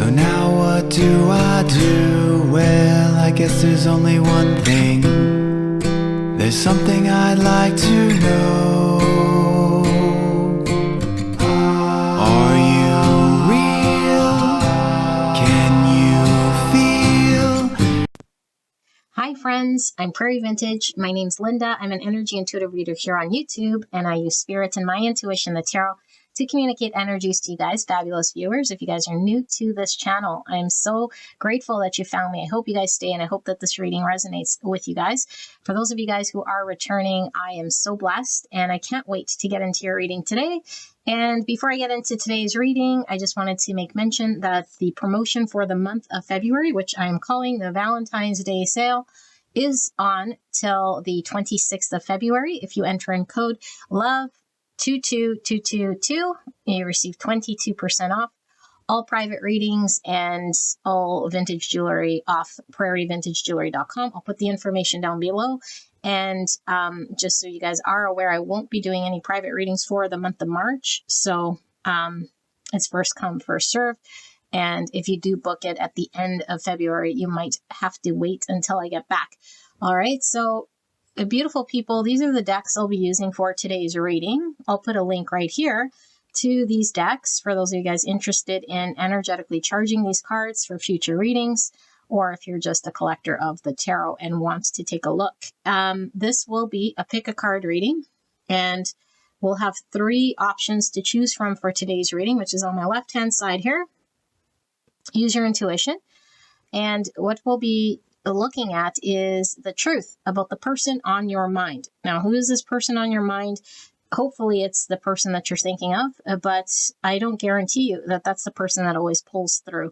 So now what do I do? Well, I guess there's only one thing. There's something I'd like to know. Are you real? Can you feel? Hi friends, I'm Prairie Vintage. My name's Linda. I'm an energy intuitive reader here on YouTube, and I use spirits and my intuition, the tarot, to communicate energies to you guys, fabulous viewers. If you guys are new to this channel, I'm so grateful that you found me. I hope you guys stay, and I hope that this reading resonates with you guys. For those of you guys who are returning, I am so blessed, and I can't wait to get into your reading today. And before I get into today's reading, I just wanted to make mention that the promotion for the month of February, which I'm calling the Valentine's Day sale, is on till the 26th of February. If you enter in code LOVE22222, you receive 22% off all private readings and all vintage jewelry off prairievintagejewelry.com. I'll put the information down below. And just so you guys are aware, I won't be doing any private readings for the month of March. So it's first come, first served. And if you do book it at the end of February, you might have to wait until I get back. All right. So beautiful people, these are the decks I'll be using for today's reading. I'll put a link right here to these decks for those of you guys interested in energetically charging these cards for future readings, or if you're just a collector of the tarot and wants to take a look. This will be a pick a card reading, and we'll have 3 options to choose from for today's reading, which is on my left-hand side here. Use your intuition. And what we'll be looking at is the truth about the person on your mind. Now, who is this person on your mind? Hopefully it's the person that you're thinking of, but I don't guarantee you that that's the person that always pulls through.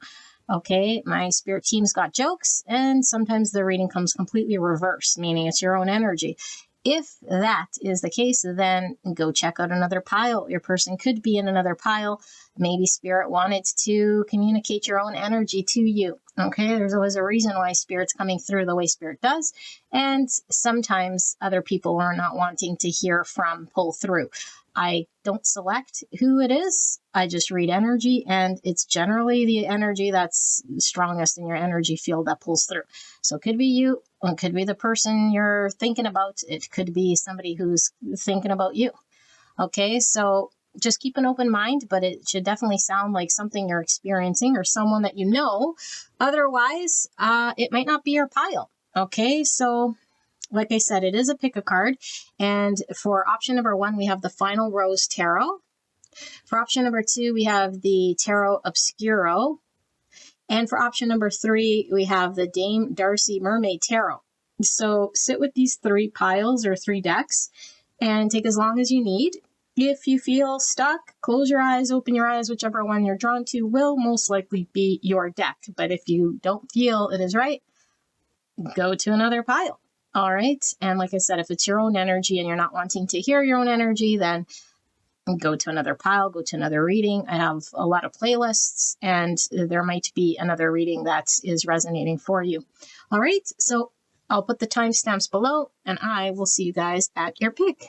Okay, my spirit team's got jokes, and sometimes the reading comes completely reverse, meaning it's your own energy. If that is the case, then go check out another pile. Your person could be in another pile. Maybe spirit wanted to communicate your own energy to you. Okay, there's always a reason why spirit's coming through the way spirit does. And sometimes other people are not wanting to hear from pull through. I don't select who it is. I just read energy, and it's generally the energy that's strongest in your energy field that pulls through. So it could be you, it could be the person you're thinking about, it could be somebody who's thinking about you. Okay, so just keep an open mind, but it should definitely sound like something you're experiencing or someone that you know. Otherwise, it might not be your pile. Okay, so like I said, it is a pick a card. And for option number 1, we have the Final Rose Tarot. For option number 2, we have the Tarot Obscuro. And for option number 3, we have the Dame Darcy Mermaid Tarot. So sit with these 3 piles or 3 decks and take as long as you need. If you feel stuck, close your eyes, open your eyes, whichever one you're drawn to will most likely be your deck. But if you don't feel it is right, go to another pile. All right. And like I said, if it's your own energy and you're not wanting to hear your own energy, then go to another pile, go to another reading. I have a lot of playlists, and there might be another reading that is resonating for you. All right. So I'll put the timestamps below, and I will see you guys at your pick.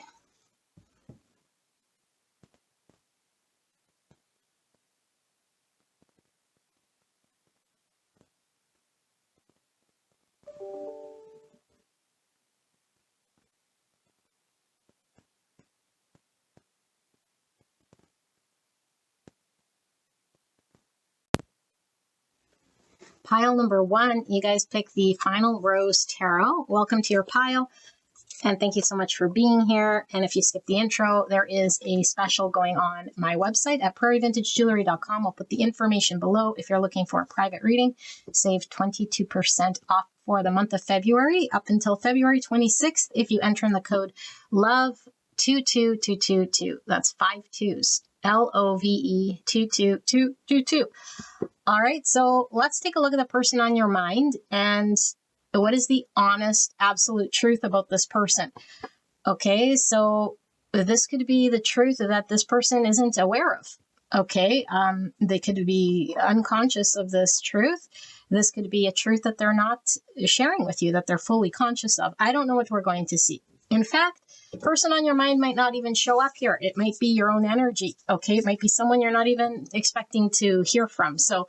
Pile number 1, you guys pick the Final Rose Tarot. Welcome to your pile, and thank you so much for being here. And if you skip the intro, there is a special going on my website at prairievintagejewelry.com. I'll put the information below. If you're looking for a private reading, save 22% off for the month of February up until February 26th if you enter in the code LOVE22222. That's 5 2s. LOVE 22222. All right, so let's take a look at the person on your mind and what is the honest, absolute truth about this person. Okay, so this could be the truth that this person isn't aware of. Okay, they could be unconscious of this truth. This could be a truth that they're not sharing with you, that they're fully conscious of. I don't know what we're going to see. In fact, the person on your mind might not even show up here. It might be your own energy. Okay, it might be someone you're not even expecting to hear from. So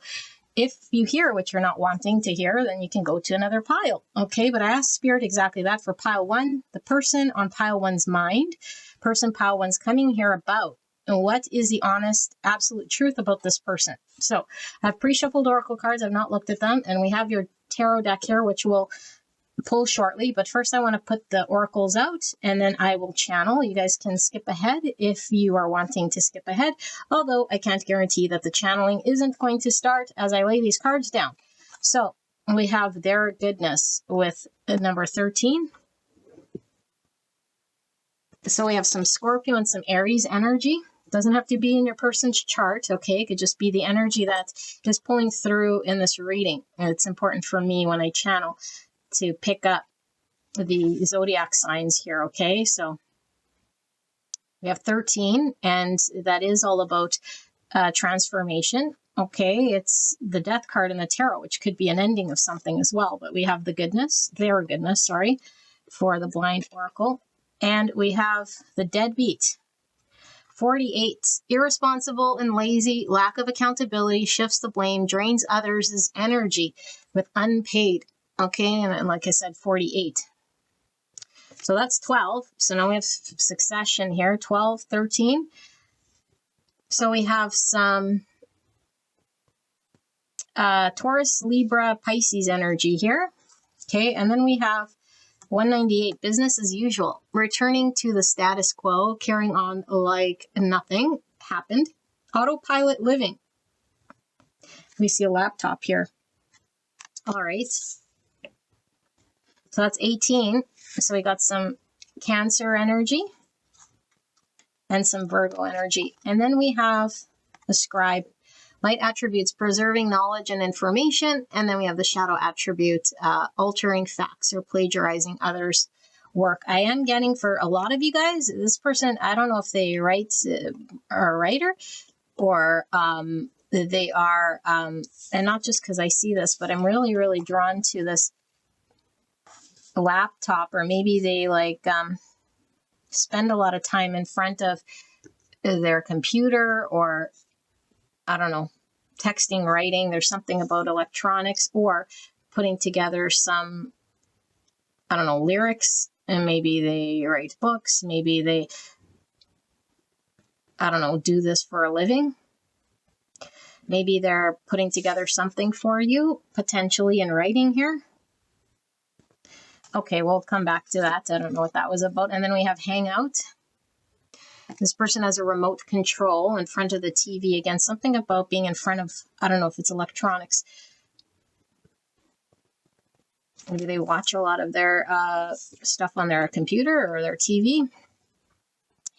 if you hear what you're not wanting to hear, then you can go to another pile. Okay, but I asked Spirit exactly that for pile 1, the person on pile 1's mind, person pile 1's coming here about. And what is the honest, absolute truth about this person? So I have pre-shuffled oracle cards. I've not looked at them. And we have your tarot deck here, which will pull shortly. But first I want to put the oracles out and then I will channel. You guys can skip ahead if you are wanting to skip ahead. Although I can't guarantee that the channeling isn't going to start as I lay these cards down. So we have their goodness with number 13. So we have some Scorpio and some Aries energy. Doesn't have to be in your person's chart, okay? It could just be the energy that is pulling through in this reading. And it's important for me when I channel to pick up the zodiac signs here, okay? So we have 13, and that is all about transformation, okay? It's the death card in the tarot, which could be an ending of something as well. But we have the goodness, their goodness, sorry, for the blind oracle. And we have the deadbeat. 48, irresponsible and lazy, lack of accountability, shifts the blame, drains others' energy with unpaid. Okay, and like I said, 48. So that's 12. So now we have succession here, 12, 13. So we have some Taurus, Libra, Pisces energy here. Okay, and then we have 198, business as usual, returning to the status quo, carrying on like nothing happened. Autopilot living. We see a laptop here. All right. So that's 18. So we got some Cancer energy and some Virgo energy. And then we have the scribe. Light attributes, preserving knowledge and information. And then we have the shadow attribute, altering facts or plagiarizing others' work. I am getting for a lot of you guys, this person, I don't know if they are a writer or they are, and not just because I see this, but I'm really, really drawn to this laptop, or maybe they spend a lot of time in front of their computer, or I don't know, texting, writing. There's something about electronics, or putting together some, I don't know, lyrics, and maybe they write books. Maybe they, I don't know, do this for a living. Maybe they're putting together something for you, potentially in writing here. Okay, we'll come back to that. I don't know what that was about. And then we have Hangout. This person has a remote control in front of the TV. Again, something about being in front of, I don't know if it's electronics. Maybe they watch a lot of their stuff on their computer or their TV.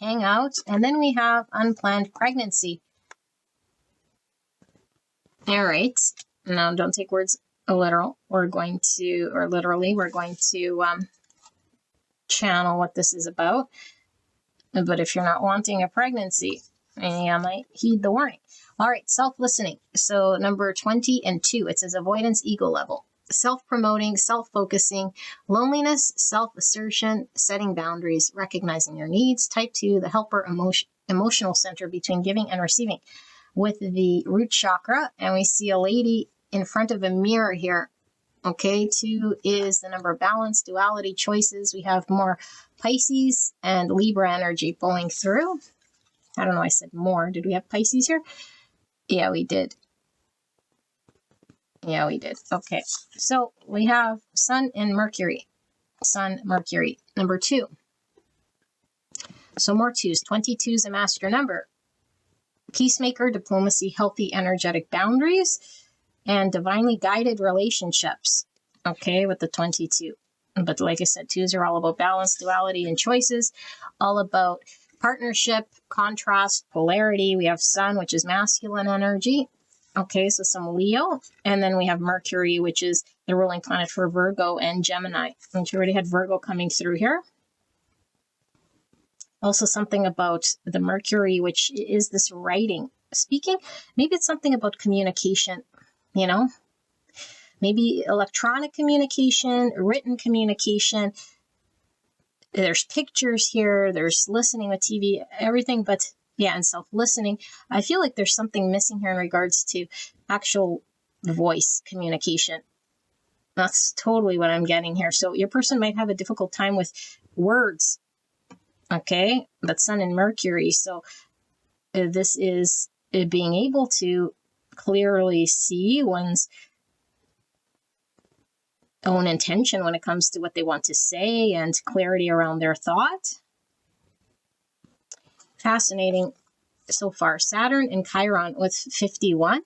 Hangout. And then we have unplanned pregnancy. All right. Now, don't take words literal. We're going to, or literally, we're going to channel what this is about. But if you're not wanting a pregnancy, I might heed the warning. All right, self-listening. So number 20 and 2, it says avoidance, ego level. Self-promoting, self-focusing, loneliness, self-assertion, setting boundaries, recognizing your needs. Type 2, the helper emotional center between giving and receiving with the root chakra. And we see a lady in front of a mirror here. Okay, 2 is the number of balance, duality, choices. We have more Pisces and Libra energy pulling through. I don't know, I said more. Did we have Pisces here? Yeah, we did. Yeah, we did. Okay, so we have Sun and Mercury. Sun, Mercury, number 2. So more 2s. 22 is a master number. Peacemaker, diplomacy, healthy, energetic boundaries, and divinely guided relationships, okay, with the 22. But like I said, 2s are all about balance, duality, and choices, all about partnership, contrast, polarity. We have Sun, which is masculine energy, okay, so some Leo. And then we have Mercury, which is the ruling planet for Virgo and Gemini. And you already had Virgo coming through here. Also something about the Mercury, which is this writing, speaking. Maybe it's something about communication. You know, maybe electronic communication, written communication. There's pictures here. There's listening with TV, everything. But yeah, and self-listening. I feel like there's something missing here in regards to actual voice communication. That's totally what I'm getting here. So your person might have a difficult time with words. Okay, but Sun and Mercury. So this is being able to clearly see one's own intention when it comes to what they want to say and clarity around their thought. Fascinating so far. Saturn and Chiron with 51.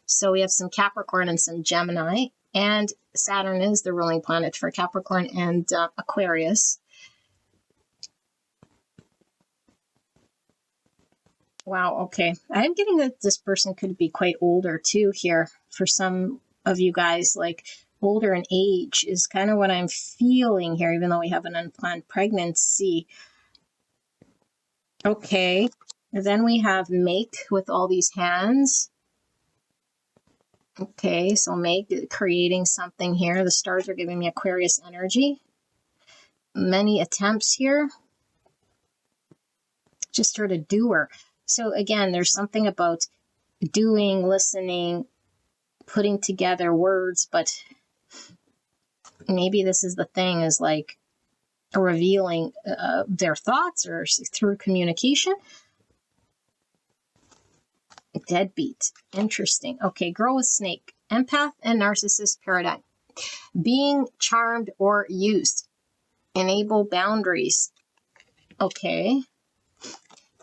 So we have some Capricorn and some Gemini. And Saturn is the ruling planet for Capricorn and Aquarius. Wow, okay. I'm getting that this person could be quite older too here. For some of you guys, like older in age is kind of what I'm feeling here, even though we have an unplanned pregnancy. Okay, and then we have make with all these hands. Okay, so make, creating something here. The stars are giving me Aquarius energy. Many attempts here. Just heard a doer. So again, there's something about doing, listening, putting together words, but maybe this is the thing, is like revealing their thoughts or through communication. Deadbeat. Interesting. Okay, girl with snake. Empath and narcissist paradigm. Being charmed or used. Enable boundaries. Okay.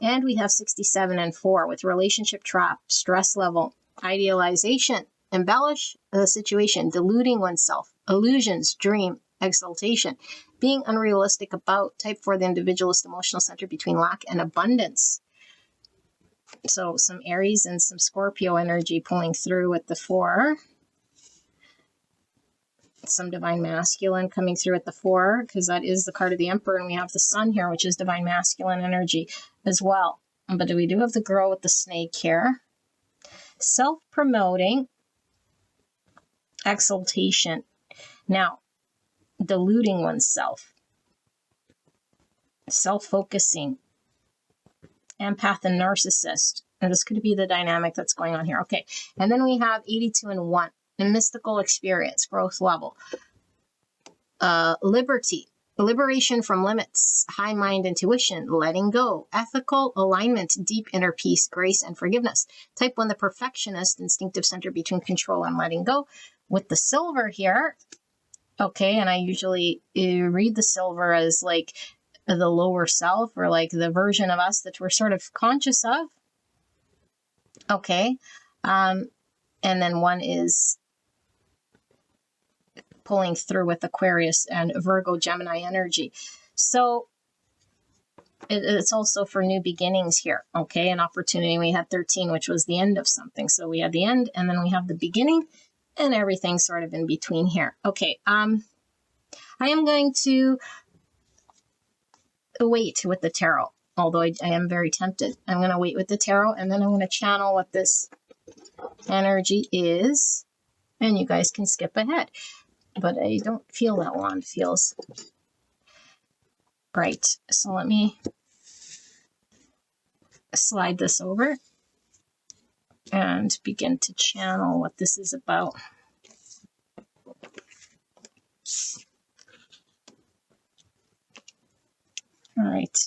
And we have 67 and 4 with relationship trap, stress level, idealization, embellish the situation, deluding oneself, illusions, dream, exaltation, being unrealistic about, type 4, the individualist emotional center between lack and abundance. So some Aries and some Scorpio energy pulling through with the 4. Some divine masculine coming through at the 4, because that is the card of the Emperor, and we have the Sun here, which is divine masculine energy as well. But we do have the girl with the snake here. Self-promoting, exaltation. Now, deluding oneself, self-focusing, empath and narcissist. And this could be the dynamic that's going on here. Okay, and then we have 82 and 1. A mystical experience, growth level. Liberty, liberation from limits, high mind intuition, letting go, ethical alignment, deep inner peace, grace, and forgiveness. Type 1, the perfectionist, instinctive center between control and letting go. With the silver here, okay, and I usually read the silver as like the lower self, or like the version of us that we're sort of conscious of. Okay, and then 1 is pulling through with Aquarius and Virgo, Gemini energy. So it's also for new beginnings here. Okay, an opportunity. We had 13, which was the end of something. So we had the end, and then we have the beginning, and everything sort of in between here. Okay, I am going to wait with the tarot, although I am very tempted. I'm going to wait with the tarot, and then I'm going to channel what this energy is, and you guys can skip ahead. But I don't feel that wand feels right. So let me slide this over and begin to channel what this is about. All right.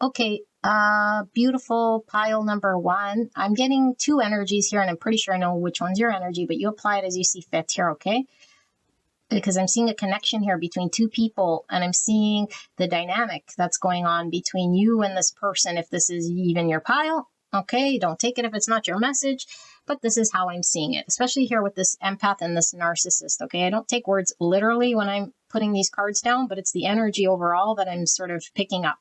Okay, beautiful pile number 1. I'm getting 2 energies here, and I'm pretty sure I know which one's your energy, but you apply it as you see fit here, okay? because I'm seeing a connection here between two people, and I'm seeing the dynamic that's going on between you and this person. If this is even your pile, okay, don't take it if it's not your message, but this is how I'm seeing it, especially here with this empath and this narcissist. Okay, I don't take words literally when I'm putting these cards down, but it's the energy overall that I'm sort of picking up.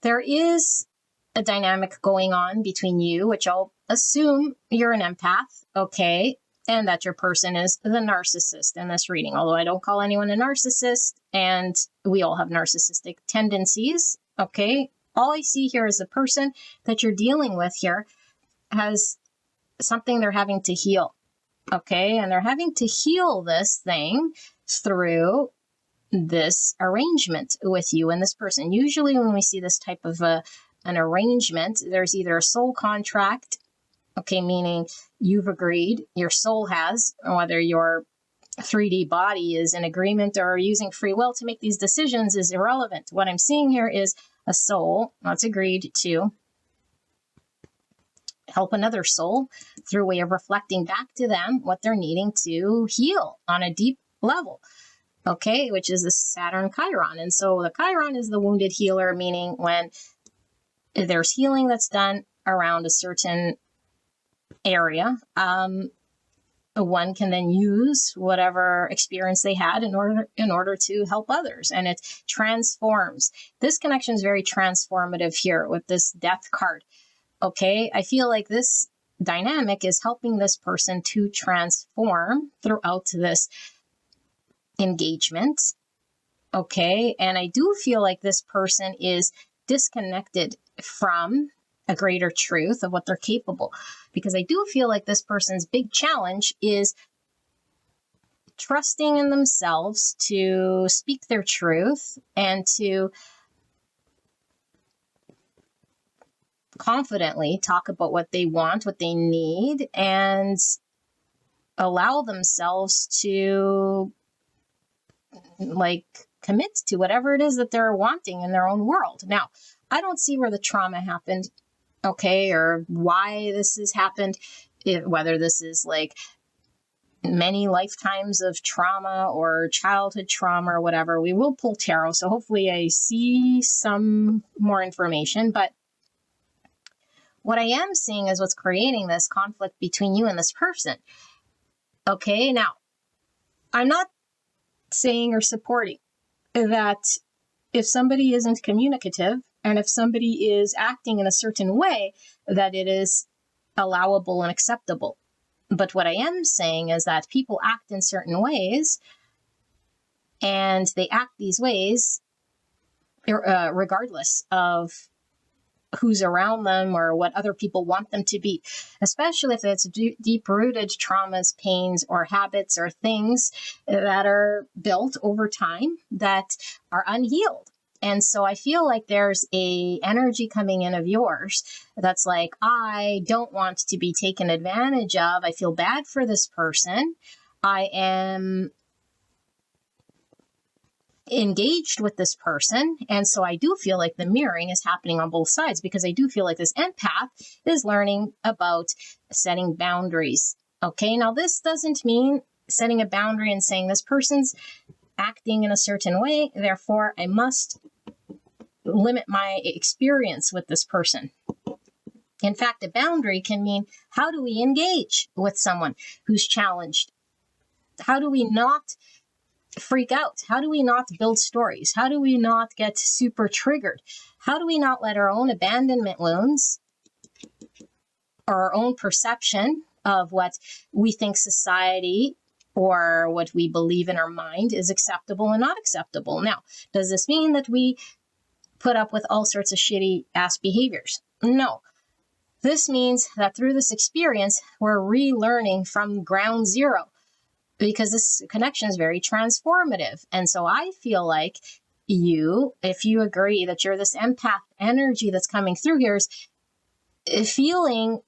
There is a dynamic going on between you, which I'll assume you're an empath, okay, and that your person is the narcissist in this reading, although I don't call anyone a narcissist, and we all have narcissistic tendencies, okay? All I see here is the person that you're dealing with here has something they're having to heal, okay? And they're having to heal this thing through this arrangement with you and this person. Usually when we see this type of an arrangement, there's either a soul contract, okay, meaning you've agreed, your soul has, whether your 3D body is in agreement or using free will to make these decisions is irrelevant. What I'm seeing here is a soul that's agreed to help another soul through a way of reflecting back to them what they're needing to heal on a deep level, okay, which is the Saturn Chiron. And so the Chiron is the wounded healer, meaning when there's healing that's done around a certain area, one can then use whatever experience they had in order to help others, and it transforms. This connection is very transformative here with this Death card. Okay, I feel like this dynamic is helping this person to transform throughout this engagement. Okay, and I do feel like this person is disconnected from a greater truth of what they're capable, because I do feel like this person's big challenge is trusting in themselves to speak their truth and to confidently talk about what they want, what they need, and allow themselves to commit to whatever it is that they're wanting in their own world. Now, I don't see where the trauma happened, okay, or why this has happened, whether this is like many lifetimes of trauma or childhood trauma or whatever. We will pull tarot, so hopefully I see some more information, but what I am seeing is what's creating this conflict between you and this person. Okay, now, I'm not saying or supporting that if somebody isn't communicative and if somebody is acting in a certain way, that it is allowable and acceptable. But what I am saying is that people act in certain ways, and they act these ways regardless of who's around them or what other people want them to be, especially if it's deep-rooted traumas, pains, or habits or things that are built over time that are unhealed. And so I feel like there's a energy coming in of yours that's like, I don't want to be taken advantage of. I feel bad for this person. I am engaged with this person, and so I do feel like the mirroring is happening on both sides, because I do feel like this empath is learning about setting boundaries. Okay, now this doesn't mean setting a boundary and saying this person's acting in a certain way, therefore I must limit my experience with this person. In fact, a boundary can mean, how do we engage with someone who's challenged? How do we not freak out? How do we not build stories? How do we not get super triggered? How do we not let our own abandonment wounds or our own perception of what we think society or what we believe in our mind is acceptable and not acceptable? Now, does this mean that we put up with all sorts of shitty ass behaviors? No. This means that through this experience, we're relearning from ground zero, because this connection is very transformative. And so I feel like if you agree that you're this empath energy that's coming through here, is feeling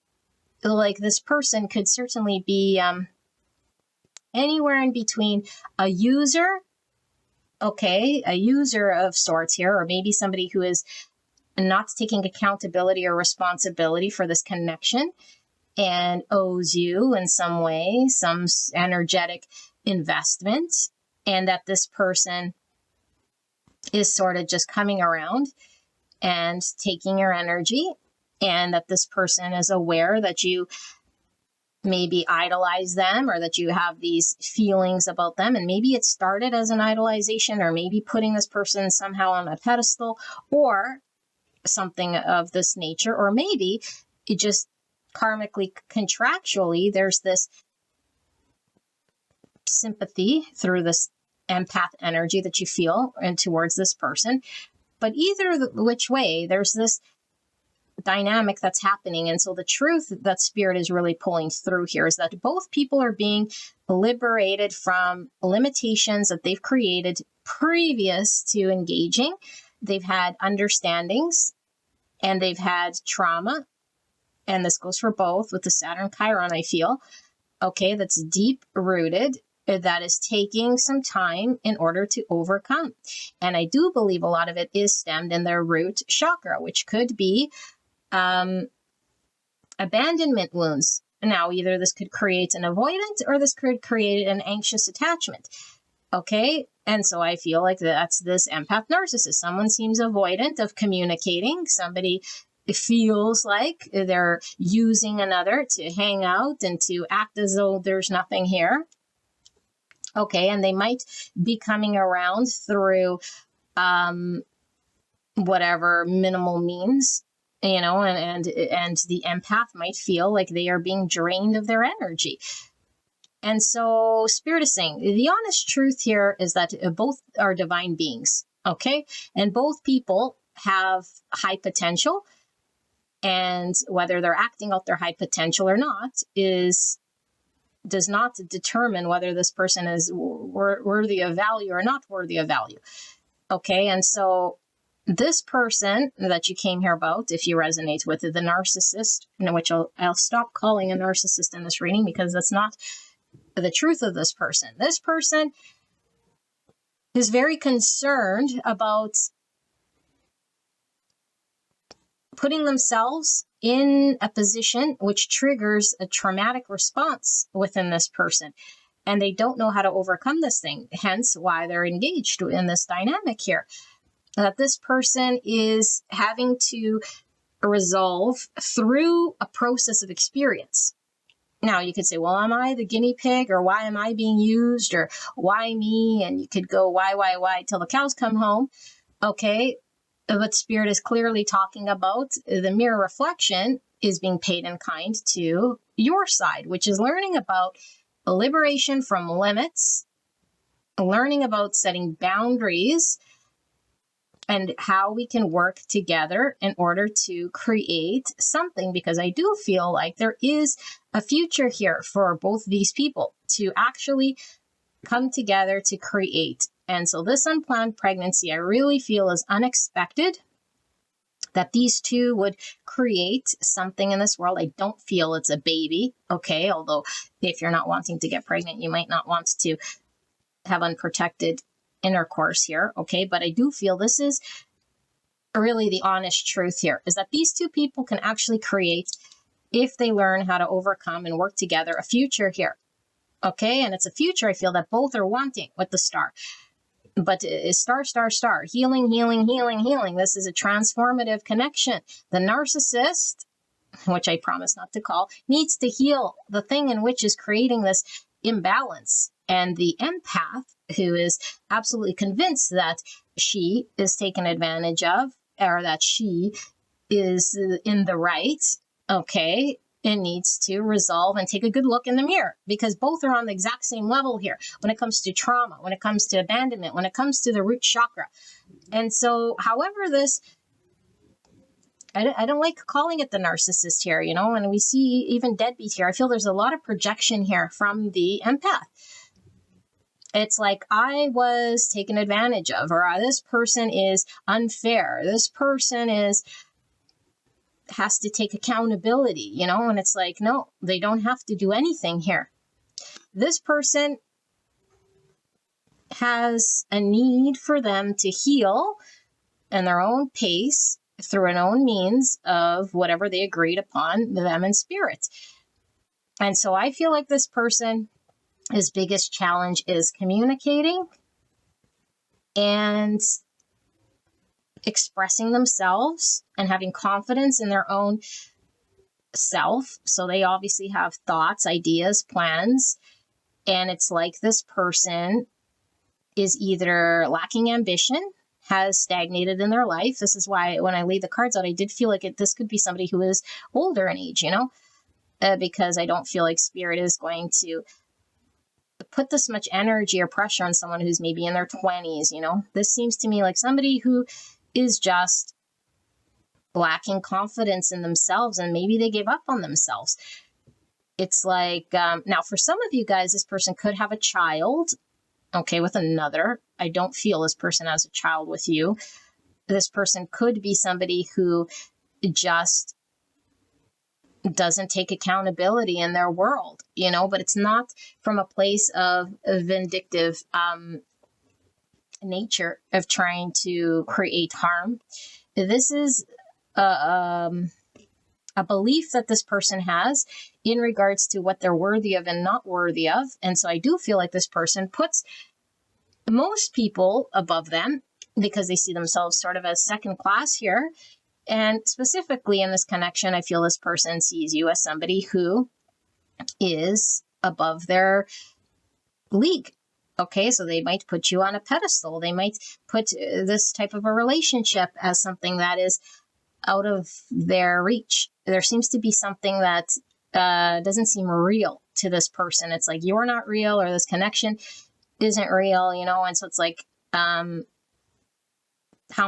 like this person could certainly be anywhere in between a user, okay, a user of sorts here, or maybe somebody who is not taking accountability or responsibility for this connection and owes you in some way, some energetic investment, and that this person is sort of just coming around and taking your energy, and that this person is aware that you maybe idolize them, or that you have these feelings about them. And maybe it started as an idolization, or maybe putting this person somehow on a pedestal, or something of this nature. Or maybe it just karmically, contractually, there's this sympathy through this empath energy that you feel and towards this person. But either which way, there's this dynamic that's happening. And so the truth that Spirit is really pulling through here is that both people are being liberated from limitations that they've created previous to engaging. They've had understandings and they've had trauma. And this goes for both with the Saturn Chiron, I feel. Okay, that's deep rooted, that is taking some time in order to overcome. And I do believe a lot of it is stemmed in their root chakra, which could be abandonment wounds. Now, either this could create an avoidant or this could create an anxious attachment. Okay, and so I feel like that's this empath narcissist. Someone seems avoidant of communicating. Somebody feels like they're using another to hang out and to act as though there's nothing here. Okay, and they might be coming around through whatever minimal means, you know, and the empath might feel like they are being drained of their energy. And so Spirit is saying the honest truth here is that both are divine beings, okay? And both people have high potential, and whether they're acting out their high potential or not does not determine whether this person is worthy of value or not worthy of value. Okay, and so this person that you came here about, if you resonate with the narcissist, which I'll stop calling a narcissist in this reading because that's not the truth of this person. This person is very concerned about putting themselves in a position which triggers a traumatic response within this person. And they don't know how to overcome this thing, hence why they're engaged in this dynamic here. That this person is having to resolve through a process of experience. Now, you could say, well, am I the guinea pig, or why am I being used, or why me? And you could go, why, till the cows come home. Okay, what Spirit is clearly talking about, the mirror reflection, is being paid in kind to your side, which is learning about liberation from limits, learning about setting boundaries, and how we can work together in order to create something. Because I do feel like there is a future here for both these people to actually come together to create. And so this unplanned pregnancy, I really feel, is unexpected, that these two would create something in this world. I don't feel it's a baby, okay? Although if you're not wanting to get pregnant, you might not want to have unprotected intercourse here, okay? But I do feel this is really the honest truth here, is that these two people can actually create, if they learn how to overcome and work together, a future here, okay? And it's a future I feel that both are wanting with the star. But it's star, healing. This is a transformative connection. The narcissist, which I promise not to call, needs to heal the thing in which is creating this imbalance. And the empath, who is absolutely convinced that she is taken advantage of, or that she is in the right, okay, it needs to resolve and take a good look in the mirror, because both are on the exact same level here when it comes to trauma, when it comes to abandonment, when it comes to the root chakra. And so, however, this, I don't like calling it the narcissist here, you know, and we see even deadbeat here. I feel there's a lot of projection here from the empath. It's like, I was taken advantage of, or this person is unfair. This person has to take accountability, you know, and it's like, no, they don't have to do anything here. This person has a need for them to heal in their own pace through an own means of whatever they agreed upon, them in spirit. And so I feel like this person his biggest challenge is communicating and expressing themselves and having confidence in their own self. So they obviously have thoughts, ideas, plans. And it's like this person is either lacking ambition, has stagnated in their life. This is why when I laid the cards out, I did feel like this could be somebody who is older in age, because I don't feel like Spirit is going to put this much energy or pressure on someone who's maybe in their 20s. This seems to me like somebody who is just lacking confidence in themselves, and maybe they gave up on themselves. It's like, now for some of you guys, this person could have a child, with another. I don't feel this person has a child with you. This person could be somebody who just doesn't take accountability in their world, but it's not from a place of vindictive nature of trying to create harm. This is a belief that this person has in regards to what they're worthy of and not worthy of. And so I do feel like this person puts most people above them because they see themselves sort of as second class here. And specifically in this connection, I feel this person sees you as somebody who is above their league. Okay, so they might put you on a pedestal. They might put this type of a relationship as something that is out of their reach. There seems to be something that doesn't seem real to this person. It's like you're not real, or this connection isn't real, and so it's like, how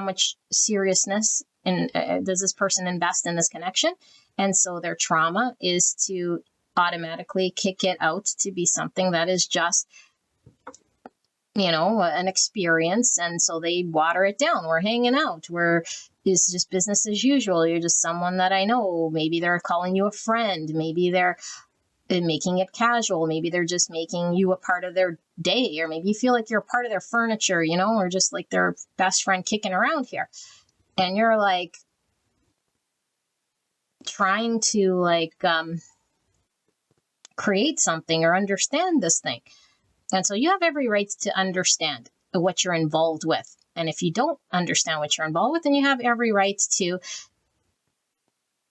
much seriousness does this person invest in this connection? And so their trauma is to automatically kick it out to be something that is just, an experience. And so they water it down. We're hanging out. It's just business as usual. You're just someone that I know. Maybe they're calling you a friend. Maybe they're making it casual. Maybe they're just making you a part of their day, or maybe you feel like you're a part of their furniture, or just like their best friend kicking around here. And you're like trying to create something or understand this thing. And so you have every right to understand what you're involved with. And if you don't understand what you're involved with, then you have every right to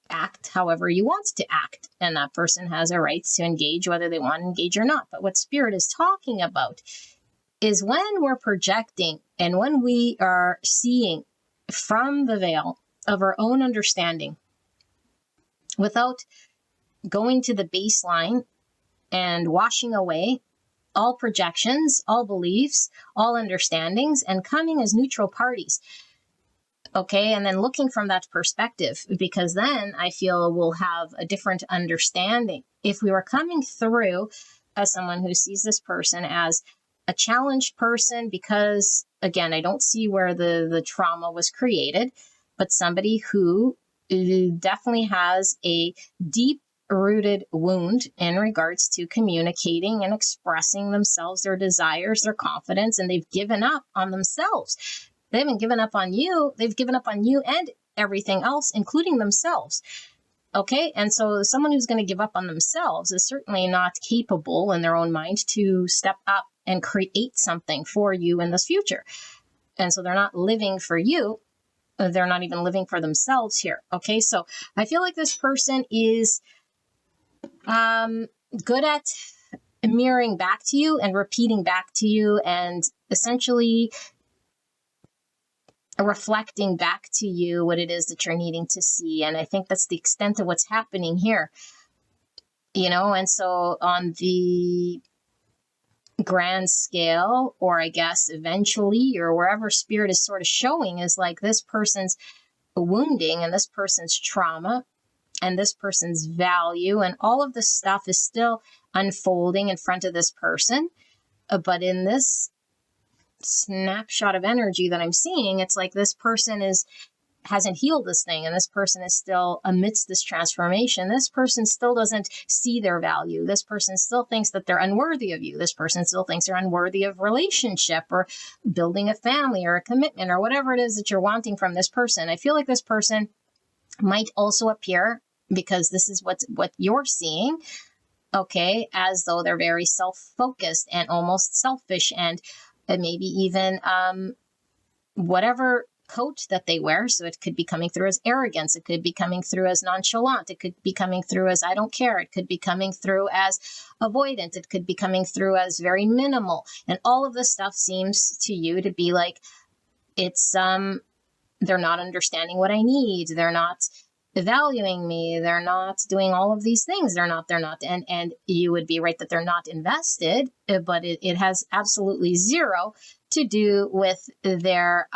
act however you want to act. And that person has a right to engage whether they want to engage or not. But what Spirit is talking about is when we're projecting and when we are seeing from the veil of our own understanding without going to the baseline and washing away all projections, all beliefs, all understandings, and coming as neutral parties. Okay, and then looking from that perspective, because then I feel we'll have a different understanding. If we were coming through as someone who sees this person as a challenged person, because again, I don't see where the trauma was created, but somebody who definitely has a deep rooted wound in regards to communicating and expressing themselves, their desires, their confidence, and they've given up on themselves. They haven't given up on you. They've given up on you and everything else, including themselves. Okay. And so someone who's going to give up on themselves is certainly not capable in their own mind to step up and create something for you in this future. And so they're not living for you. They're not even living for themselves here. Okay. So I feel like this person is good at mirroring back to you and repeating back to you and essentially reflecting back to you what it is that you're needing to see. And I think that's the extent of what's happening here, and so on the grand scale, or I guess eventually, or wherever Spirit is sort of showing, is like this person's wounding and this person's trauma and this person's value and all of this stuff is still unfolding in front of this person. But in this snapshot of energy that I'm seeing, it's like this person hasn't healed this thing, and this person is still amidst this transformation. This person still doesn't see their value. This person still thinks that they're unworthy of you. This person still thinks they're unworthy of relationship or building a family or a commitment or whatever it is that you're wanting from this person. I feel like this person might also appear, because this is what you're seeing, okay, as though they're very self-focused and almost selfish, and maybe even whatever coat that they wear. So it could be coming through as arrogance. It could be coming through as nonchalant. It could be coming through as I don't care. It could be coming through as avoidant. It could be coming through as very minimal. And all of this stuff seems to you to be like, it's they're not understanding what I need. They're not valuing me. They're not doing all of these things. They're not, and you would be right that they're not invested, but it has absolutely zero to do with their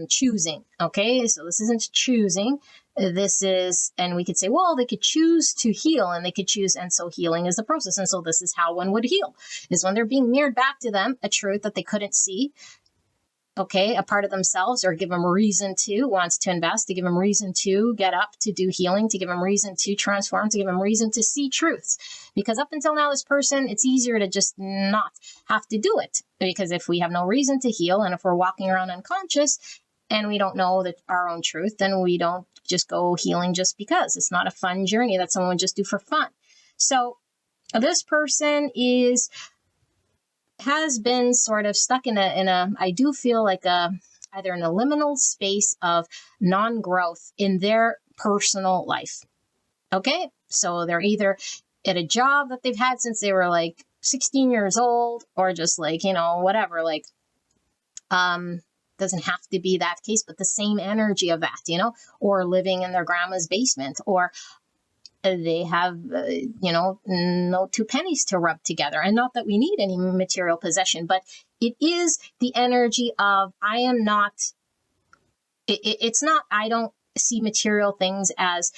choosing. Okay, so this isn't choosing. This is, and we could say, well, they could choose to heal, and they could choose, and so healing is the process. And so this is how one would heal, is when they're being mirrored back to them a truth that they couldn't see, okay, a part of themselves, or give them reason to, wants to invest, to give them reason to get up, to do healing, to give them reason to transform, to give them reason to see truths. Because up until now, this person, it's easier to just not have to do it. Because if we have no reason to heal, and if we're walking around unconscious and we don't know that our own truth, then we don't just go healing just because. It's not a fun journey that someone would just do for fun. So this person has been sort of stuck in a I do feel like either an liminal space of non-growth in their personal life. Okay, so they're either at a job that they've had since they were like 16 years old, or just like, whatever, like doesn't have to be that case, but the same energy of that, or living in their grandma's basement, or they have, no two pennies to rub together. And not that we need any material possession, but it is the energy of, I am not, it's not, I don't see material things as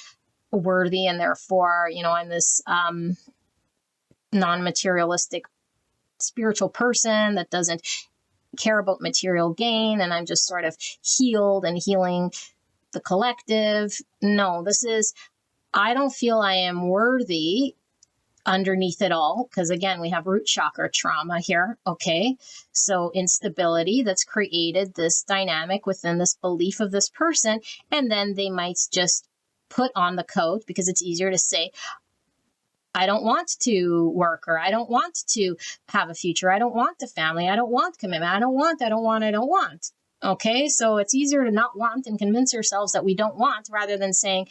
worthy, and therefore, I'm this non-materialistic spiritual person that doesn't care about material gain, and I'm just sort of healed and healing the collective. No, this is, I don't feel I am worthy underneath it all, because again, we have root chakra trauma here. Okay, so instability that's created this dynamic within this belief of this person, and then they might just put on the coat because it's easier to say, I don't want to work, or I don't want to have a future, I don't want a family, I don't want commitment, I don't want. Okay, so it's easier to not want and convince ourselves that we don't want, rather than saying,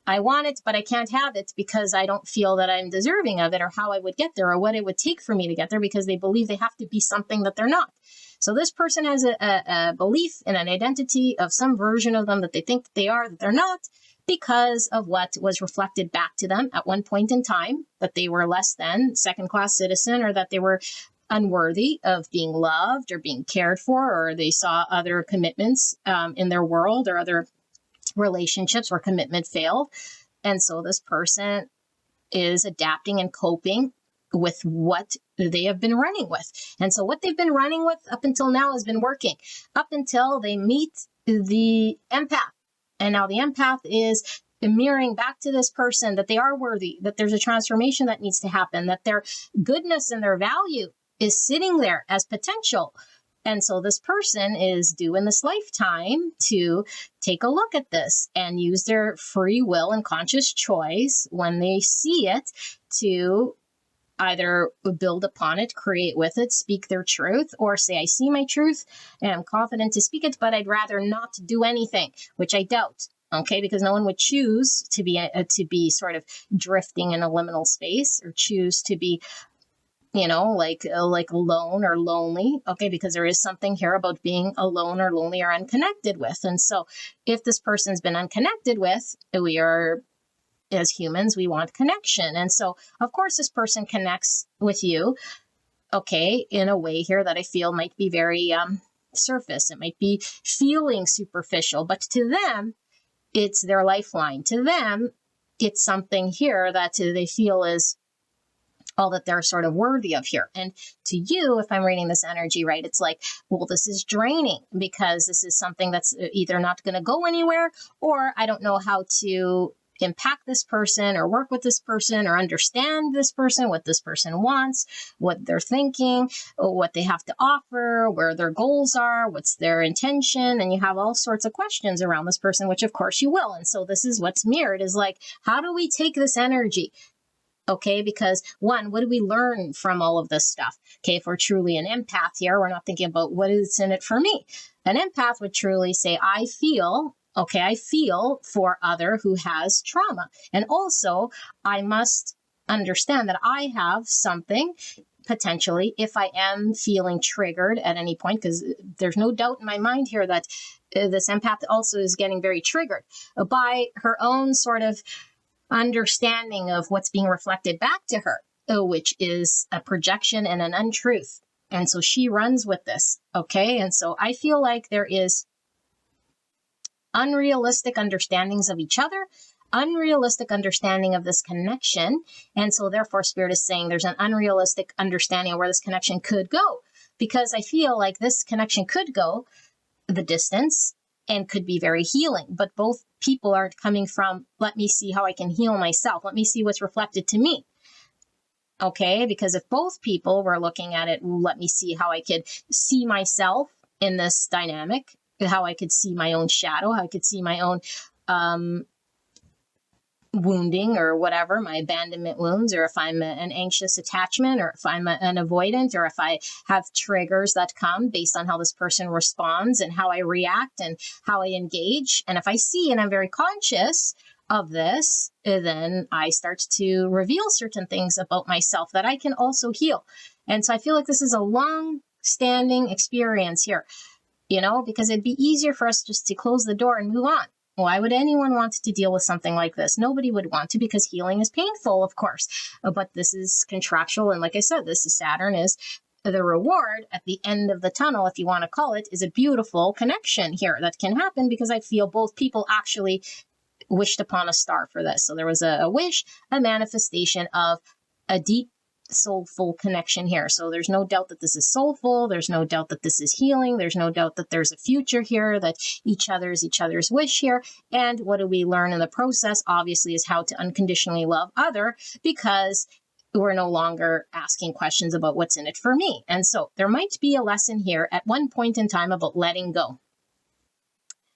I want it, but I can't have it because I don't feel that I'm deserving of it, or how I would get there, or what it would take for me to get there, because they believe they have to be something that they're not. So this person has a belief in an identity of some version of them that they think that they are, that they're not, because of what was reflected back to them at one point in time, that they were less than second-class citizen, or that they were unworthy of being loved or being cared for, or they saw other commitments in their world, or other relationships where commitment failed. And so this person is adapting and coping with what they have been running with. And so what they've been running with up until now has been working, up until they meet the empath. And now the empath is mirroring back to this person that they are worthy, that there's a transformation that needs to happen, that their goodness and their value is sitting there as potential. And so this person is due in this lifetime to take a look at this and use their free will and conscious choice when they see it to either build upon it, create with it, speak their truth, or say, I see my truth and I'm confident to speak it, but I'd rather not do anything, which I doubt. Okay, because no one would choose to be sort of drifting in a liminal space, or choose to be like alone or lonely. Okay, because there is something here about being alone or lonely or unconnected with. And so if this person's been unconnected with, we are, as humans, we want connection. And so of course this person connects with you, okay, in a way here that I feel might be very surface. It might be feeling superficial, but to them, it's their lifeline. To them, it's something here that they feel is all that they're sort of worthy of here. And to you, if I'm reading this energy right, it's like, well, this is draining, because this is something that's either not going to go anywhere, or I don't know how to impact this person, or work with this person, or understand this person, what this person wants, what they're thinking, what they have to offer, where their goals are, what's their intention. And you have all sorts of questions around this person, which of course you will. And so this is what's mirrored, is like, how do we take this energy Okay, because one, what do we learn from all of this stuff? Okay, if we're truly an empath here, we're not thinking about what is in it for me. An empath would truly say, I feel for other who has trauma. And also, I must understand that I have something potentially if I am feeling triggered at any point, because there's no doubt in my mind here that this empath also is getting very triggered by her own sort of understanding of what's being reflected back to her, which is a projection and an untruth. And so she runs with this. Okay. And so I feel like there is unrealistic understandings of each other, unrealistic understanding of this connection. And so therefore Spirit is saying there's an unrealistic understanding of where this connection could go, because I feel like this connection could go the distance and could be very healing. But both people are coming from, let me see how I can heal myself. Let me see what's reflected to me. Okay, because if both people were looking at it, let me see how I could see myself in this dynamic, how I could see my own shadow, how I could see my own wounding or whatever, my abandonment wounds, or if I'm an anxious attachment, or if I'm an avoidant, or if I have triggers that come based on how this person responds and how I react and how I engage. And if I see and I'm very conscious of this, then I start to reveal certain things about myself that I can also heal. And so I feel like this is a long-standing experience here, because it'd be easier for us just to close the door and move on. Why would anyone want to deal with something like this? Nobody would want to, because healing is painful, of course. But this is contractual. And like I said, this is Saturn is the reward at the end of the tunnel, if you want to call it, is a beautiful connection here that can happen, because I feel both people actually wished upon a star for this. So there was a wish, a manifestation of a deep soulful connection here. So there's no doubt that this is soulful. There's no doubt that this is healing. There's no doubt that there's a future here, that each other's wish here. And what do we learn in the process? Obviously, is how to unconditionally love other, because we're no longer asking questions about what's in it for me. And so there might be a lesson here at one point in time about letting go.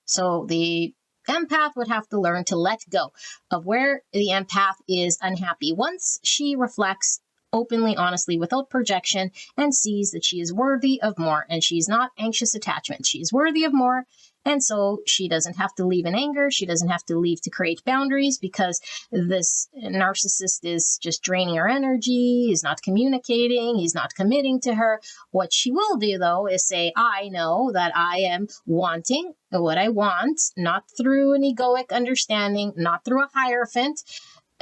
So the empath would have to learn to let go of where the empath is unhappy. Once she reflects openly, honestly, without projection, and sees that she is worthy of more, and she's not anxious attachment. She's worthy of more. And so she doesn't have to leave in anger. She doesn't have to leave to create boundaries, because this narcissist is just draining her energy. He's not communicating. He's not committing to her. What she will do, though, is say, I know that I am wanting what I want, not through an egoic understanding, not through a hierophant,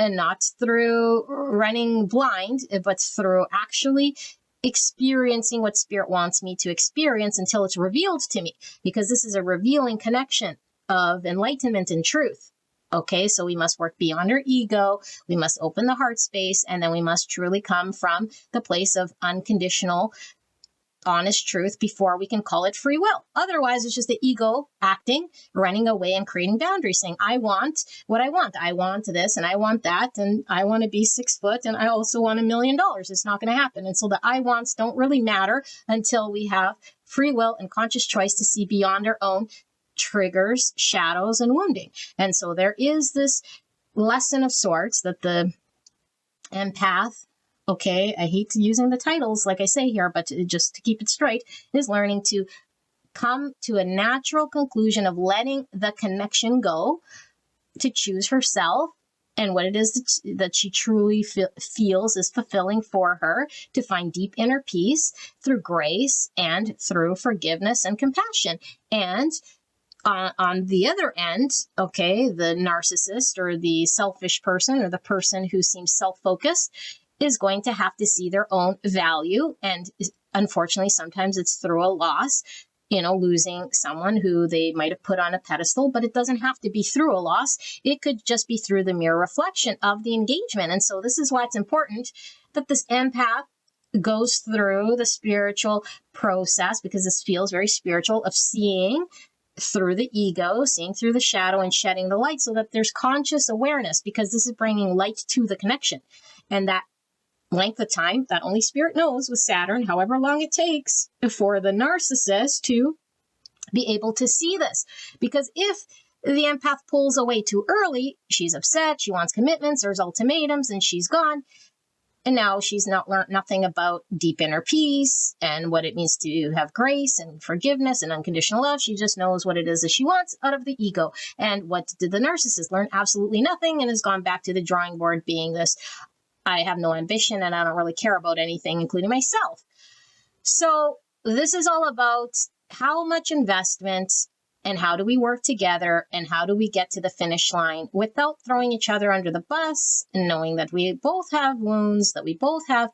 and not through running blind, but through actually experiencing what Spirit wants me to experience until it's revealed to me, because this is a revealing connection of enlightenment and truth. Okay, so we must work beyond our ego. We must open the heart space, and then we must truly come from the place of unconditional, honest truth before we can call it free will. Otherwise, it's just the ego acting, running away and creating boundaries, saying, I want what I want. I want this and I want that, and I want to be 6 foot, and I also want $1 million. It's not going to happen. And so the I wants don't really matter until we have free will and conscious choice to see beyond our own triggers, shadows, and wounding. And so there is this lesson of sorts that the empath, okay, I hate using the titles like I say here, but just to keep it straight, is learning to come to a natural conclusion of letting the connection go, to choose herself and what it is that she truly feels is fulfilling for her, to find deep inner peace through grace and through forgiveness and compassion. And on the other end, okay, the narcissist or the selfish person, or the person who seems self-focused, is going to have to see their own value. And unfortunately, sometimes it's through a loss, losing someone who they might have put on a pedestal, but it doesn't have to be through a loss. It could just be through the mere reflection of the engagement. And so this is why it's important that this empath goes through the spiritual process, because this feels very spiritual, of seeing through the ego, seeing through the shadow, and shedding the light, so that there's conscious awareness, because this is bringing light to the connection. And that length of time that only Spirit knows with Saturn, however long it takes for the narcissist to be able to see this. Because if The empath pulls away too early. She's upset. She wants commitments. There's ultimatums, and she's gone. And now she's not learned nothing about deep inner peace and what it means to have grace and forgiveness and unconditional love. She just knows what it is that she wants out of the ego. And what did the narcissist learn? Absolutely nothing, and has gone back to the drawing board being this, I have no ambition and I don't really care about anything, including myself. So this is all about how much investment and how do we work together and how do we get to the finish line without throwing each other under the bus, and knowing that we both have wounds, that we both have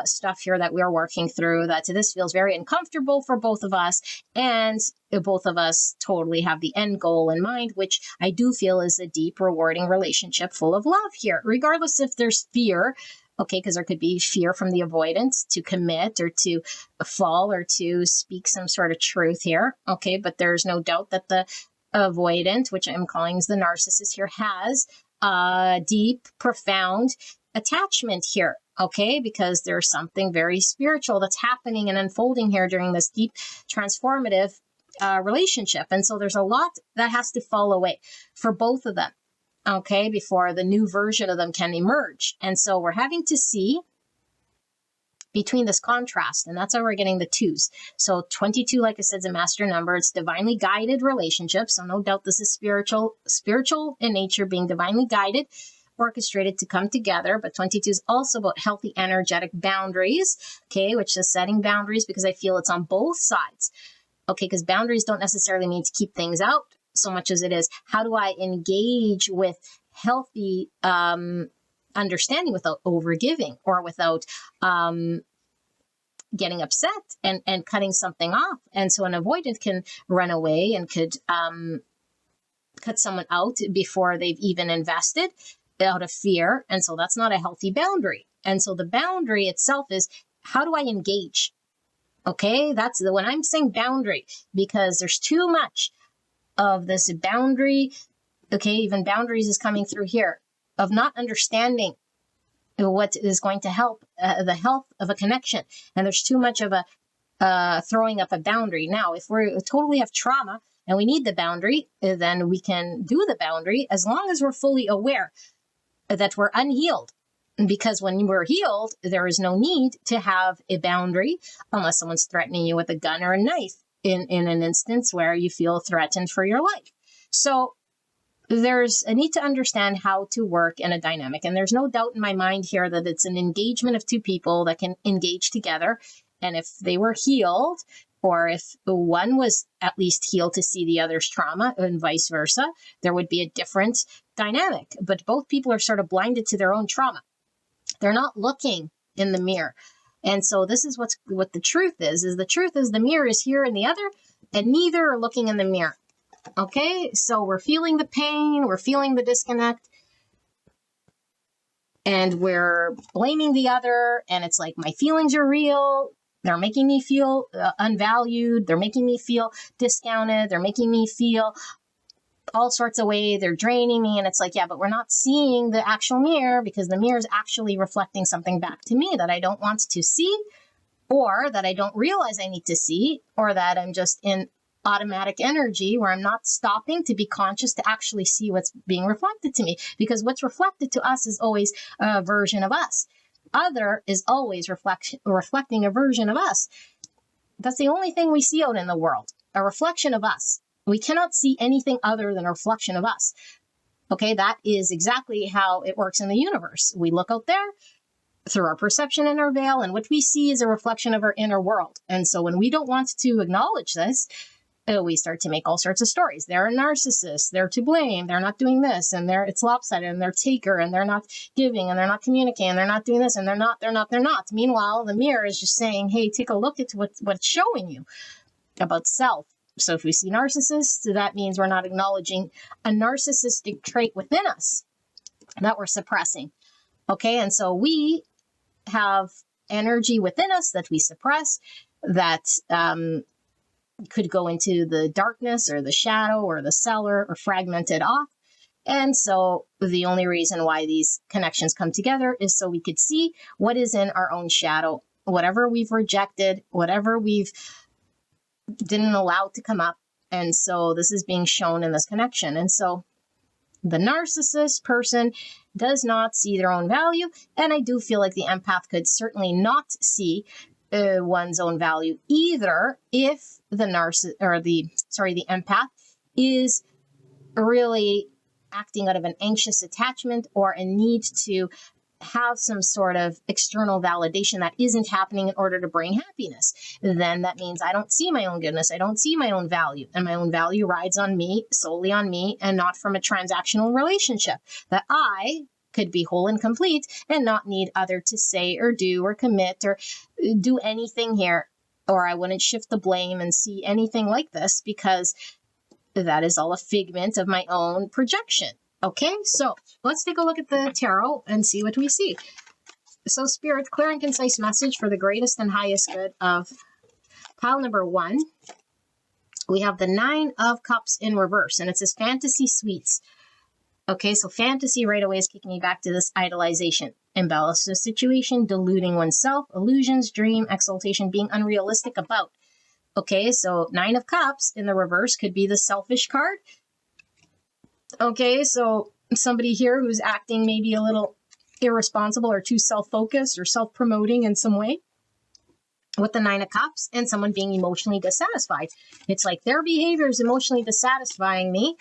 stuff here that we're working through, that this feels very uncomfortable for both of us, and both of us totally have the end goal in mind, which I do feel is a deep, rewarding relationship full of love here, regardless if there's fear. Okay, because there could be fear from the avoidant to commit or to fall or to speak some sort of truth here. Okay, but there's no doubt that the avoidant, which I'm calling the narcissist here, has deep, profound attachment here. Okay, because there's something very spiritual that's happening and unfolding here during this deep, transformative relationship. And so there's a lot that has to fall away for both of them. Okay, before the new version of them can emerge. And so we're having to see between this contrast, and that's how we're getting the twos. So 22, like I said, is a master number. It's divinely guided relationship. So no doubt this is spiritual in nature, being divinely guided, orchestrated to come together. But 22 is also about healthy, energetic boundaries, okay, which is setting boundaries, because I feel it's on both sides. Okay, because boundaries don't necessarily mean to keep things out so much as it is, how do I engage with healthy understanding without overgiving or without getting upset and cutting something off. And so an avoidant can run away and could cut someone out before they've even invested out of fear. And so that's not a healthy boundary. And so the boundary itself is, how do I engage? Okay, that's when I'm saying boundary, because there's too much of this boundary. Okay, even boundaries is coming through here, of not understanding what is going to help the health of a connection. And there's too much of a throwing up a boundary. Now, if we totally have trauma and we need the boundary, then we can do the boundary as long as we're fully aware that we're unhealed. Because when we're healed, there is no need to have a boundary unless someone's threatening you with a gun or a knife in an instance where you feel threatened for your life. So there's a need to understand how to work in a dynamic. And there's no doubt in my mind here that it's an engagement of two people that can engage together. And if they were healed, or if one was at least healed to see the other's trauma and vice versa, there would be a different dynamic. But both people are sort of blinded to their own trauma. They're not looking in the mirror. And so this is what the truth is the truth is the mirror is here in the other, and neither are looking in the mirror. Okay, so we're feeling the pain, we're feeling the disconnect, and we're blaming the other. And it's like, my feelings are real. They're making me feel unvalued. They're making me feel discounted. They're making me feel all sorts of ways. They're draining me. And it's like, yeah, but we're not seeing the actual mirror, because the mirror is actually reflecting something back to me that I don't want to see, or that I don't realize I need to see, or that I'm just in automatic energy where I'm not stopping to be conscious to actually see what's being reflected to me. Because what's reflected to us is always a version of us. Other is always reflecting a version of us. That's the only thing we see out in the world, a reflection of us. We cannot see anything other than a reflection of us. Okay, that is exactly how it works in the universe. We look out there through our perception and our veil, and what we see is a reflection of our inner world. And so when we don't want to acknowledge this, we start to make all sorts of stories. They're a narcissist. They're to blame. They're not doing this, and it's lopsided, and they're taker, and they're not giving, and they're not communicating, and they're not doing this, and they're not. Meanwhile, the mirror is just saying, hey, take a look at what it's showing you about self. So if we see narcissists, that means we're not acknowledging a narcissistic trait within us that we're suppressing. Okay, and so we have energy within us that we suppress, that could go into the darkness or the shadow or the cellar or fragmented off. And so the only reason why these connections come together is so we could see what is in our own shadow, whatever we've rejected, whatever we've didn't allow to come up. And so this is being shown in this connection. And so the narcissist person does not see their own value. And I do feel like the empath could certainly not see one's own value either if the the empath is really acting out of an anxious attachment or a need to have some sort of external validation that isn't happening in order to bring happiness. Then that means I don't see my own goodness. I don't see my own value. And my own value rides on me, solely on me, and not from a transactional relationship. That I could be whole and complete and not need other to say or do or commit or do anything here. Or I wouldn't shift the blame and see anything like this because that is all a figment of my own projection. Okay, so let's take a look at the tarot and see what we see. So Spirit, clear and concise message for the greatest and highest good of pile number 1. We have the 9 of Cups in reverse, and it says fantasy suites. Okay, so fantasy right away is kicking me back to this idolization. Embellish the situation, deluding oneself, illusions, dream, exaltation, being unrealistic about. Okay, so 9 of Cups in the reverse could be the selfish card. Okay, so somebody here who's acting maybe a little irresponsible or too self-focused or self-promoting in some way with the 9 of Cups, and someone being emotionally dissatisfied. It's like their behavior is emotionally dissatisfying me,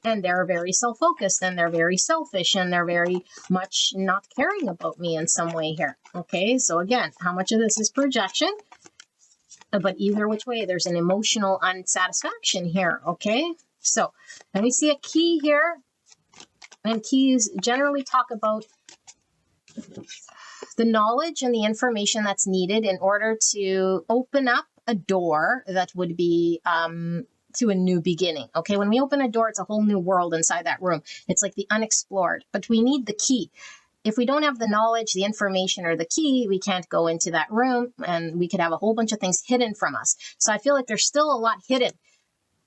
and they're very self-focused, and they're very selfish, and they're very much not caring about me in some way here. Okay, so again, how much of this is projection? But either which way, there's an emotional unsatisfaction here, okay? So, let me see a key here. And keys generally talk about the knowledge and the information that's needed in order to open up a door that would be to a new beginning. Okay, when we open a door, it's a whole new world inside that room. It's like the unexplored, but we need the key. If we don't have the knowledge, the information, or the key, we can't go into that room, and we could have a whole bunch of things hidden from us. So I feel like there's still a lot hidden.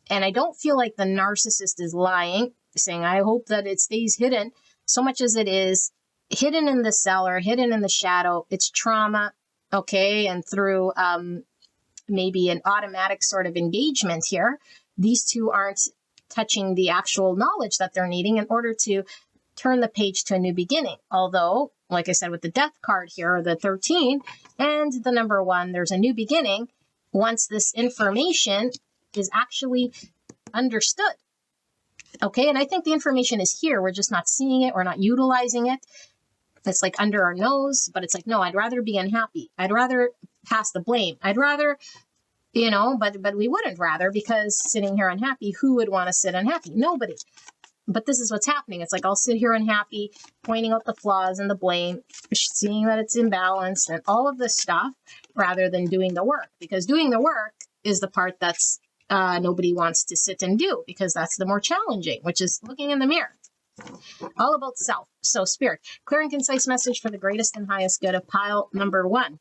And I don't feel like the narcissist is lying, saying, I hope that it stays hidden, so much as it is hidden in the cellar, hidden in the shadow. It's trauma, okay? And through maybe an automatic sort of engagement here, these two aren't touching the actual knowledge that they're needing in order to turn the page to a new beginning. Although, like I said, with the death card here, or the 13, and the number 1, there's a new beginning once this information is actually understood. Okay, and I think the information is here. We're just not seeing it. We're not utilizing it. It's like under our nose, but it's like, no, I'd rather be unhappy. I'd rather pass the blame. I'd rather, but we wouldn't rather, because sitting here unhappy, who would want to sit unhappy? Nobody. But this is what's happening. It's like, I'll sit here unhappy, pointing out the flaws and the blame, seeing that it's imbalanced and all of this stuff, rather than doing the work. Because doing the work is the part that's nobody wants to sit and do, because that's the more challenging, which is looking in the mirror. All about self. So Spirit, clear and concise message for the greatest and highest good of pile number 1.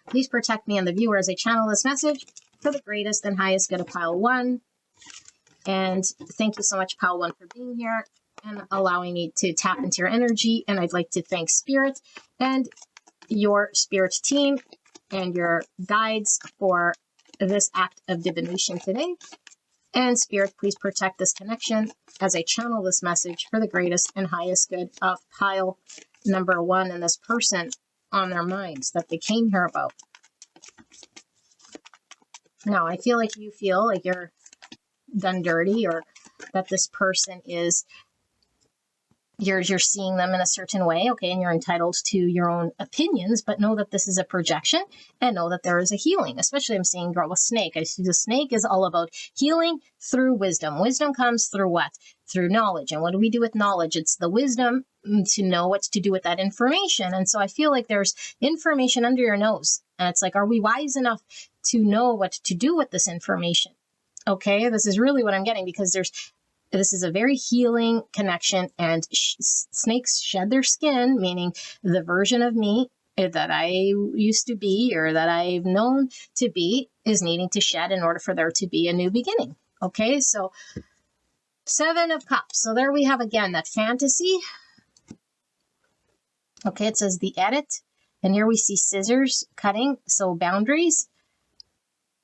Please protect me and the viewer as I channel this message for the greatest and highest good of pile 1. And thank you so much, pile 1, for being here and allowing me to tap into your energy. And I'd like to thank Spirit and your Spirit team and your guides for this act of divination today. And Spirit, please protect this connection as I channel this message for the greatest and highest good of pile number 1 and this person on their minds that they came here about. Now, I feel like you feel like you're done dirty, or that this person is, you're seeing them in a certain way, okay, and you're entitled to your own opinions, but know that this is a projection, and know that there is a healing. Especially I'm seeing girl with snake. I see the snake is all about healing through wisdom. Wisdom comes through what? Through knowledge. And what do we do with knowledge? It's the wisdom to know what to do with that information. And so I feel like there's information under your nose, and it's like, are we wise enough to know what to do with this information? Okay, this is really what I'm getting, because this is a very healing connection, and snakes shed their skin, meaning the version of me that I used to be, or that I've known to be, is needing to shed in order for there to be a new beginning. Okay, so 7 of Cups. So there we have again that fantasy. Okay, it says the edit, and here we see scissors cutting, so boundaries.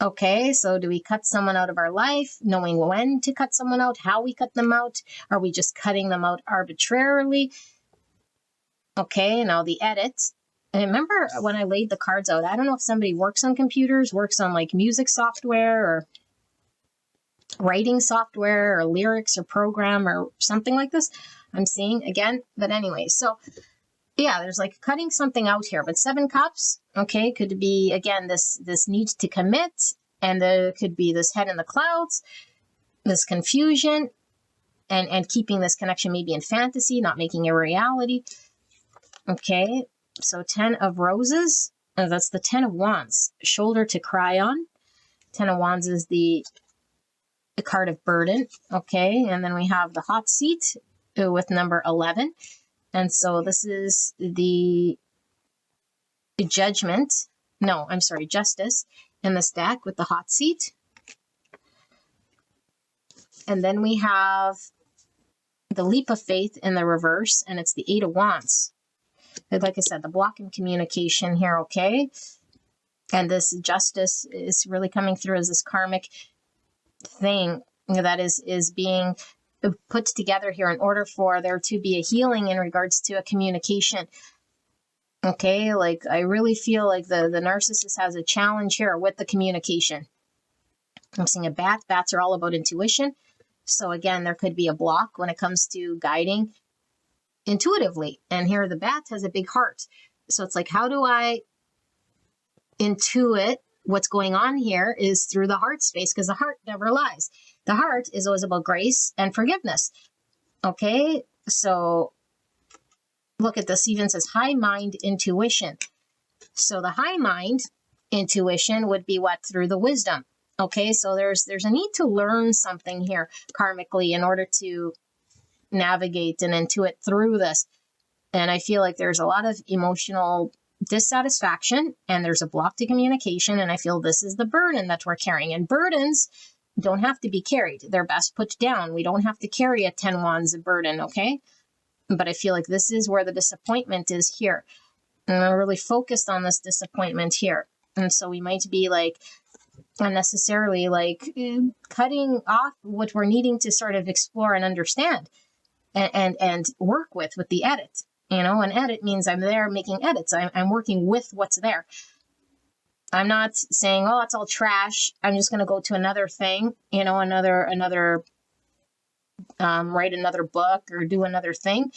Okay, so do we cut someone out of our life, knowing when to cut someone out, how we cut them out? Are we just cutting them out arbitrarily? Okay, now the edit. And remember when I laid the cards out, I don't know if somebody works on computers, works on like music software or writing software or lyrics or program or something like this. I'm seeing again, but anyway, so yeah, there's like cutting something out here, but 7 cups, okay, could be again this need to commit, and there could be this head in the clouds, this confusion, and keeping this connection maybe in fantasy, not making it a reality. Okay, so 10 of roses, that's the 10 of wands, shoulder to cry on. 10 of wands is the card of burden. Okay, and then we have the hot seat with number 11. And so this is the judgment. No, I'm sorry, justice in this deck with the hot seat. And then we have the leap of faith in the reverse, and it's the 8 of wands. Like I said, the block in communication here, okay? And this justice is really coming through as this karmic thing that is being put together here in order for there to be a healing in regards to a communication. Okay, like I really feel like the narcissist has a challenge here with the communication. I'm seeing a bat. Bats are all about intuition. So again, there could be a block when it comes to guiding intuitively. And here the bat has a big heart. So it's like, how do I intuit what's going on here is through the heart space, because the heart never lies. The heart is always about grace and forgiveness. Okay, so look at this, even says high mind intuition. So the high mind intuition would be what? Through the wisdom. Okay, so there's a need to learn something here karmically in order to navigate and intuit through this. And I feel like there's a lot of emotional dissatisfaction and there's a block to communication. And I feel this is the burden that we're carrying. And burdens don't have to be carried. They're best put down. We don't have to carry a 10 wands of burden, okay? But I feel like this is where the disappointment is here. And I'm really focused on this disappointment here. And so we might be like unnecessarily like cutting off what we're needing to sort of explore and understand and work with the edit. You know, an edit means I'm there making edits. I'm working with what's there. I'm not saying, oh, it's all trash. I'm just going to go to another thing, you know, write another book or do another thing.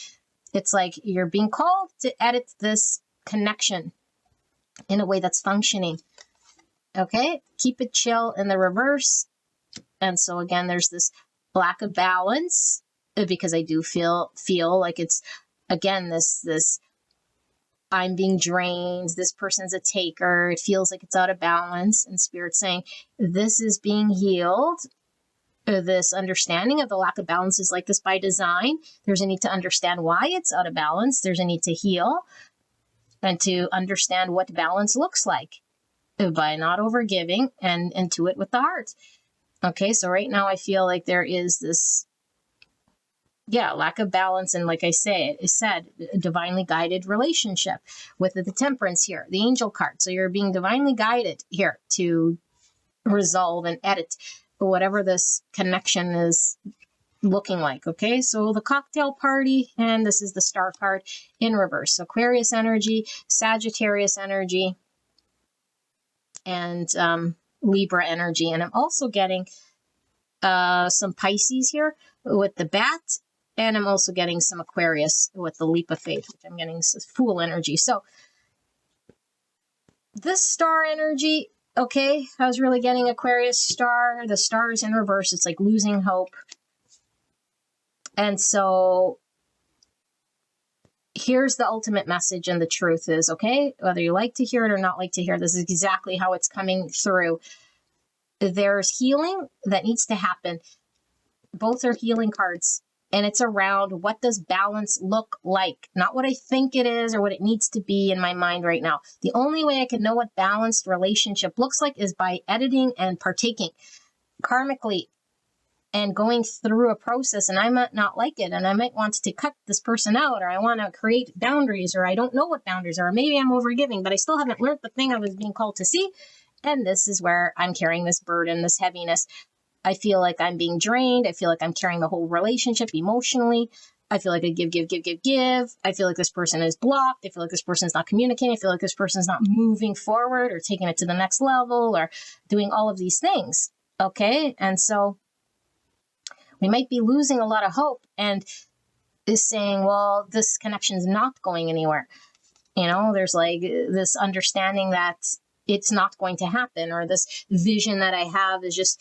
It's like you're being called to edit this connection in a way that's functioning. Okay, keep it chill in the reverse. And so again, there's this lack of balance because I do feel like it's, again, this I'm being drained, this person's a taker, it feels like it's out of balance, and Spirit's saying this is being healed. This understanding of the lack of balance is like this by design. There's a need to understand why it's out of balance. There's a need to heal and to understand what balance looks like by not overgiving and into it with the heart. Okay, so right now I feel like there is this lack of balance, and like I said, divinely guided relationship with the temperance here, the angel card. So you're being divinely guided here to resolve and edit whatever this connection is looking like. Okay, so the cocktail party, and this is the star card in reverse. Aquarius energy, Sagittarius energy, and Libra energy. And I'm also getting some Pisces here with the bat. And I'm also getting some Aquarius with the leap of faith, which I'm getting Fool energy. So this star energy, okay, I was really getting Aquarius star. The star is in reverse. It's like losing hope. And so here's the ultimate message, and the truth is, okay, whether you like to hear it or not like to hear, this is exactly how it's coming through. There's healing that needs to happen. Both are healing cards. And it's around, what does balance look like? Not what I think it is or what it needs to be in my mind right now. The only way I can know what balanced relationship looks like is by editing and partaking karmically and going through a process. And I might not like it, and I might want to cut this person out, or I want to create boundaries, or I don't know what boundaries are. Or maybe I'm overgiving, but I still haven't learned the thing I was being called to see. And this is where I'm carrying this burden, this heaviness. I feel like I'm being drained. I feel like I'm carrying the whole relationship emotionally. I feel like I give. I feel like this person is blocked. I feel like this person is not communicating. I feel like this person is not moving forward or taking it to the next level or doing all of these things. Okay. And so we might be losing a lot of hope and is saying, well, this connection is not going anywhere. There's like this understanding that it's not going to happen, or this vision that I have is just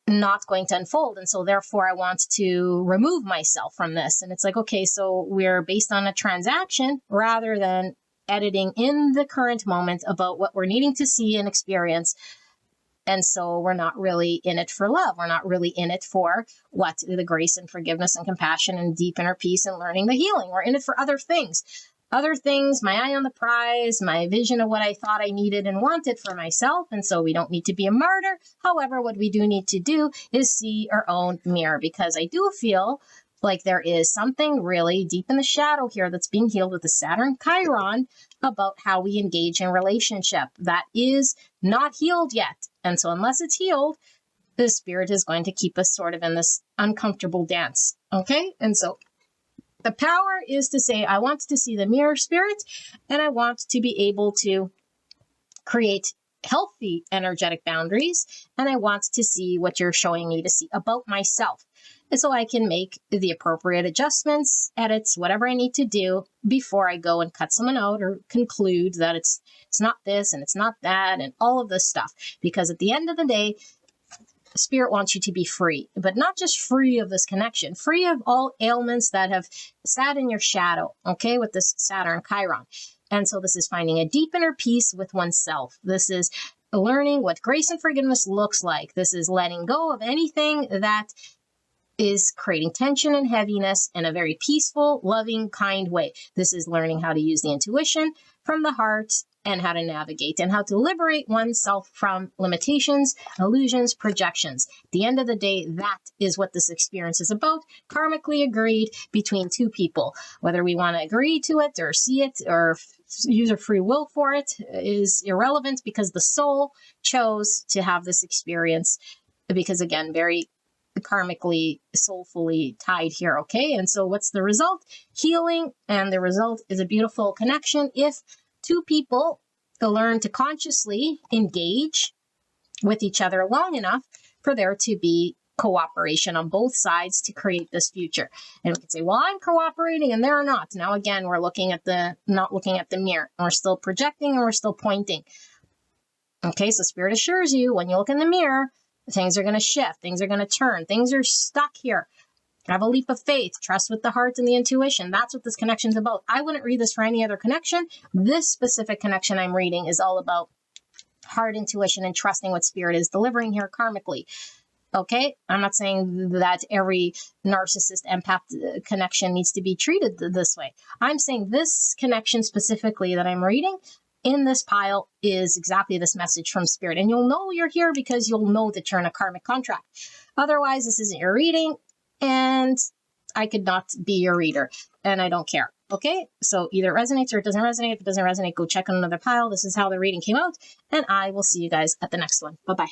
not going to unfold. And so therefore I want to remove myself from this. And it's like, okay, so we're based on a transaction rather than editing in the current moment about what we're needing to see and experience. And so we're not really in it for love. We're not really in it for what? The grace and forgiveness and compassion and deep inner peace and learning the healing. We're in it for other things. My eye on the prize, my vision of what I thought I needed and wanted for myself. And so we don't need to be a martyr. However, what we do need to do is see our own mirror, because I do feel like there is something really deep in the shadow here that's being healed with the Saturn Chiron about how we engage in relationship that is not healed yet. And so unless it's healed, the spirit is going to keep us sort of in this uncomfortable dance. Okay. And so the power is to say, I want to see the mirror, spirit, and I want to be able to create healthy energetic boundaries. And I want to see what you're showing me to see about myself. And so I can make the appropriate adjustments, edits, whatever I need to do before I go and cut someone out or conclude that it's not this and it's not that and all of this stuff. Because at the end of the day, Spirit wants you to be free, but not just free of this connection, free of all ailments that have sat in your shadow, okay, with this Saturn Chiron. And so this is finding a deep inner peace with oneself. This is learning what grace and forgiveness looks like. This is letting go of anything that is creating tension and heaviness in a very peaceful, loving, kind way. This is learning how to use the intuition from the heart and how to navigate and how to liberate oneself from limitations, illusions, projections. At the end of the day, that is what this experience is about, karmically agreed between two people. Whether we want to agree to it or see it or use our free will for it is irrelevant, because the soul chose to have this experience, because again, very karmically, soulfully tied here, okay? And so what's the result? Healing, and the result is a beautiful connection if two people learn to consciously engage with each other long enough for there to be cooperation on both sides to create this future. And we can say, well, I'm cooperating and they're not. Now, again, we're not looking at the mirror. We're still projecting and we're still pointing. Okay, so Spirit assures you when you look in the mirror, things are going to shift, things are going to turn, things are stuck here. Have a leap of faith, trust with the heart and the intuition. That's what this connection is about. I wouldn't read this for any other connection. This specific connection I'm reading is all about heart intuition and trusting what Spirit is delivering here karmically. Okay, I'm not saying that every narcissist empath connection needs to be treated this way. I'm saying this connection specifically that I'm reading in this pile is exactly this message from Spirit. And you'll know you're here because you'll know that you're in a karmic contract. Otherwise, this isn't your reading and I could not be your reader and I don't care. Okay, so either it resonates or it doesn't resonate. If it doesn't resonate, go check on another pile. This is how the reading came out, and I will see you guys at the next one. Bye-bye.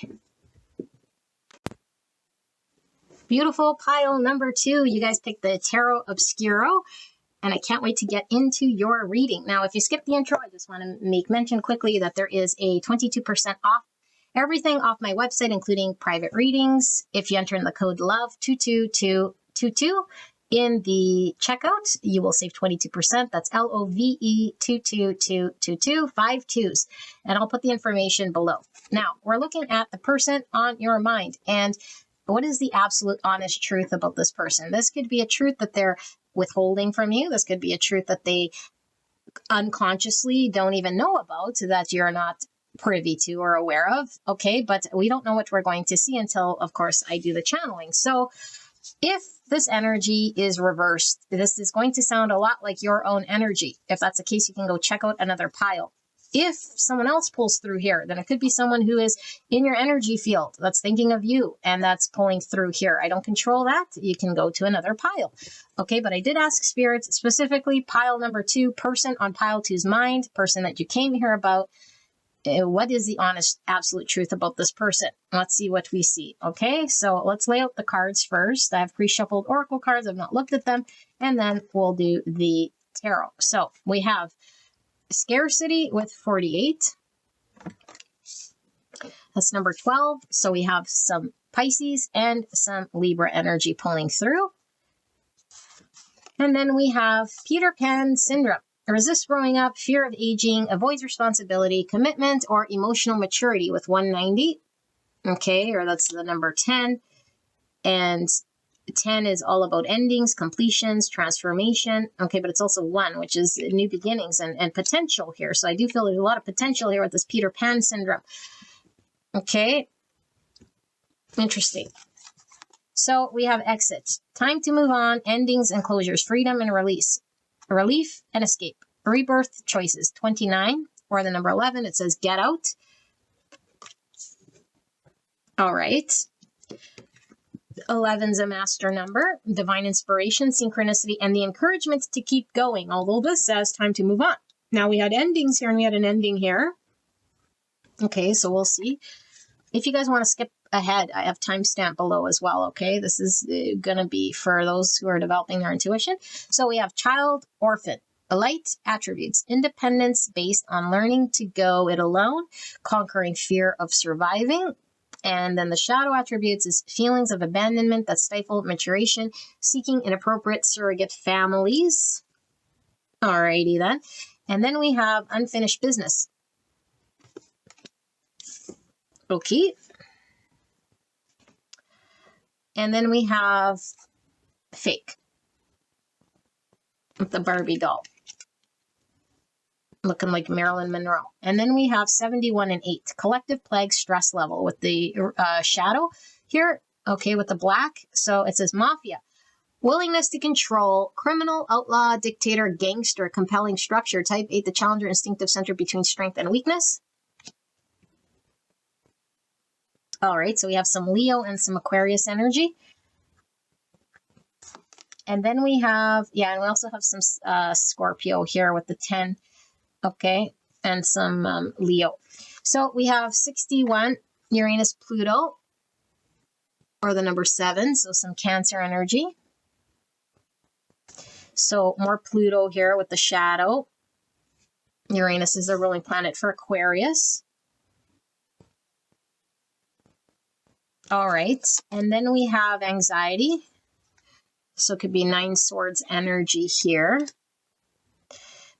Beautiful pile number 2. You guys picked the Tarot Obscuro, and I can't wait to get into your reading. Now, if you skip the intro, I just want to make mention quickly that there is a 22% off everything off my website, including private readings. If you enter in the code LOVE22222 in the checkout, you will save 22%. That's LOVE 22222, 5 2s. And I'll put the information below. Now, we're looking at the person on your mind. And what is the absolute honest truth about this person? This could be a truth that they're withholding from you. This could be a truth that they unconsciously don't even know about, that you're not privy to or aware of. Okay, but we don't know what we're going to see until, of course, I do the channeling. So if this energy is reversed, this is going to sound a lot like your own energy. If that's the case, you can go check out another pile. If someone else pulls through here, then it could be someone who is in your energy field that's thinking of you and that's pulling through here. I don't control that. You can go to another pile. Okay, but I did ask spirits specifically pile number 2, person on pile 2's mind, person that you came here about. what is the honest, absolute truth about this person? Let's see what we see. Okay, so let's lay out the cards first. I have pre-shuffled oracle cards. I've not looked at them. And then we'll do the tarot. So we have scarcity with 48. That's number 12. So we have some Pisces and some Libra energy pulling through. And then we have Peter Pan syndrome. Resist growing up, fear of aging, avoids responsibility, commitment, or emotional maturity with 190. Okay, or that's the number 10. And 10 is all about endings, completions, transformation. Okay, but it's also 1, which is new beginnings and potential here. So I do feel there's a lot of potential here with this Peter Pan syndrome. Okay, interesting. So we have exit, time to move on, endings and closures, freedom and release, relief and escape, rebirth choices, 29, or the number 11, it says get out. All right. 11's a master number, divine inspiration, synchronicity, and the encouragement to keep going, although this says time to move on. Now we had endings here and we had an ending here. Okay, so we'll see. If you guys want to skip ahead, I have timestamp below as well, okay? This is going to be for those who are developing their intuition. So we have child, orphan, light attributes, independence based on learning to go it alone, conquering fear of surviving. And then the shadow attributes is feelings of abandonment that stifle maturation, seeking inappropriate surrogate families. Alrighty then. And then we have unfinished business. Okay. And then we have fake with the Barbie doll looking like Marilyn Monroe. And then we have 71 and 8, collective plague stress level with the shadow here. Okay, with the black. So it says mafia, willingness to control, criminal, outlaw, dictator, gangster, compelling structure. Type 8, the challenger, instinctive center between strength and weakness. All right, so we have some Leo and some Aquarius energy. And then we have, and we also have some Scorpio here with the 10, okay, and some Leo. So we have 61, Uranus, Pluto, or the number 7, so some Cancer energy. So more Pluto here with the shadow. Uranus is the ruling planet for Aquarius. All right, and then we have anxiety. So it could be 9 swords energy here.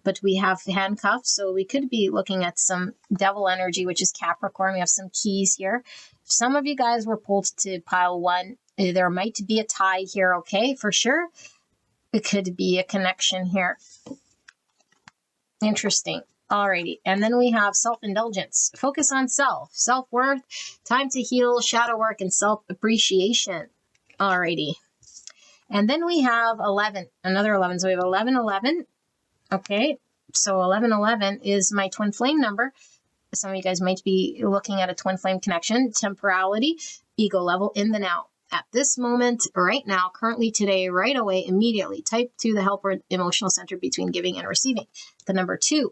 But we have handcuffs, so we could be looking at some devil energy, which is Capricorn. We have some keys here. Some of you guys were pulled to pile 1. There might be a tie here, okay, for sure. It could be a connection here. Interesting. Alrighty, and then we have self-indulgence. Focus on self, self-worth, time to heal, shadow work, and self-appreciation. Alrighty. And then we have 11, another 11. So we have 1111. Okay, so 1111 is my twin flame number. Some of you guys might be looking at a twin flame connection. Temporality, ego level, in the now. At this moment, right now, currently, today, right away, immediately. Type 2, the helper emotional center between giving and receiving. The number 2,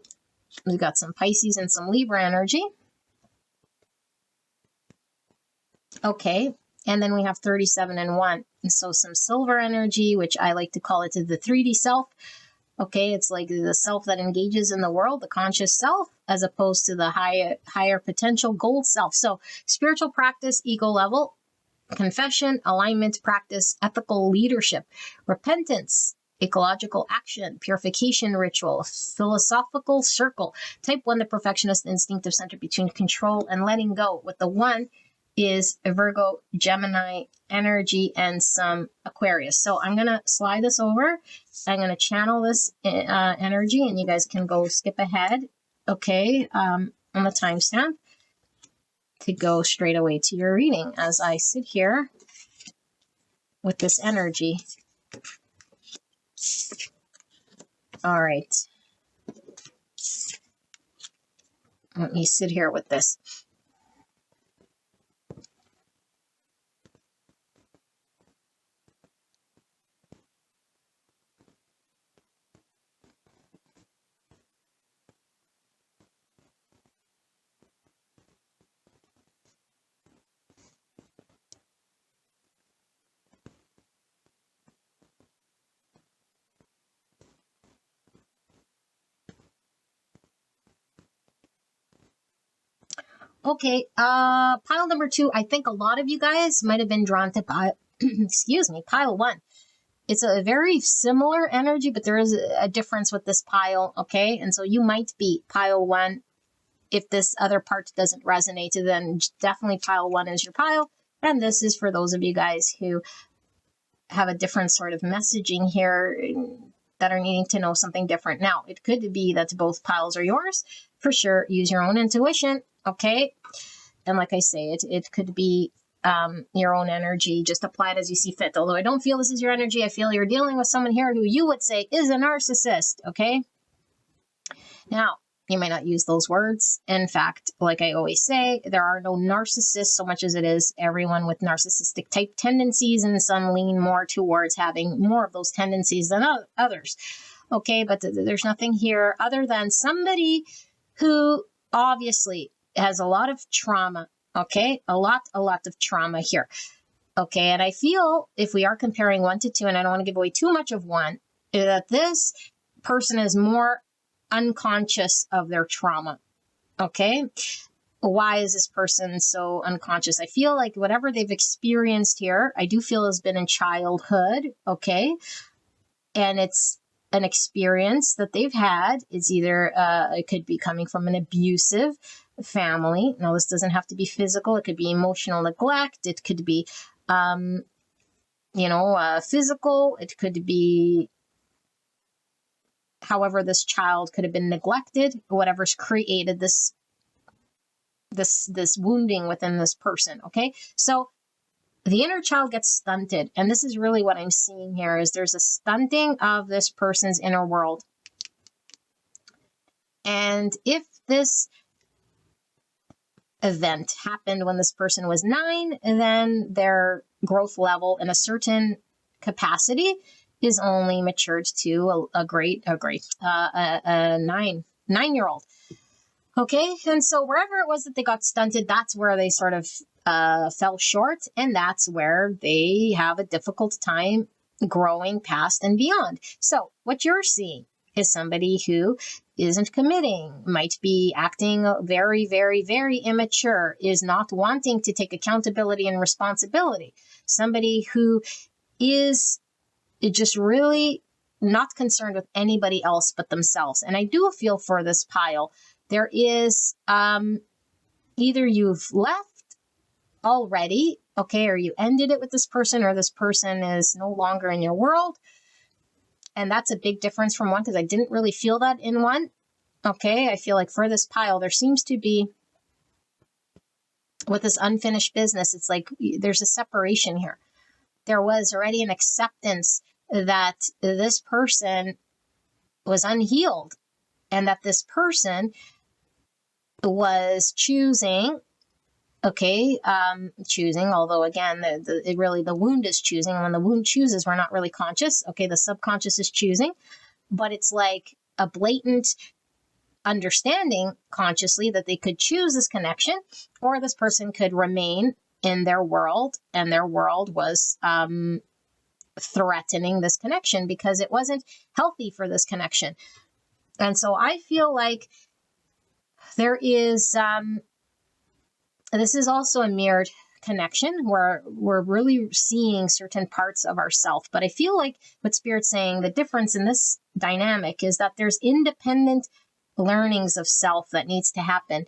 we've got some Pisces and some Libra energy. Okay, and then we have 37 and 1. And so some silver energy, which I like to call it the 3D self. Okay, it's like the self that engages in the world, the conscious self, as opposed to the higher potential gold self. So spiritual practice, ego level, confession, alignment, practice, ethical leadership, repentance, ecological action, purification ritual, philosophical circle. Type 1, the perfectionist, instinctive center between control and letting go. With the 1 is a Virgo, Gemini energy, and some Aquarius. So I'm going to slide this over. I'm going to channel this energy, and you guys can go skip ahead, okay, on the timestamp to go straight away to your reading as I sit here with this energy. All right. Let me sit here with this. Okay, pile number 2, I think a lot of you guys might have been drawn to pile, excuse me, pile 1. It's a very similar energy, but there is a difference with this pile, okay? And so you might be pile 1. If this other part doesn't resonate, then definitely pile 1 is your pile. And this is for those of you guys who have a different sort of messaging here that are needing to know something different. Now, it could be that both piles are yours. For sure, use your own intuition, okay? And like I say, it could be your own energy. Just apply it as you see fit. Although I don't feel this is your energy, I feel you're dealing with someone here who you would say is a narcissist, okay? Now, you might not use those words. In fact, like I always say, there are no narcissists so much as it is everyone with narcissistic type tendencies, and some lean more towards having more of those tendencies than others. Okay, but there's nothing here other than somebody who obviously has a lot of trauma. Okay, a lot of trauma here. Okay, and I feel if we are comparing 1 to 2, and I don't want to give away too much of 1, that this person is more unconscious of their trauma. Okay, why is this person so unconscious? I feel like whatever they've experienced here, I do feel has been in childhood. Okay, and it's an experience that they've had. It's either it could be coming from an abusive family. Now, this doesn't have to be physical. It could be emotional neglect. It could be physical. It could be however this child could have been neglected, whatever's created this wounding within this person. Okay, so the inner child gets stunted, and this is really what I'm seeing here is there's a stunting of this person's inner world. And if this event happened when this person was 9, then their growth level in a certain capacity is only matured to a 9-year-old. Okay, and so wherever it was that they got stunted, that's where they sort of fell short, and that's where they have a difficult time growing past and beyond. So what you're seeing is somebody who isn't committing, might be acting very, very, very immature, is not wanting to take accountability and responsibility. Somebody who is just really not concerned with anybody else but themselves. And I do feel for this pile, there is either you've left already, okay, or you ended it with this person, or this person is no longer in your world. And that's a big difference from 1, because I didn't really feel that in 1. Okay, I feel like for this pile, there seems to be, with this unfinished business, it's like there's a separation here. There was already an acceptance that this person was unhealed, and that this person was choosing, although again, the wound is choosing. And when the wound chooses, we're not really conscious. Okay, the subconscious is choosing, but it's like a blatant understanding consciously that they could choose this connection, or this person could remain in their world, and their world was threatening this connection because it wasn't healthy for this connection. And so I feel like there is, this is also a mirrored connection where we're really seeing certain parts of ourself. But I feel like what Spirit's saying, the difference in this dynamic is that there's independent learnings of self that needs to happen.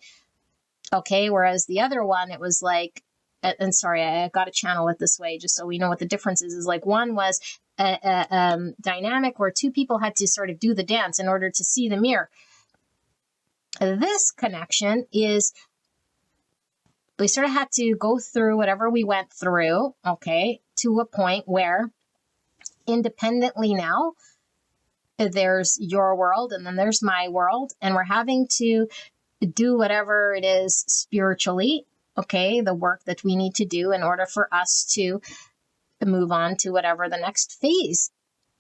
Okay, whereas the other one, it was like, and sorry, I got to channel it this way just so we know what the difference is like one was a dynamic where 2 people had to sort of do the dance in order to see the mirror. This connection is, we sort of had to go through whatever we went through, okay, to a point where independently now, there's your world and then there's my world, and we're having to do whatever it is spiritually, okay, the work that we need to do in order for us to move on to whatever the next phase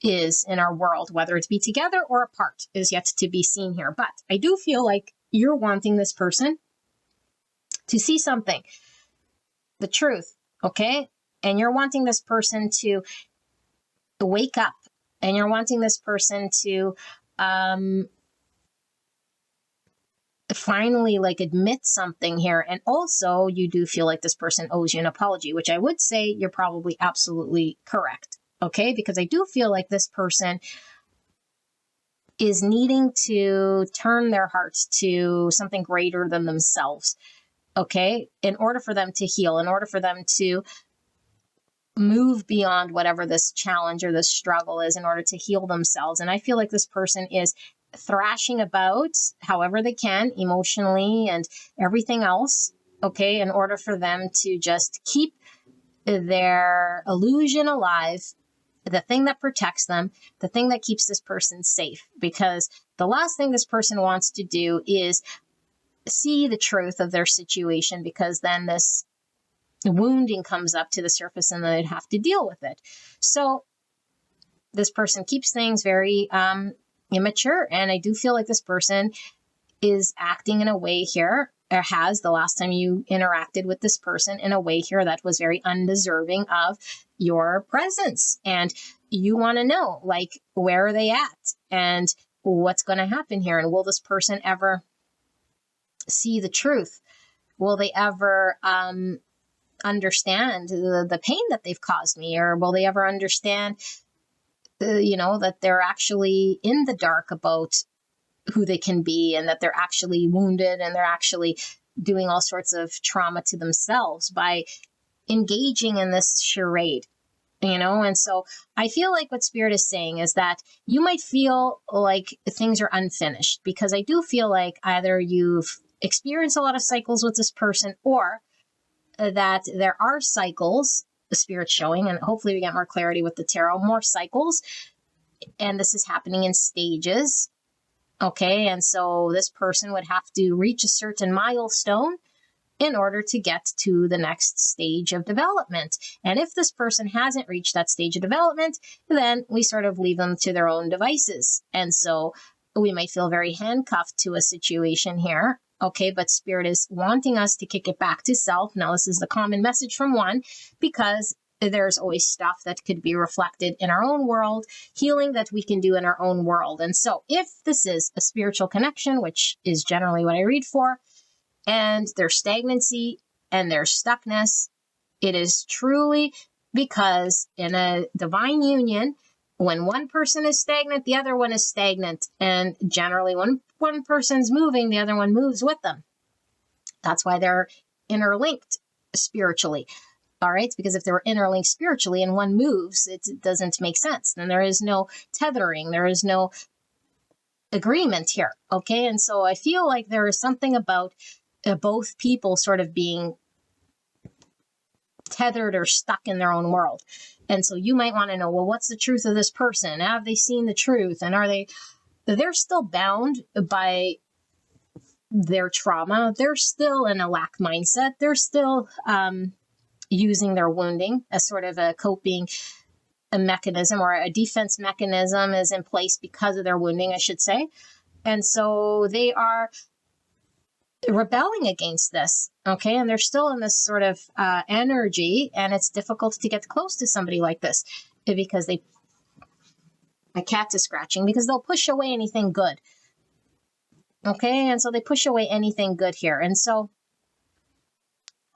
is in our world, whether it be together or apart is yet to be seen here. But I do feel like you're wanting this person to see something, the truth, okay? And you're wanting this person to wake up, and you're wanting this person to finally like admit something here. And also you do feel like this person owes you an apology, which I would say you're probably absolutely correct. Okay. Because I do feel like this person is needing to turn their hearts to something greater than themselves. Okay. In order for them to heal, in order for them to move beyond whatever this challenge or this struggle is, in order to heal themselves. And I feel like this person is thrashing about however they can emotionally and everything else, okay, in order for them to just keep their illusion alive, the thing that protects them, the thing that keeps this person safe. Because the last thing this person wants to do is see the truth of their situation, because then this wounding comes up to the surface and then they'd have to deal with it. So this person keeps things very immature. And I do feel like this person is acting in a way here, or has the last time you interacted with this person, in a way here that was very undeserving of your presence. And you want to know, like, where are they at and what's going to happen here? And will this person ever see the truth? Will they ever understand the pain that they've caused me? Or will they ever understand, that they're actually in the dark about who they can be, and that they're actually wounded and they're actually doing all sorts of trauma to themselves by engaging in this charade, And so I feel like what Spirit is saying is that you might feel like things are unfinished, because I do feel like either you've experienced a lot of cycles with this person, or that there are cycles, the Spirit's showing, and hopefully we get more clarity with the tarot, more cycles, and this is happening in stages. Okay, and so this person would have to reach a certain milestone in order to get to the next stage of development. And if this person hasn't reached that stage of development, then we sort of leave them to their own devices. And so we might feel very handcuffed to a situation here. Okay, but Spirit is wanting us to kick it back to self. Now, this is the common message from one, because there's always stuff that could be reflected in our own world, healing that we can do in our own world. And so if this is a spiritual connection, which is generally what I read for, and there's stagnancy and there's stuckness, it is truly because in a divine union, when one person is stagnant, the other one is stagnant. And generally when one person's moving, the other one moves with them. That's why they're interlinked spiritually. All right, because if they were interlinked spiritually and one moves, it doesn't make sense. Then there is no tethering, there is no agreement here. Okay, and so I feel like there is something about both people sort of being tethered or stuck in their own world. And so you might want to know, well, what's the truth of this person? Have they seen the truth? And they're still bound by their trauma. They're still in a lack mindset. They're still using their wounding as sort of a coping mechanism, or a defense mechanism is in place because of their wounding, I should say. And so they are rebelling against this, okay? And they're still in this sort of energy, and it's difficult to get close to somebody like this because my cat is scratching, because they'll push away anything good, okay? And so they push away anything good here. And so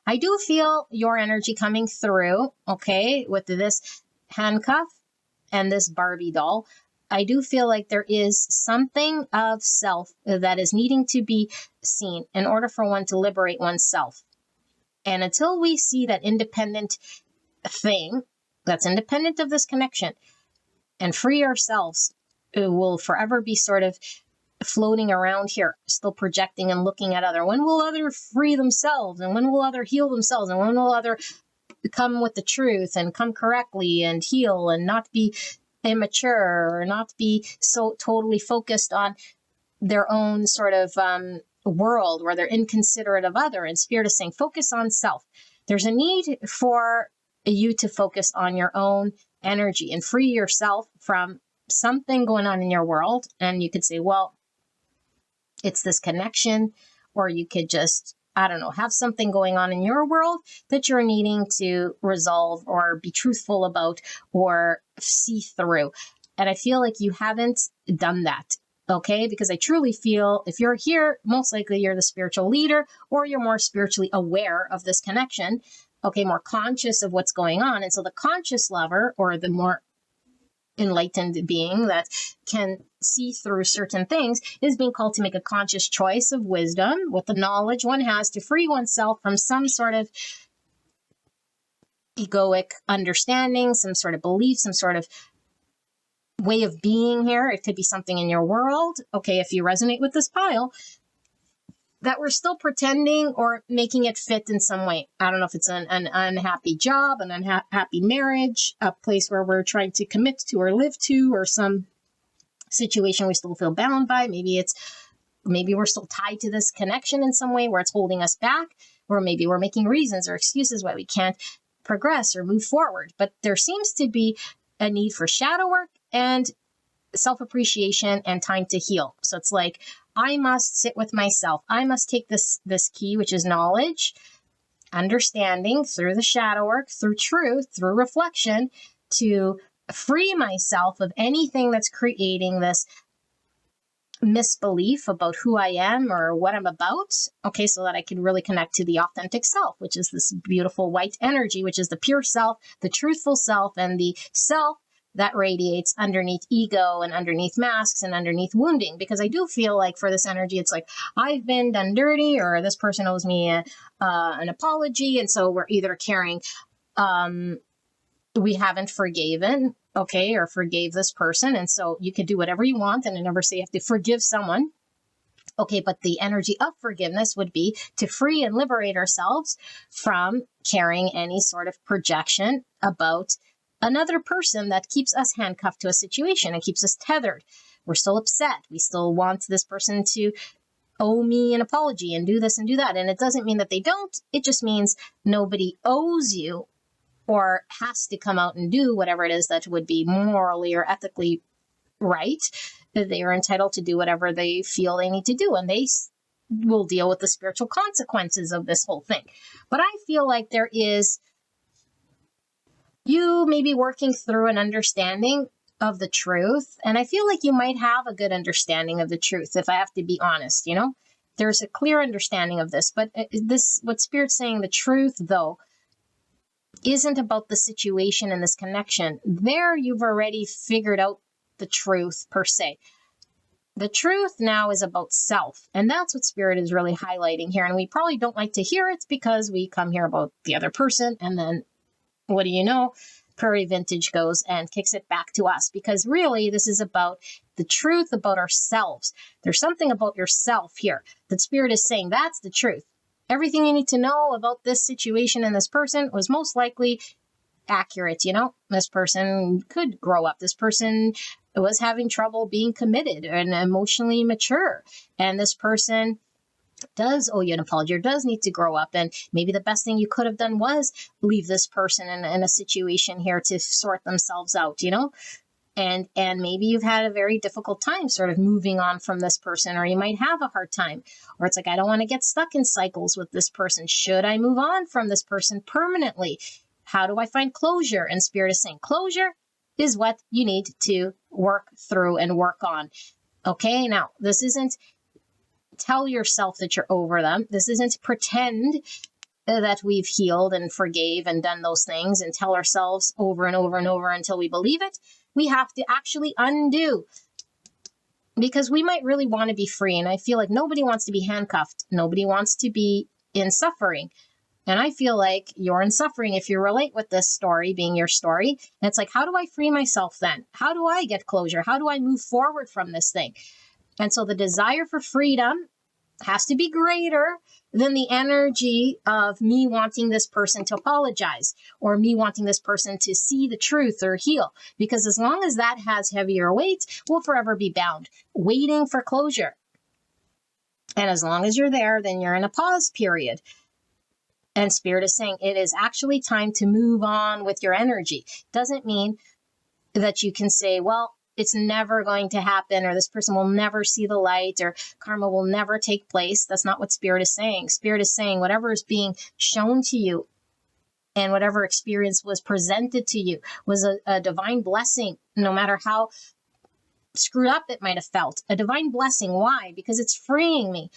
I do feel your energy coming through, okay, with this handcuff and this Barbie doll. I do feel like there is something of self that is needing to be seen in order for one to liberate oneself. And until we see that independent thing that's independent of this connection and free ourselves, it will forever be sort of floating around here, still projecting and looking at other. When will other free themselves? And when will other heal themselves? And when will other come with the truth and come correctly and heal and not be immature, or not be so totally focused on their own sort of world where they're inconsiderate of other? And Spirit is saying, focus on self. There's a need for you to focus on your own energy and free yourself from something going on in your world. And you could say, well, it's this connection, or you could just, I don't know, have something going on in your world that you're needing to resolve or be truthful about or see through. And I feel like you haven't done that. Okay, because I truly feel if you're here, most likely you're the spiritual leader, or you're more spiritually aware of this connection. Okay, more conscious of what's going on. And so the conscious lover, or the more enlightened being that can see through certain things, is being called to make a conscious choice of wisdom with the knowledge one has to free oneself from some sort of egoic understanding, some sort of belief, some sort of way of being here. It could be something in your world. Okay, if you resonate with this pile, that we're still pretending or making it fit in some way. I don't know if it's an unhappy job, an unhappy marriage, a place where we're trying to commit to or live to, or some situation we still feel bound by. Maybe we're still tied to this connection in some way where it's holding us back, or maybe we're making reasons or excuses why we can't progress or move forward. But there seems to be a need for shadow work and self-appreciation and time to heal. So it's like, I must sit with myself. I must take this key, which is knowledge, understanding, through the shadow work, through truth, through reflection, to free myself of anything that's creating this misbelief about who I am or what I'm about. Okay, so that I can really connect to the authentic self, which is this beautiful white energy, which is the pure self, the truthful self, and the self that radiates underneath ego and underneath masks and underneath wounding. Because I do feel like for this energy, it's like, I've been done dirty, or this person owes me an apology. And so we're either carrying, we haven't forgiven, okay, or forgave this person. And so you can do whatever you want. And I never say you have to forgive someone. Okay, but the energy of forgiveness would be to free and liberate ourselves from carrying any sort of projection about another person that keeps us handcuffed to a situation and keeps us tethered. We're still upset. We still want this person to owe me an apology and do this and do that. And it doesn't mean that they don't. It just means nobody owes you or has to come out and do whatever it is that would be morally or ethically right. They are entitled to do whatever they feel they need to do, and they will deal with the spiritual consequences of this whole thing. But I feel like there is, you may be working through an understanding of the truth, and I feel like you might have a good understanding of the truth, if I have to be honest. There's a clear understanding of this, but what Spirit's saying, the truth, though, isn't about the situation and this connection. There, you've already figured out the truth per se. The truth now is about self, and that's what Spirit is really highlighting here. And we probably don't like to hear it because we come here about the other person, and then what do you know? Prairie Vintage goes and kicks it back to us, because really this is about the truth about ourselves. There's something about yourself here that Spirit is saying that's the truth. Everything you need to know about this situation and this person was most likely accurate. This person could grow up. This person was having trouble being committed and emotionally mature. And this person does owe you an apology or does need to grow up. And maybe the best thing you could have done was leave this person in a situation here to sort themselves out, And maybe you've had a very difficult time sort of moving on from this person, or you might have a hard time, or it's like, I don't want to get stuck in cycles with this person. Should I move on from this person permanently? How do I find closure? And Spirit is saying closure is what you need to work through and work on. Okay, now this isn't tell yourself that you're over them. This isn't pretend that we've healed and forgave and done those things and tell ourselves over and over and over until we believe it. We have to actually undo, because we might really want to be free. And I feel like nobody wants to be handcuffed. Nobody wants to be in suffering. And I feel like you're in suffering if you relate with this story being your story. And it's like, how do I free myself then? How do I get closure? How do I move forward from this thing? And so the desire for freedom has to be greater than the energy of me wanting this person to apologize, or me wanting this person to see the truth or heal. Because as long as that has heavier weight, we'll forever be bound, waiting for closure. And as long as you're there, then you're in a pause period. And Spirit is saying it is actually time to move on with your energy. Doesn't mean that you can say, well, it's never going to happen, or this person will never see the light, or karma will never take place. That's not what Spirit is saying. Spirit is saying whatever is being shown to you and whatever experience was presented to you was a divine blessing, no matter how screwed up it might have felt. A divine blessing. Why? Because it's freeing me.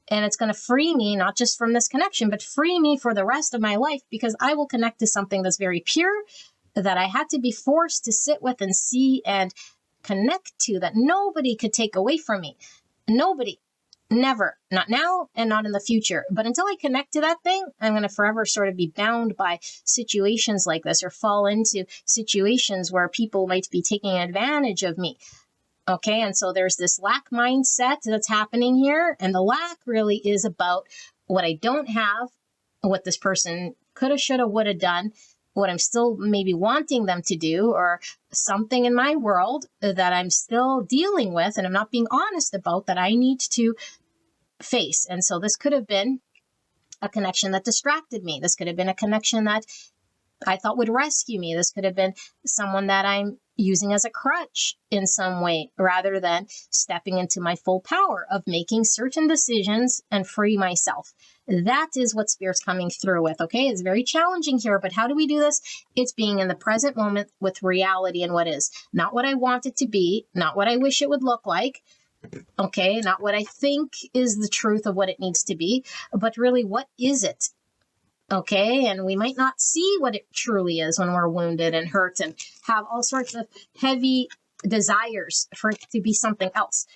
And it's going to free me, not just from this connection, but free me for the rest of my life, because I will connect to something that's very pure, that I had to be forced to sit with and see and connect to, that nobody could take away from me. Nobody. Never. Not now and not in the future. But until I connect to that thing, I'm going to forever sort of be bound by situations like this, or fall into situations where people might be taking advantage of me. Okay, and so there's this lack mindset that's happening here. And the lack really is about what I don't have, what this person coulda, shoulda, woulda done, what I'm still maybe wanting them to do, or something in my world that I'm still dealing with and I'm not being honest about, that I need to face. And so this could have been a connection that distracted me. This could have been a connection that I thought would rescue me. This could have been someone that I'm using as a crutch in some way, rather than stepping into my full power of making certain decisions and free myself. That is what Spirit's coming through with, okay? It's very challenging here, but how do we do this? It's being in the present moment with reality and what is. Not what I want it to be, not what I wish it would look like, okay? Not what I think is the truth of what it needs to be, but really, what is it? Okay, and we might not see what it truly is when we're wounded and hurt and have all sorts of heavy desires for it to be something else.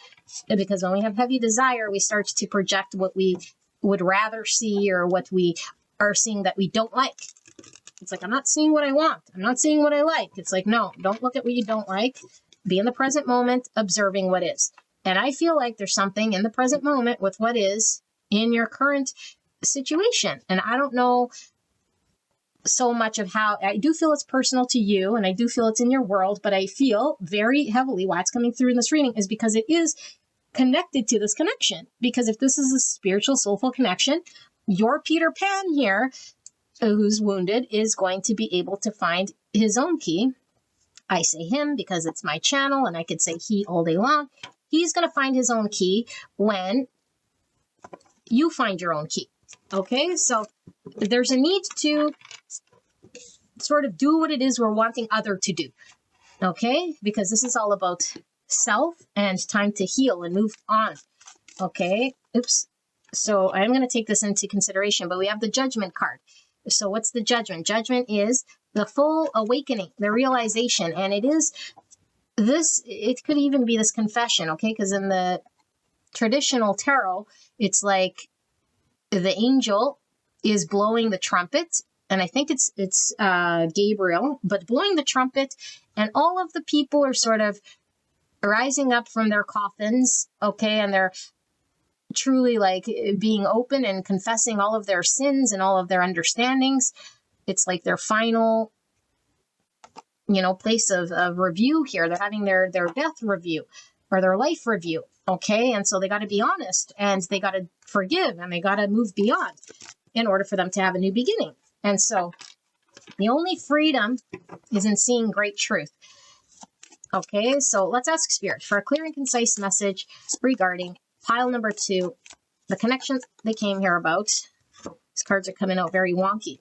Because when we have heavy desire, we start to project what we would rather see, or what we are seeing that we don't like. It's like, I'm not seeing what I want. I'm not seeing what I like. It's like, no, don't look at what you don't like. Be in the present moment, observing what is. And I feel like there's something in the present moment with what is in your current situation. And I don't know so much of how, I do feel it's personal to you, and I do feel it's in your world, but I feel very heavily why it's coming through in this reading is because it is connected to this connection. Because if this is a spiritual, soulful connection, your Peter Pan here, who's wounded, is going to be able to find his own key. I say him because it's my channel, and I could say he all day long. He's going to find his own key when you find your own key. Okay, so there's a need to sort of do what it is we're wanting other to do. Okay, because this is all about self and time to heal and move on. Okay, oops. So I'm going to take this into consideration, but we have the Judgment card. So what's the Judgment? Judgment is the full awakening, the realization, and it is this, it could even be this confession, okay? Because in the traditional tarot, it's like the angel is blowing the trumpet, and I think it's Gabriel, but blowing the trumpet, and all of the people are sort of rising up from their coffins, okay, and they're truly like being open and confessing all of their sins and all of their understandings. It's like their final, place of review here. They're having their death review or their life review. Okay. And so they got to be honest, and they got to forgive, and they got to move beyond in order for them to have a new beginning. And so the only freedom is in seeing great truth. Okay. So let's ask Spirit for a clear and concise message regarding pile number 2, the connection they came here about. These cards are coming out very wonky.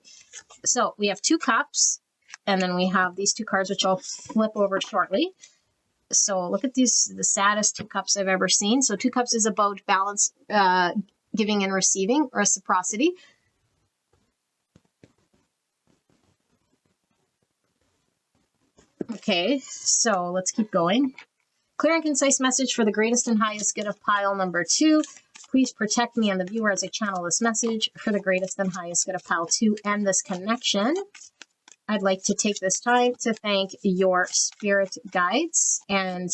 So we have 2 cups, and then we have these 2 cards, which I'll flip over shortly. So look at these, the saddest 2 cups I've ever seen. So 2 cups is about balance, giving and receiving, reciprocity. Okay, so let's keep going. Clear and concise message for the greatest and highest good of pile number 2. Please protect me and the viewer as I channel this message for the greatest and highest good of pile 2 and this connection. I'd like to take this time to thank your spirit guides and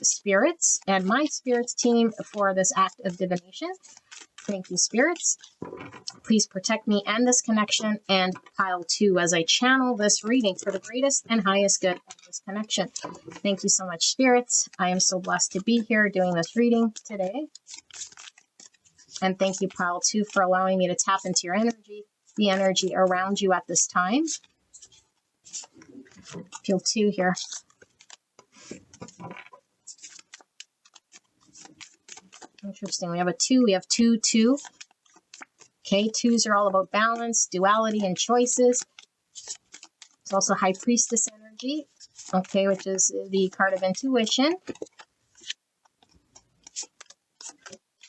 spirits and my spirits team for this act of divination. Thank you, spirits. Please protect me and this connection and pile 2 as I channel this reading for the greatest and highest good of this connection. Thank you so much, spirits. I am so blessed to be here doing this reading today. And thank you, pile 2, for allowing me to tap into your energy, the energy around you at this time. Feel 2 here. Interesting. We have a 2. We have 2, 2. Okay, 2s are all about balance, duality, and choices. It's also High Priestess energy, okay, which is the card of intuition.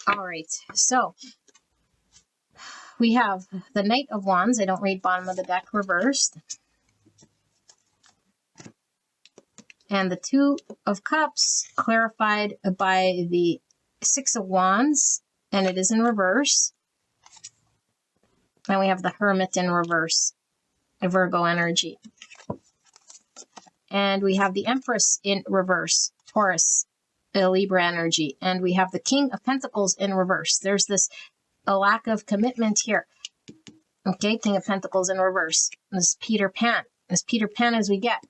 All right, so we have the Knight of Wands. I don't read bottom of the deck reversed. And the Two of Cups clarified by the Six of Wands, and it is in reverse. And we have the Hermit in reverse, a Virgo energy. And we have the Empress in reverse, Taurus, a Libra energy. And we have the King of Pentacles in reverse. There's a lack of commitment here. Okay, King of Pentacles in reverse. This is Peter Pan. As Peter Pan as we get.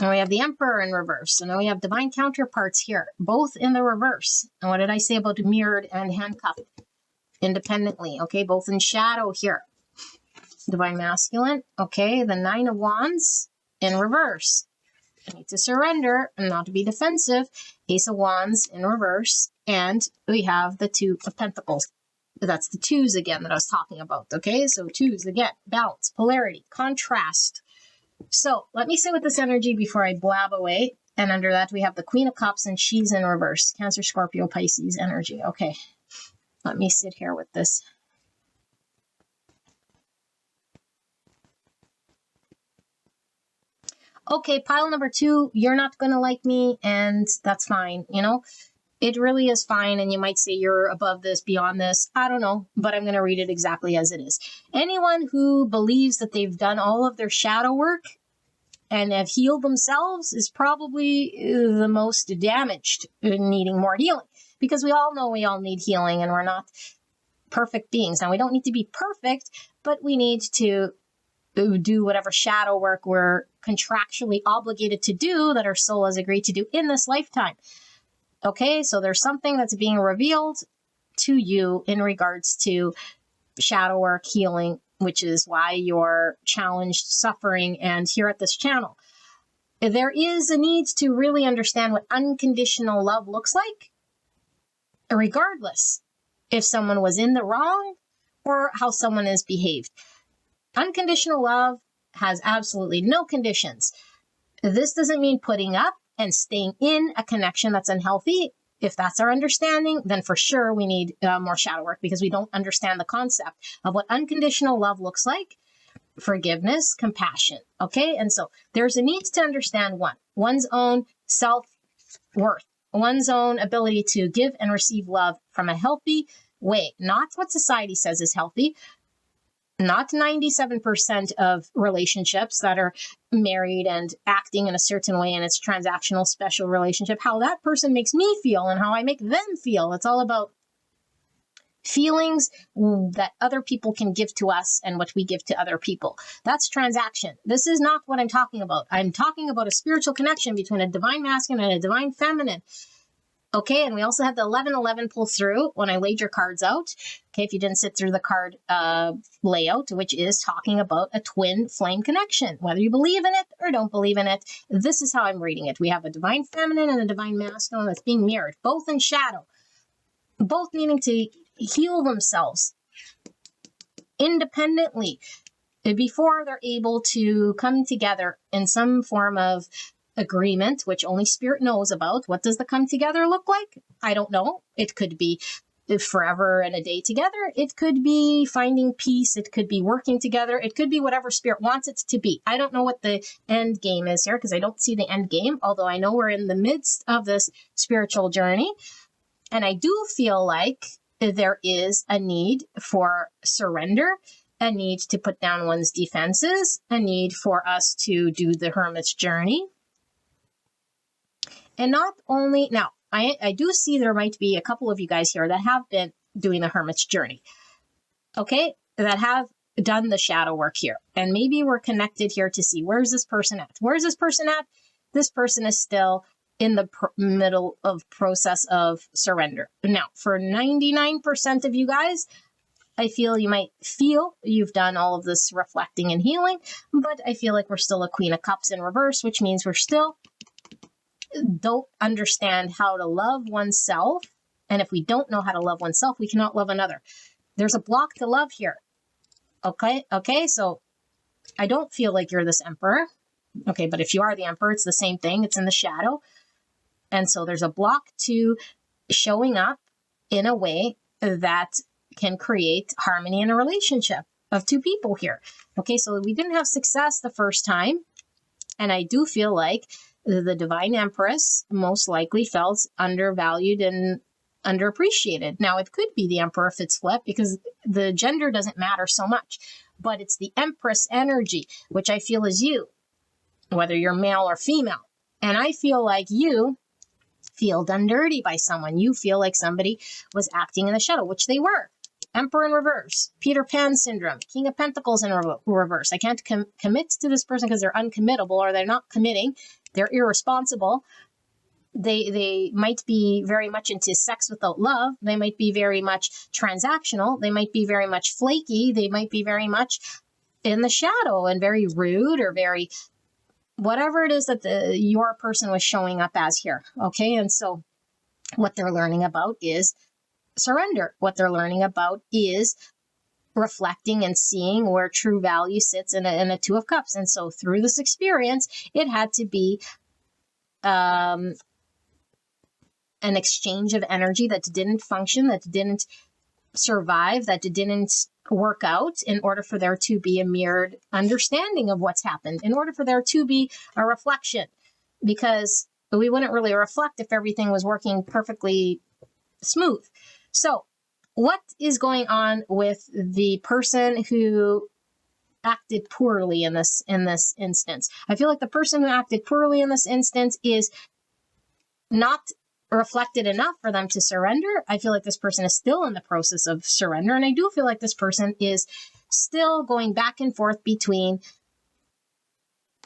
And we have the Emperor in reverse. And then we have divine counterparts here, both in the reverse. And what did I say about mirrored and handcuffed? Independently, okay, both in shadow here. Divine masculine, okay, the Nine of Wands in reverse. I need to surrender and not to be defensive. Ace of Wands in reverse. And we have the Two of Pentacles. That's the twos again that I was talking about, okay? So twos, again, balance, polarity, contrast. So let me sit with this energy before I blab away. And under that, we have the Queen of Cups, and she's in reverse. Cancer, Scorpio, Pisces energy. Okay, let me sit here with this. Okay, pile number 2, you're not going to like me, and that's fine, you know? It really is fine, and you might say you're above this, beyond this. I don't know, but I'm going to read it exactly as it is. Anyone who believes that they've done all of their shadow work and have healed themselves is probably the most damaged, needing more healing. Because we all know we all need healing, and we're not perfect beings. Now, we don't need to be perfect, but we need to do whatever shadow work we're contractually obligated to do, that our soul has agreed to do in this lifetime. Okay, so there's something that's being revealed to you in regards to shadow work, healing, which is why you're challenged, suffering, and here at this channel. There is a need to really understand what unconditional love looks like, regardless if someone was in the wrong or how someone has behaved. Unconditional love has absolutely no conditions. This doesn't mean putting up and staying in a connection that's unhealthy. If that's our understanding, then for sure we need more shadow work, because we don't understand the concept of what unconditional love looks like. Forgiveness, compassion. Okay, and so there's a need to understand one's own self-worth, one's own ability to give and receive love from a healthy way, not what society says is healthy. Not 97% of relationships that are married and acting in a certain way, and it's transactional, special relationship, how that person makes me feel and how I make them feel. It's all about feelings that other people can give to us and what we give to other people. That's transaction. This is not what I'm talking about. I'm talking about a spiritual connection between a divine masculine and a divine feminine. Okay, and we also had the 1111 pull through when I laid your cards out. Okay, if you didn't sit through the card layout, which is talking about a twin flame connection. Whether you believe in it or don't believe in it, this is how I'm reading it. We have a divine feminine and a divine masculine that's being mirrored, both in shadow, both needing to heal themselves independently before they're able to come together in some form of agreement, which only spirit knows about. What does the come together look like? I don't know. It could be forever and a day together. It could be finding peace. It could be working together. It could be whatever spirit wants it to be. I don't know what the end game is here, because I don't see the end game, although I know we're in the midst of this spiritual journey. And I do feel like there is a need for surrender, a need to put down one's defenses, a need for us to do the hermit's journey. And not only, now, I do see there might be a couple of you guys here that have been doing the hermit's journey, okay, that have done the shadow work here. And maybe we're connected here to see, where's this person at? Where's this person at? This person is still in the middle of process of surrender. Now, for 99% of you guys, I feel you might feel you've done all of this reflecting and healing, but I feel like we're still a Queen of Cups in reverse, which means we're still don't understand how to love oneself. And if we don't know how to love oneself, we cannot love another. There's a block to love here. Okay, so I don't feel like you're this emperor. Okay, but if you are the emperor, it's the same thing. It's in the shadow. And so there's a block to showing up in a way that can create harmony in a relationship of two people here. Okay, so we didn't have success the first time. And I do feel like the Divine Empress most likely felt undervalued and underappreciated. Now, it could be the Emperor if it's flipped, because the gender doesn't matter so much, but it's the Empress energy, which I feel is you, whether you're male or female. And I feel like you feel done dirty by someone. You feel like somebody was acting in the shadow, which they were. Emperor in reverse, Peter Pan syndrome, King of Pentacles in reverse. I can't commit to this person because they're uncommittable, or they're not committing. They're irresponsible. They might be very much into sex without love. They might be very much transactional. They might be very much flaky. They might be very much in the shadow and very rude, or very whatever it is that your person was showing up as here. Okay, and so what they're learning about is surrender. What they're learning about is reflecting and seeing where true value sits in a Two of Cups. And so through this experience, it had to be an exchange of energy that didn't function, that didn't survive, that didn't work out, in order for there to be a mirrored understanding of what's happened, in order for there to be a reflection, because we wouldn't really reflect if everything was working perfectly smooth. So what is going on with the person who acted poorly in this instance? I feel like the person who acted poorly in this instance is not reflected enough for them to surrender. I feel like this person is still in the process of surrender. And I do feel like this person is still going back and forth between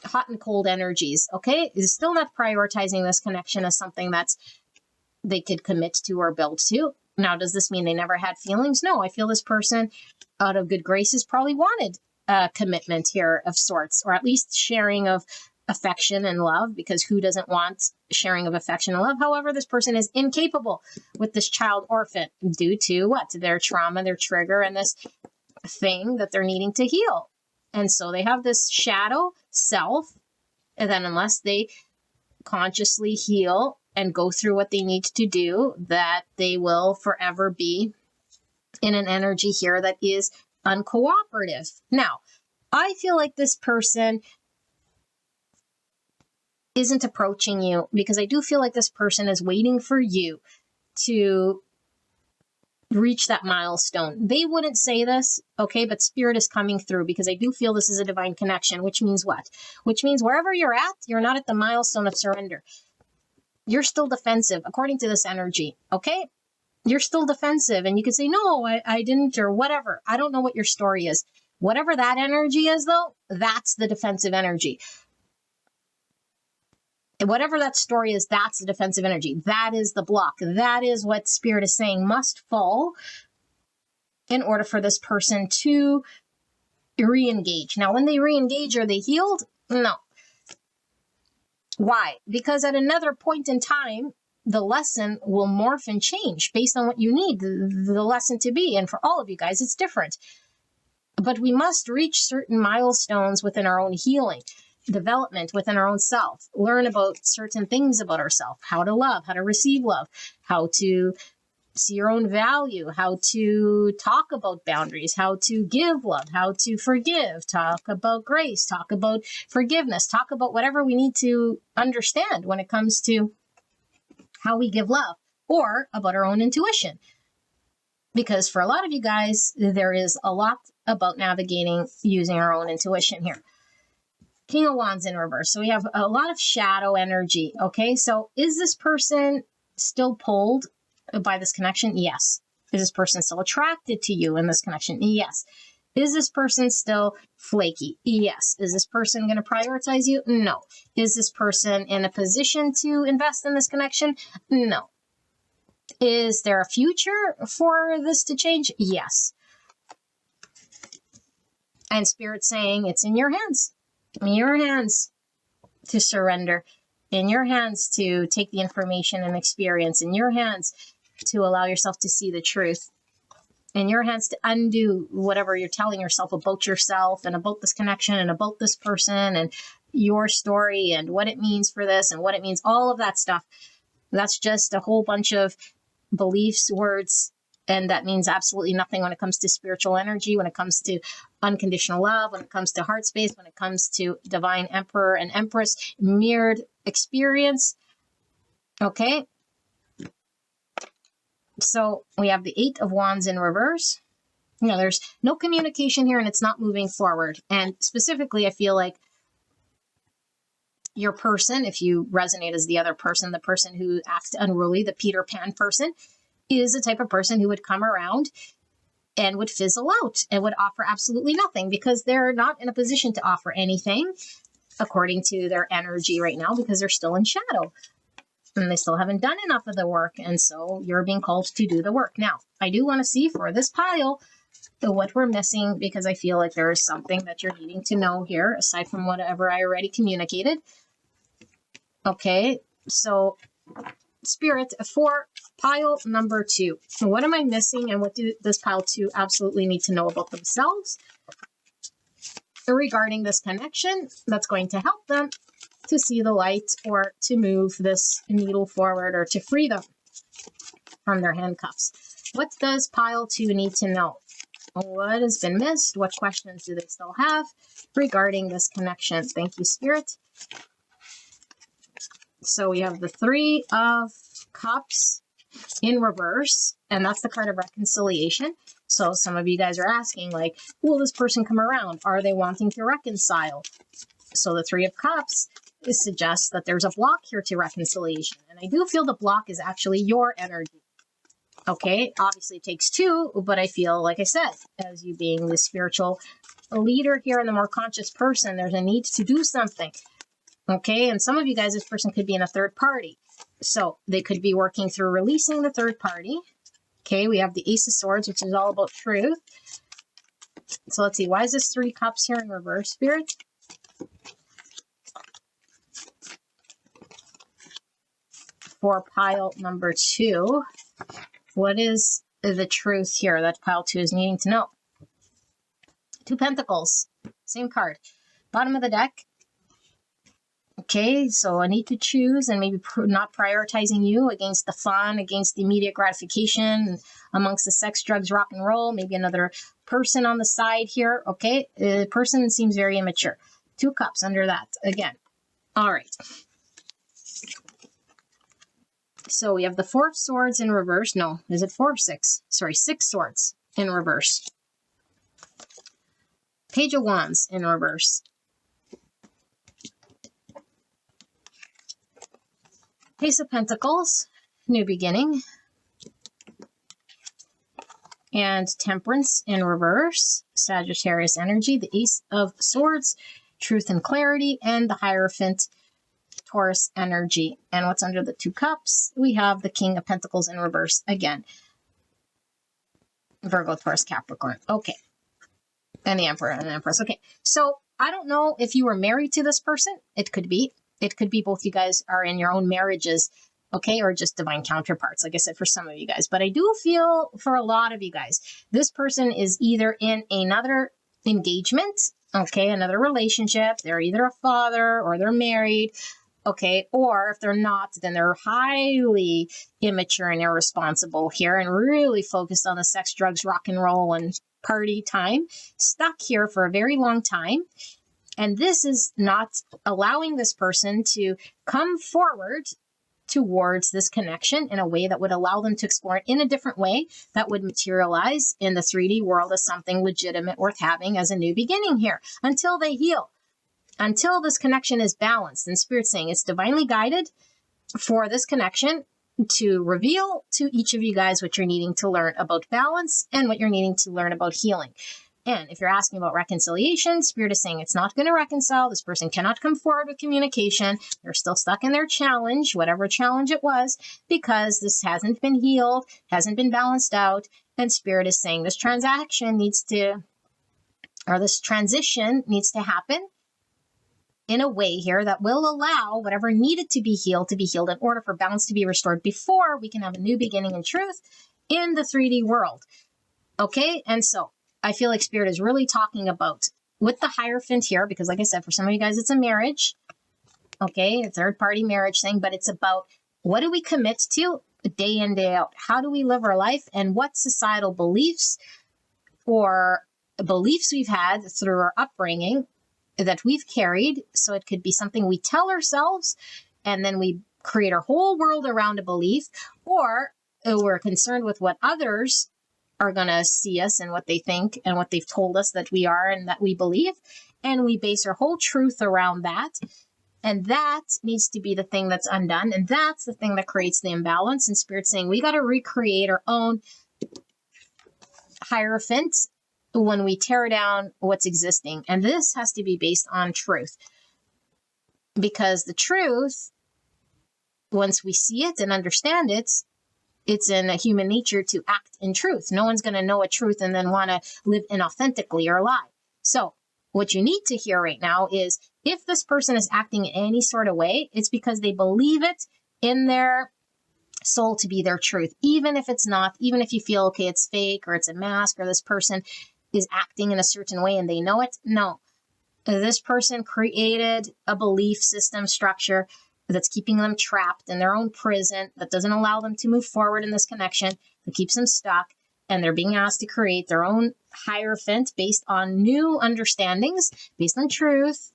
hot and cold energies. Okay. Is still not prioritizing this connection as something that's they could commit to or build to. Now, does this mean they never had feelings? No, I feel this person, out of good graces, probably wanted a commitment here of sorts, or at least sharing of affection and love, because who doesn't want sharing of affection and love? However, this person is incapable with this child orphan due to what? Their trauma, their trigger, and this thing that they're needing to heal. And so they have this shadow self, and then unless they consciously heal and go through what they need to do, that they will forever be in an energy here that is uncooperative. Now, I feel like this person isn't approaching you, because I do feel like this person is waiting for you to reach that milestone. They wouldn't say this, okay, but spirit is coming through, because I do feel this is a divine connection, which means what? Which means wherever you're at, you're not at the milestone of surrender. You're still defensive, according to this energy, okay? You're still defensive, and you could say, no, I didn't, or whatever. I don't know what your story is. Whatever that energy is, though, that's the defensive energy. Whatever that story is, that's the defensive energy. That is the block. That is what spirit is saying must fall in order for this person to re-engage. Now, when they re-engage, are they healed? No. Why? Because at another point in time, the lesson will morph and change based on what you need the lesson to be. And for all of you guys, it's different. But we must reach certain milestones within our own healing, development within our own self, learn about certain things about ourselves, how to love, how to receive love, how to see your own value, how to talk about boundaries, how to give love, how to forgive, talk about grace, talk about forgiveness, talk about whatever we need to understand when it comes to how we give love, or about our own intuition. Because for a lot of you guys, there is a lot about navigating using our own intuition here. King of Wands in reverse. So we have a lot of shadow energy. Okay, so is this person still pulled by this connection? Yes. Is this person still attracted to you in this connection? Yes. Is this person still flaky? Yes. Is this person going to prioritize you? No. Is this person in a position to invest in this connection? No. Is there a future for this to change? Yes. And Spirit's saying it's in your hands. In your hands to surrender. In your hands to take the information and experience. In your hands to allow yourself to see the truth. In your hands to undo whatever you're telling yourself about yourself and about this connection and about this person and your story and what it means for this and what it means, all of that stuff. That's just a whole bunch of beliefs, words, and that means absolutely nothing when it comes to spiritual energy, when it comes to unconditional love, when it comes to heart space, when it comes to divine emperor and empress, mirrored experience. Okay. So we have the 8 of Wands in reverse. There's no communication here and it's not moving forward. And specifically, I feel like your person, if you resonate as the other person, the person who acts unruly, the Peter Pan person, is the type of person who would come around and would fizzle out and would offer absolutely nothing because they're not in a position to offer anything according to their energy right now because they're still in shadow and they still haven't done enough of the work. And so you're being called to do the work. Now, I do want to see for this pile what we're missing because I feel like there is something that you're needing to know here aside from whatever I already communicated. Okay, so Spirit, for pile number 2. What am I missing and what does pile 2 absolutely need to know about themselves regarding this connection that's going to help them to see the light or to move this needle forward or to free them from their handcuffs? What does pile 2 need to know? What has been missed? What questions do they still have regarding this connection? Thank you, Spirit. So we have the 3 of Cups in reverse, and that's the card of reconciliation. So some of you guys are asking, like, will this person come around? Are they wanting to reconcile? So the 3 of Cups suggests that there's a block here to reconciliation. And I do feel the block is actually your energy. Okay, obviously it takes 2, but I feel, like I said, as you being the spiritual leader here and the more conscious person, there's a need to do something. Okay, and some of you guys, this person could be in a third party. So they could be working through releasing the third party. Okay, we have the Ace of Swords, which is all about truth. So let's see, why is this 3 Cups here in reverse, Spirit? For pile number 2, what is the truth here that pile 2 is needing to know? 2 Pentacles, same card. Bottom of the deck. Okay, so I need to choose and maybe not prioritizing you against the fun, against the immediate gratification, amongst the sex, drugs, rock and roll, maybe another person on the side here. Okay, the person seems very immature. 2 Cups under that again. All right. So we have the 4 of Swords in reverse. No, is it 4 or 6? Sorry, 6 Swords in reverse. Page of Wands in reverse. Ace of Pentacles, new beginning. And Temperance in reverse, Sagittarius energy. The Ace of Swords, truth and clarity. And the Hierophant, Taurus energy. And what's under the 2 Cups? We have the King of Pentacles in reverse again. Virgo, Taurus, Capricorn. Okay. And the Emperor and the Empress. Okay. So I don't know if you were married to this person. It could be. It could be both you guys are in your own marriages, okay, or just divine counterparts, like I said, for some of you guys. But I do feel for a lot of you guys, this person is either in another engagement, okay, another relationship. They're either a father or they're married, okay, or if they're not, then they're highly immature and irresponsible here and really focused on the sex, drugs, rock and roll, and party time, stuck here for a very long time. And this is not allowing this person to come forward towards this connection in a way that would allow them to explore it in a different way that would materialize in the 3D world as something legitimate worth having as a new beginning here until they heal, until this connection is balanced. And Spirit's saying it's divinely guided for this connection to reveal to each of you guys what you're needing to learn about balance and what you're needing to learn about healing. And if you're asking about reconciliation, Spirit is saying it's not going to reconcile. This person cannot come forward with communication. They're still stuck in their challenge, whatever challenge it was, because this hasn't been healed, hasn't been balanced out. And Spirit is saying this transaction needs to, or this transition needs to happen in a way here that will allow whatever needed to be healed in order for balance to be restored before we can have a new beginning in truth in the 3D world. Okay, and so I feel like Spirit is really talking about with the Hierophant here, because like I said, for some of you guys, it's a marriage, okay, a third party marriage thing, but it's about what do we commit to day in, day out. How do we live our life, and what societal beliefs or beliefs we've had through our upbringing that we've carried. So it could be something we tell ourselves, and then we create our whole world around a belief, or we're concerned with what others are going to see us and what they think and what they've told us that we are and that we believe. And we base our whole truth around that. And that needs to be the thing that's undone. And that's the thing that creates the imbalance. And Spirit's saying we got to recreate our own hierophant when we tear down what's existing. And this has to be based on truth. Because the truth, once we see it and understand it, it's in a human nature to act in truth. No one's going to know a truth and then want to live inauthentically or lie. So what you need to hear right now is if this person is acting in any sort of way, it's because they believe it in their soul to be their truth. Even if it's not, even if you feel, okay, it's fake or it's a mask or this person is acting in a certain way and they know it. No, this person created a belief system structure that's keeping them trapped in their own prison, that doesn't allow them to move forward in this connection, that keeps them stuck, and they're being asked to create their own hierophant based on new understandings, based on truth,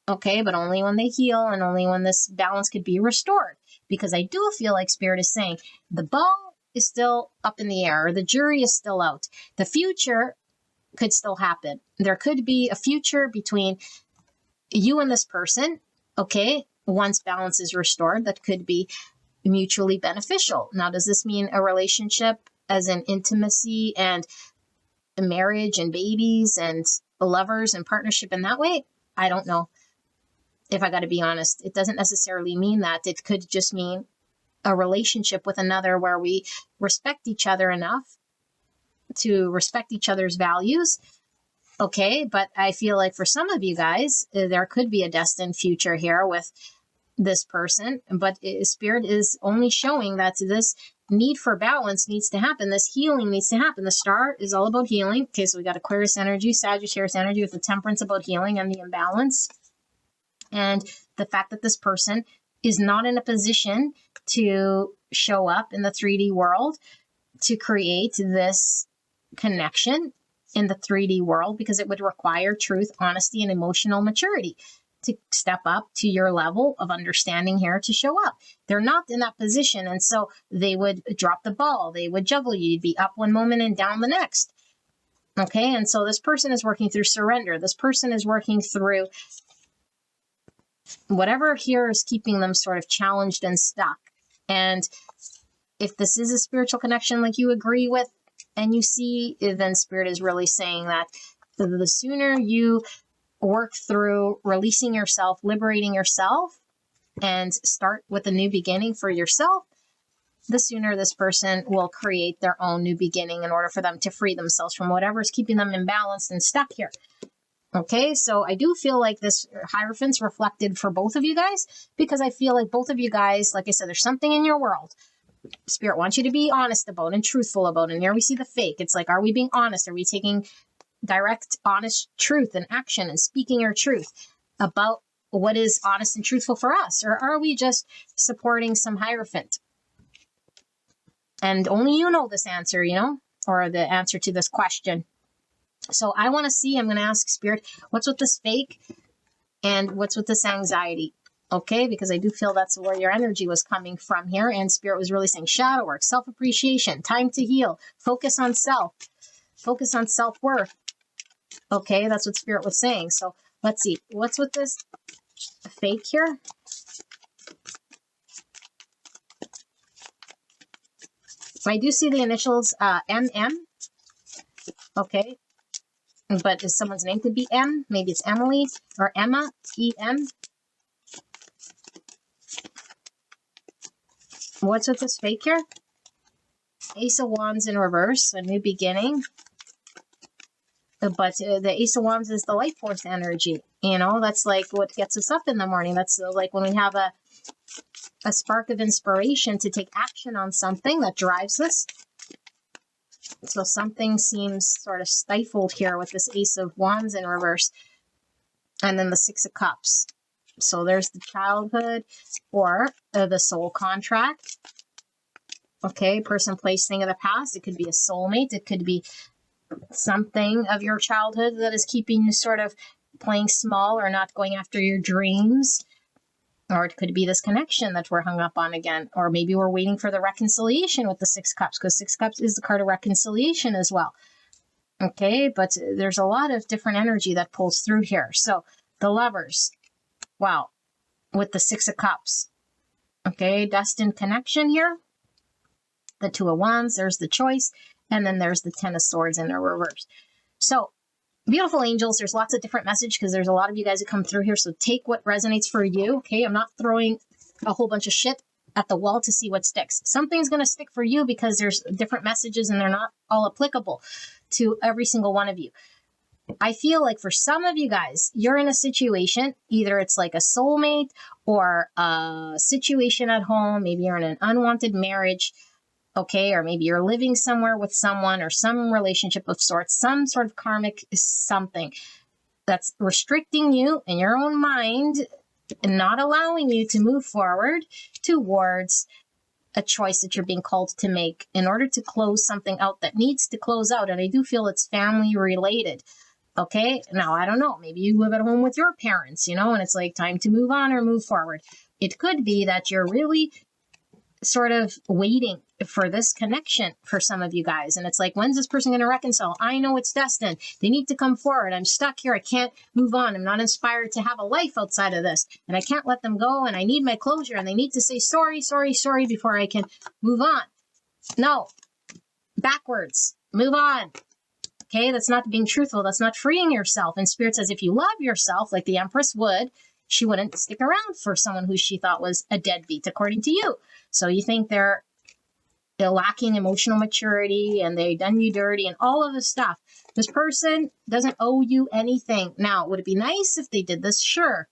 okay, but only when they heal and only when this balance could be restored. Because I do feel like Spirit is saying the ball is still up in the air, or the jury is still out. The future could still happen. There could be a future between you and this person, okay, once balance is restored, that could be mutually beneficial. Now, does this mean a relationship as in intimacy and marriage and babies and lovers and partnership in that way? I don't know. If I got to be honest, it doesn't necessarily mean that. It could just mean a relationship with another where we respect each other enough to respect each other's values. Okay, but I feel like for some of you guys, there could be a destined future here with this person, but Spirit is only showing that this need for balance needs to happen. This healing needs to happen. The star is all about healing. Okay, so we got Aquarius energy, Sagittarius energy with the Temperance about healing and the imbalance. And the fact that this person is not in a position to show up in the 3D world to create this connection in the 3D world, because it would require truth, honesty, and emotional maturity to step up to your level of understanding here to show up. They're not in that position. And so they would drop the ball. They would juggle you. You'd be up one moment and down the next. Okay. And so this person is working through surrender. This person is working through whatever here is keeping them sort of challenged and stuck. And if this is a spiritual connection like you agree with and you see, then Spirit is really saying that the sooner you work through releasing yourself, liberating yourself, and start with a new beginning for yourself, the sooner this person will create their own new beginning in order for them to free themselves from whatever is keeping them imbalanced and stuck here. Okay, so I do feel like this Hierophant's reflected for both of you guys, because I feel like both of you guys, like I said, there's something in your world Spirit wants you to be honest about and truthful about. And here we see the fake. It's like, are we being honest? Are we taking direct, honest truth and action and speaking your truth about what is honest and truthful for us? Or are we just supporting some Hierophant? And only you know this answer, you know, or the answer to this question. So I want to see, I'm going to ask Spirit, what's with this fake and what's with this anxiety? Okay, because I do feel that's where your energy was coming from here. And Spirit was really saying shadow work, self-appreciation, time to heal, focus on self, focus on self-worth. Okay, that's what Spirit was saying. So let's see, what's with this fake here? I do see the initials MM. Okay, but is someone's name could be M? Maybe it's Emily or Emma, E-M. What's with this fake here? Ace of Wands in reverse, a new beginning. But the Ace of Wands is the life force energy. You know, that's like what gets us up in the morning. That's like when we have a spark of inspiration to take action on something that drives us. So something seems sort of stifled here with this Ace of Wands in reverse. And then the Six of Cups. So there's the childhood or the soul contract. Okay, person, place, thing of the past. It could be a soulmate. It could be something of your childhood that is keeping you sort of playing small or not going after your dreams. Or it could be this connection that we're hung up on again. Or maybe we're waiting for the reconciliation with the Six Cups, because Six Cups is the card of reconciliation as well. Okay, but there's a lot of different energy that pulls through here. So the Lovers, wow, with the Six of Cups. Okay, destined connection here. The Two of Wands, there's the choice. And then there's the Ten of Swords in the reverse. So beautiful angels, there's lots of different message because there's a lot of you guys that come through here. So take what resonates for you. Okay, I'm not throwing a whole bunch of shit at the wall to see what sticks. Something's going to stick for you because there's different messages and they're not all applicable to every single one of you. I feel like for some of you guys, you're in a situation, either it's like a soulmate or a situation at home. Maybe you're in an unwanted marriage. Okay, or maybe you're living somewhere with someone or some relationship of sorts, some sort of karmic something that's restricting you in your own mind and not allowing you to move forward towards a choice that you're being called to make in order to close something out that needs to close out. And I do feel it's family related. Okay, now I don't know, maybe you live at home with your parents, and it's like time to move on or move forward. It could be that you're really sort of waiting for this connection for some of you guys. And it's like, when's this person going to reconcile? I know it's destined. They need to come forward. I'm stuck here. I can't move on. I'm not inspired to have a life outside of this. And I can't let them go. And I need my closure. And they need to say sorry, sorry, sorry before I can move on. No, backwards, move on. Okay, that's not being truthful. That's not freeing yourself. And Spirit says, if you love yourself like the Empress would, she wouldn't stick around for someone who she thought was a deadbeat, according to you. So you think they're lacking emotional maturity and they've done you dirty and all of this stuff. This person doesn't owe you anything. Now, would it be nice if they did this? Sure.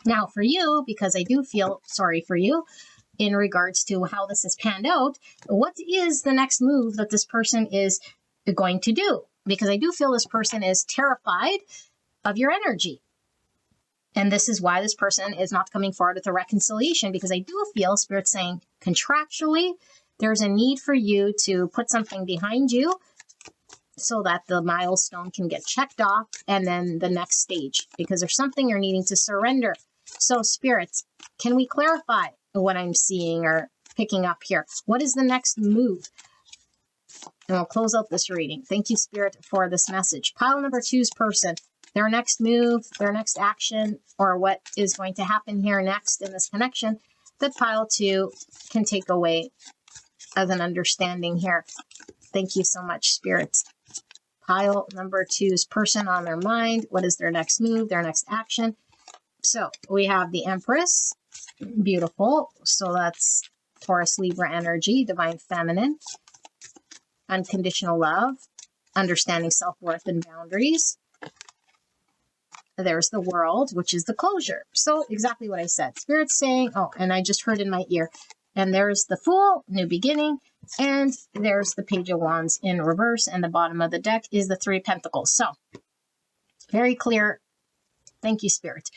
Now, for you, because I do feel sorry for you in regards to how this has panned out, what is the next move that this person is going to do? Because I do feel this person is terrified of your energy. And this is why this person is not coming forward with a reconciliation, because I do feel Spirit saying contractually, there's a need for you to put something behind you so that the milestone can get checked off and then the next stage, because there's something you're needing to surrender. So Spirit, can we clarify what I'm seeing or picking up here? What is the next move? And we'll close out this reading. Thank you, Spirit, for this message. Pile number 2's person. Their next move, their next action, or what is going to happen here next in this connection that pile 2 can take away as an understanding here. Thank you so much, Spirit. Pile number 2's person on their mind. What is their next move, their next action? So we have the Empress. Beautiful. So that's Taurus, Libra energy, divine feminine, unconditional love, understanding self-worth and boundaries. There's the World, which is the closure. So exactly what I said. Spirit's saying, oh, and I just heard in my ear. And there's the Fool, new beginning. And there's the Page of Wands in reverse. And the bottom of the deck is the Three of Pentacles. So very clear. Thank you, Spirit.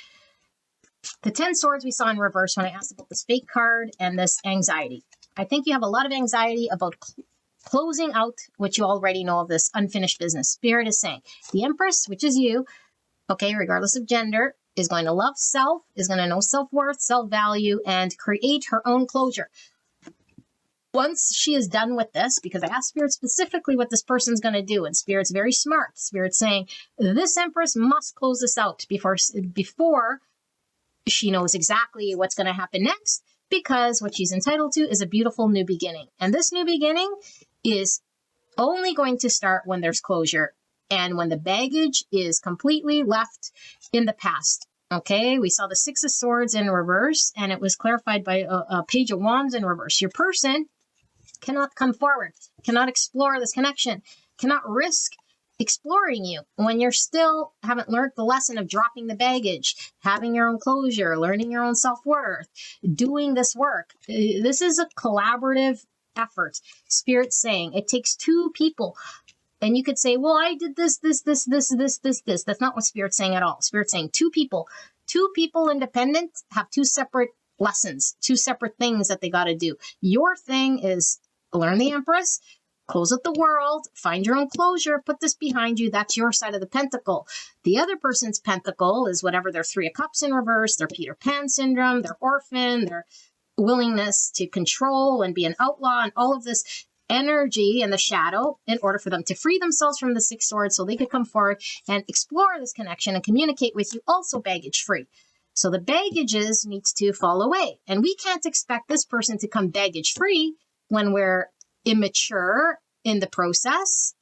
The 10 Swords we saw in reverse when I asked about this fake card and this anxiety. I think you have a lot of anxiety about closing out what you already know of this unfinished business. Spirit is saying the Empress, which is you, okay, regardless of gender, is going to love self, is going to know self-worth, self-value, and create her own closure. Once she is done with this, because I asked Spirit specifically what this person's going to do, and Spirit's very smart. Spirit's saying, this Empress must close this out before she knows exactly what's going to happen next, because what she's entitled to is a beautiful new beginning. And this new beginning is only going to start when there's closure. And when the baggage is completely left in the past. Okay, we saw the Six of Swords in reverse, and it was clarified by a Page of Wands in reverse. Your person cannot come forward, cannot explore this connection, cannot risk exploring you when you're still haven't learned the lesson of dropping the baggage, having your own closure, learning your own self-worth, doing this work. This is a collaborative effort. Spirit's saying it takes 2 people. And you could say, well, I did this. That's not what Spirit's saying at all. Spirit's saying 2 people. 2 people independent have 2 separate lessons, 2 separate things that they got to do. Your thing is learn the Empress, close out the world, find your own closure, put this behind you. That's your side of the pentacle. The other person's pentacle is whatever their Three of Cups in reverse, their Peter Pan syndrome, their orphan, their willingness to control and be an outlaw, and all of this energy in the shadow in order for them to free themselves from the Six Swords so they could come forward and explore this connection and communicate with you, also baggage free. So the baggages needs to fall away. And we can't expect this person to come baggage free when we're immature in the process,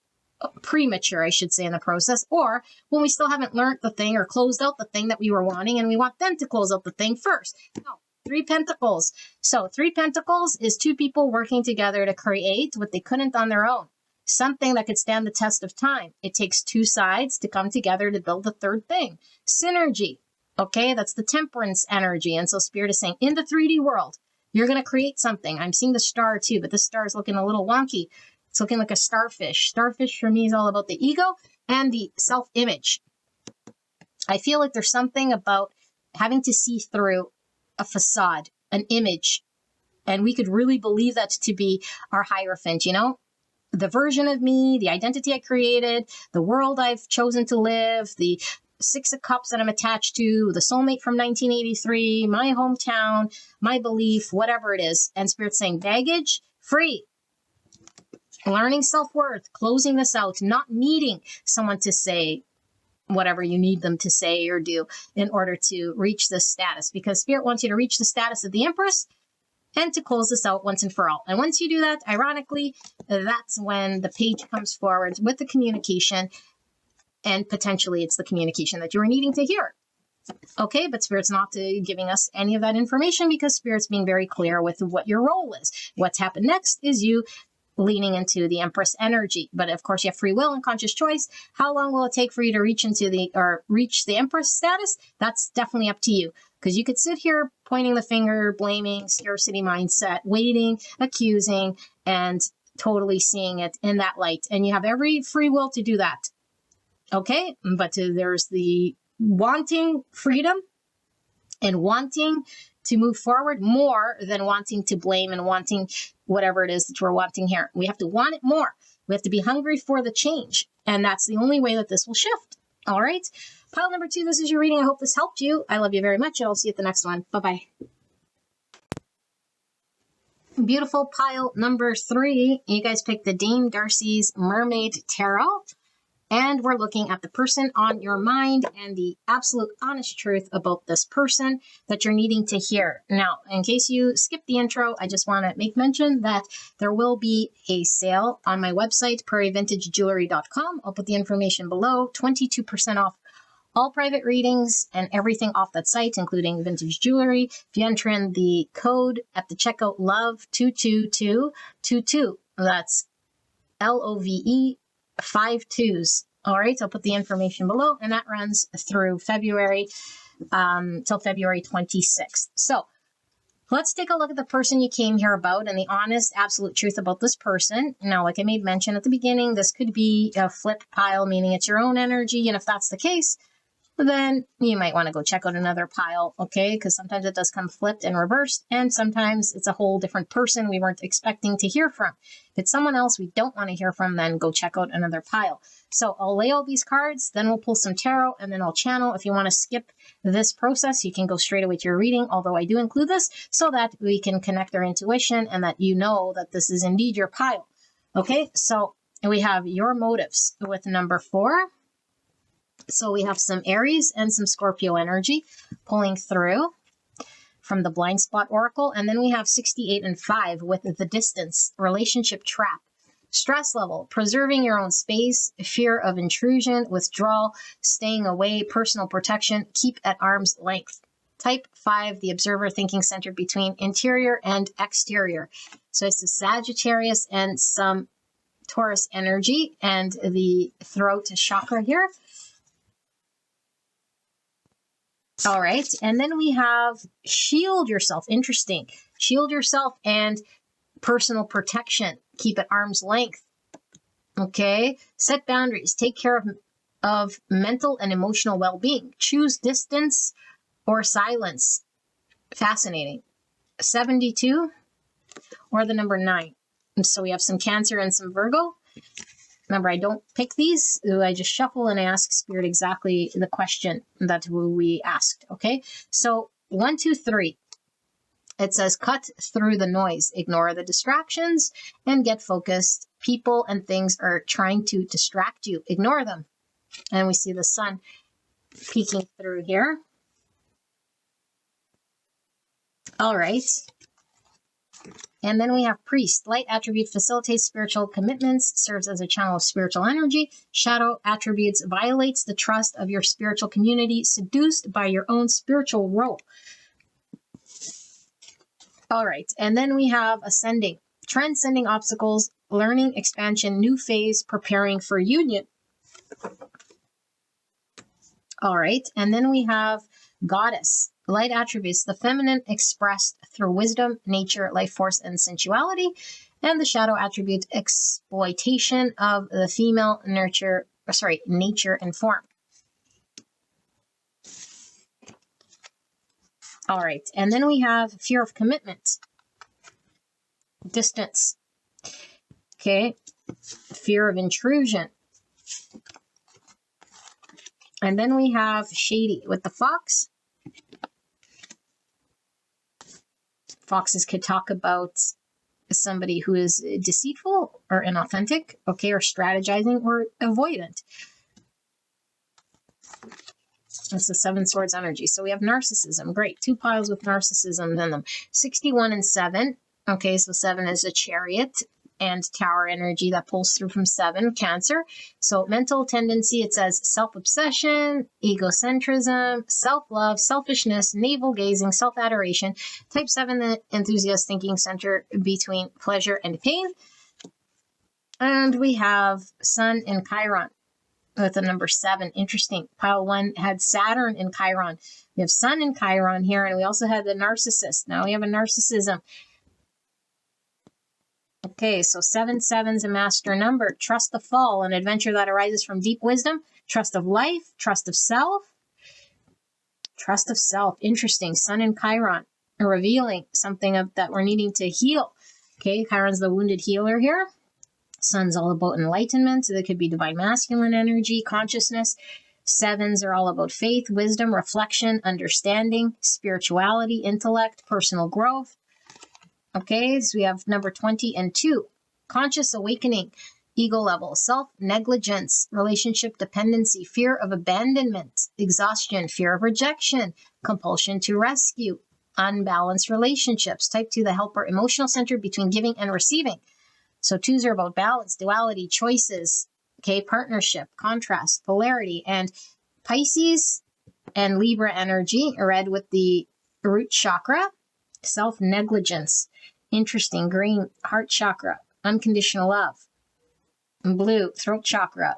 premature, I should say, in the process, or when we still haven't learned the thing or closed out the thing that we were wanting and we want them to close out the thing first. No, Three Pentacles. So Three Pentacles is two people working together to create what they couldn't on their own. Something that could stand the test of time. It takes two sides to come together to build the third thing. Synergy. Okay, that's the Temperance energy. And so Spirit is saying, in the 3D world, you're going to create something. I'm seeing the star too, but the star is looking a little wonky. It's looking like a starfish. Starfish for me is all about the ego and the self-image. I feel like there's something about having to see through a facade, an image, and we could really believe that to be our Hierophant, you know? The version of me, the identity I created, the world I've chosen to live, the Six of Cups that I'm attached to, the soulmate from 1983, my hometown, my belief, whatever it is. And Spirit's saying baggage free. Learning self-worth, closing this out, not needing someone to say whatever you need them to say or do in order to reach this status. Because Spirit wants you to reach the status of the Empress and to close this out once and for all. And once you do that, ironically, that's when the page comes forward with the communication. And potentially it's the communication that you were needing to hear. Okay, but Spirit's not giving us any of that information because Spirit's being very clear with what your role is. What's happened next is you leaning into the Empress energy. But of course, you have free will and conscious choice. How long will it take for you to reach the Empress status? That's definitely up to you. Because you could sit here pointing the finger, blaming, scarcity mindset, waiting, accusing, and totally seeing it in that light. And you have every free will to do that. Okay, but there's the wanting freedom and wanting to move forward more than wanting to blame and wanting whatever it is that we're wanting here. We have to want it more. We have to be hungry for the change. And that's the only way that this will shift. All right. Pile number 2, this is your reading. I hope this helped you. I love you very much. And I'll see you at the next one. Bye-bye. Beautiful pile number 3. You guys picked the Dame Darcy's Mermaid Tarot. And we're looking at the person on your mind and the absolute honest truth about this person that you're needing to hear. Now, in case you skipped the intro, I just want to make mention that there will be a sale on my website, prairievintagejewelry.com. I'll put the information below, 22% off all private readings and everything off that site, including vintage jewelry. If you enter in the code at the checkout, LOVE22222, that's LOVE 5 2s. All right, so I'll put the information below, and that runs through February till February 26th. So let's take a look at the person you came here about and the honest, absolute truth about this person. Now, like I made mention at the beginning, this could be a flip pile, meaning it's your own energy, and if that's the case, then you might want to go check out another pile, okay? Because sometimes it does come flipped and reversed, and sometimes it's a whole different person we weren't expecting to hear from. If it's someone else we don't want to hear from, then go check out another pile. So I'll lay out these cards, then we'll pull some tarot, and then I'll channel. If you want to skip this process, you can go straight away to your reading, although I do include this so that we can connect our intuition and that you know that this is indeed your pile. Okay, so we have your motives with number 4. So we have some Aries and some Scorpio energy pulling through from the Blind Spot Oracle. And then we have 68 and 5 with the distance, relationship trap, stress level, preserving your own space, fear of intrusion, withdrawal, staying away, personal protection, keep at arm's length. Type 5, the observer thinking centered between interior and exterior. So it's the Sagittarius and some Taurus energy and the throat chakra here. All right, and then we have shield yourself. Interesting. Shield yourself and personal protection. Keep at arm's length. Okay, set boundaries. Take care of mental and emotional well-being. Choose distance or silence. Fascinating. 72 or the number 9. And so we have some Cancer and some Virgo. Remember, I don't pick these. I just shuffle and I ask Spirit exactly the question that we asked. Okay, so 1, 2, 3. It says, cut through the noise, ignore the distractions, and get focused. People and things are trying to distract you. Ignore them. And we see the sun peeking through here. All right. And then we have priest. Light attribute facilitates spiritual commitments, serves as a channel of spiritual energy. Shadow attributes violates the trust of your spiritual community, seduced by your own spiritual role. All right. And then we have ascending. Transcending obstacles, learning, expansion, new phase, preparing for union. All right. And then we have goddess. Light attributes, the feminine expressed through wisdom, nature, life force, and sensuality. And the shadow attribute, exploitation of the female nature and form. All right. And then we have fear of commitment. Distance. Okay. Fear of intrusion. And then we have shady with the fox. Foxes could talk about somebody who is deceitful or inauthentic, okay, or strategizing or avoidant. That's the 7 swords energy. So we have narcissism. Great. 2 piles with narcissism in them. 61 and 7. Okay, so 7 is a chariot and tower energy that pulls through from 7, Cancer. So mental tendency, it says self-obsession, egocentrism, self-love, selfishness, navel-gazing, self-adoration. Type 7, the enthusiast thinking center between pleasure and pain. And we have Sun in Chiron with the number 7. Interesting. Pile 1 had Saturn in Chiron. We have Sun in Chiron here, and we also had the narcissist. Now we have a narcissism. Okay, so 7, 7's a master number. Trust the fall, an adventure that arises from deep wisdom. Trust of life, trust of self. Trust of self. Interesting. Sun in Chiron, revealing something that we're needing to heal. Okay, Chiron's the wounded healer here. Sun's all about enlightenment. So that could be divine masculine energy, consciousness. 7s are all about faith, wisdom, reflection, understanding, spirituality, intellect, personal growth. Okay, so we have number 20 and 2. Conscious awakening, ego level, self-negligence, relationship dependency, fear of abandonment, exhaustion, fear of rejection, compulsion to rescue, unbalanced relationships. Type 2, the helper, emotional center between giving and receiving. So 2s are about balance, duality, choices, okay, partnership, contrast, polarity, and Pisces and Libra energy, red with the root chakra, self-negligence. Interesting. Green, heart chakra, unconditional love. And blue, throat chakra,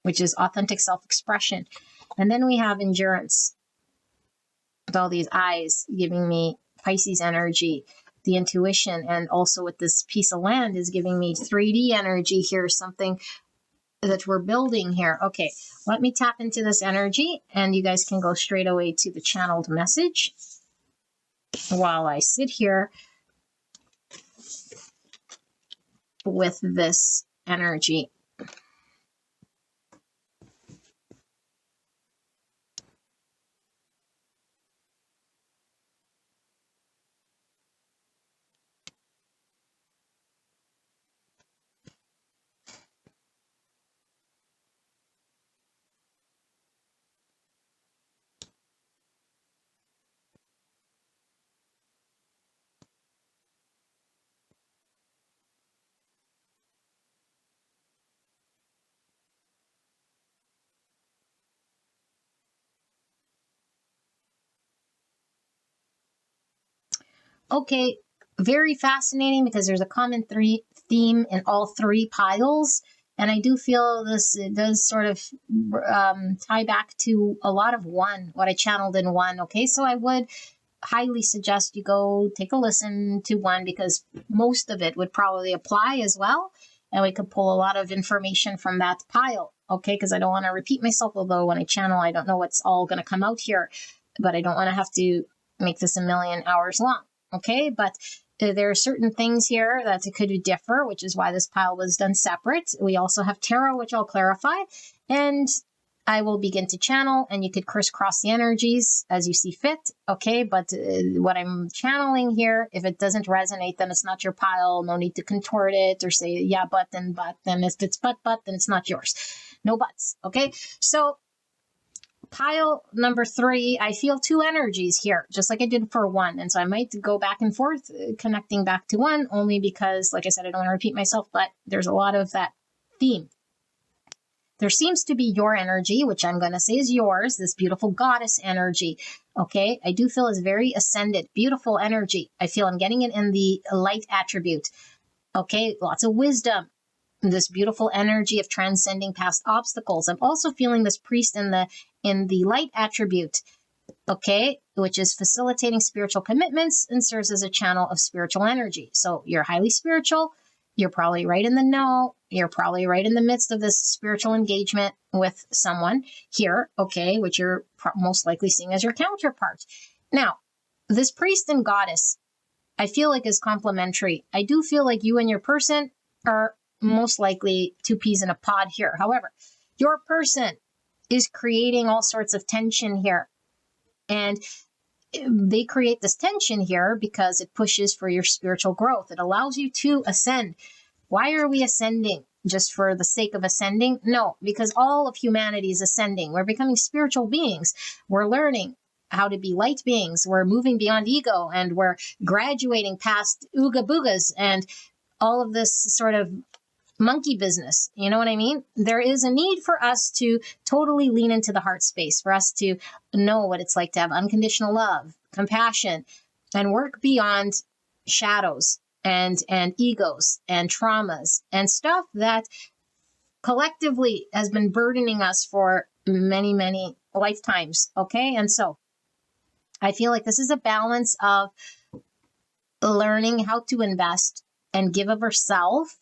which is authentic self-expression. And then we have endurance with all these eyes giving me Pisces energy, the intuition, and also with this piece of land is giving me 3D energy here, something that we're building here. Okay, let me tap into this energy and you guys can go straight away to the channeled message while I sit here with this energy. Okay, very fascinating because there's a common theme in all 3 piles. And I do feel this does sort of tie back to a lot of 1, what I channeled in 1. Okay, so I would highly suggest you go take a listen to 1 because most of it would probably apply as well. And we could pull a lot of information from that pile. Okay, because I don't want to repeat myself, although when I channel, I don't know what's all going to come out here. But I don't want to have to make this a million hours long. Okay, but There are certain things here that could differ, which is why this pile was done separate. We also have tarot, which I'll clarify, and I will begin to channel, and you could crisscross the energies as you see fit, okay? But what I'm channeling here, if it doesn't resonate, then it's not your pile. No need to contort it or say, yeah, but. Then if it's but, then it's not yours. No buts, okay? So pile number 3, I feel 2 energies here, just like I did for 1. And so I might go back and forth, connecting back to 1, only because, like I said, I don't want to repeat myself, but there's a lot of that theme. There seems to be your energy, which I'm going to say is yours, this beautiful goddess energy. Okay, I do feel is very ascended, beautiful energy. I feel I'm getting it in the light attribute. Okay, lots of wisdom. This beautiful energy of transcending past obstacles. I'm also feeling this priest in the light attribute, okay, which is facilitating spiritual commitments and serves as a channel of spiritual energy. So you're highly spiritual. You're probably right in the know. You're probably right in the midst of this spiritual engagement with someone here, okay, which you're most likely seeing as your counterpart. Now, this priest and goddess, I feel like is complementary. I do feel like you and your person are most likely 2 peas in a pod here. However, your person is creating all sorts of tension here. And they create this tension here because it pushes for your spiritual growth. It allows you to ascend. Why are we ascending? Just for the sake of ascending? No, because all of humanity is ascending. We're becoming spiritual beings. We're learning how to be light beings. We're moving beyond ego, and we're graduating past ooga boogas and all of this sort of monkey business. You know what I mean? There is a need for us to totally lean into the heart space, for us to know what it's like to have unconditional love, compassion, and work beyond shadows and egos and traumas and stuff that collectively has been burdening us for many, many lifetimes. Okay. And so I feel like this is a balance of learning how to invest and give of ourselves,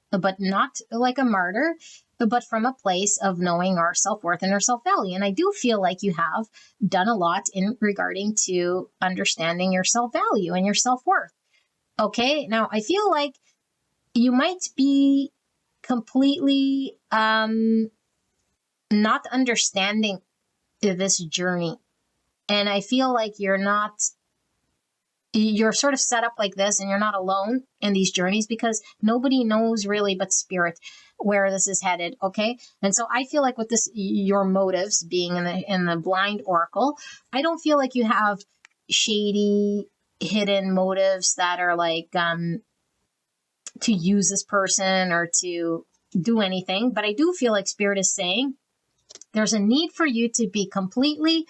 but not like a martyr, but from a place of knowing our self-worth and our self-value. And I do feel like you have done a lot in regarding to understanding your self-value and your self-worth. Okay, now I feel like you might be completely not understanding this journey. And I feel like you're sort of set up like this, and you're not alone in these journeys, because nobody knows really but spirit where this is headed. Okay. And so I feel like with this, your motives being in the blind oracle, I don't feel like you have shady hidden motives that are like, to use this person or to do anything. But I do feel like spirit is saying there's a need for you to be completely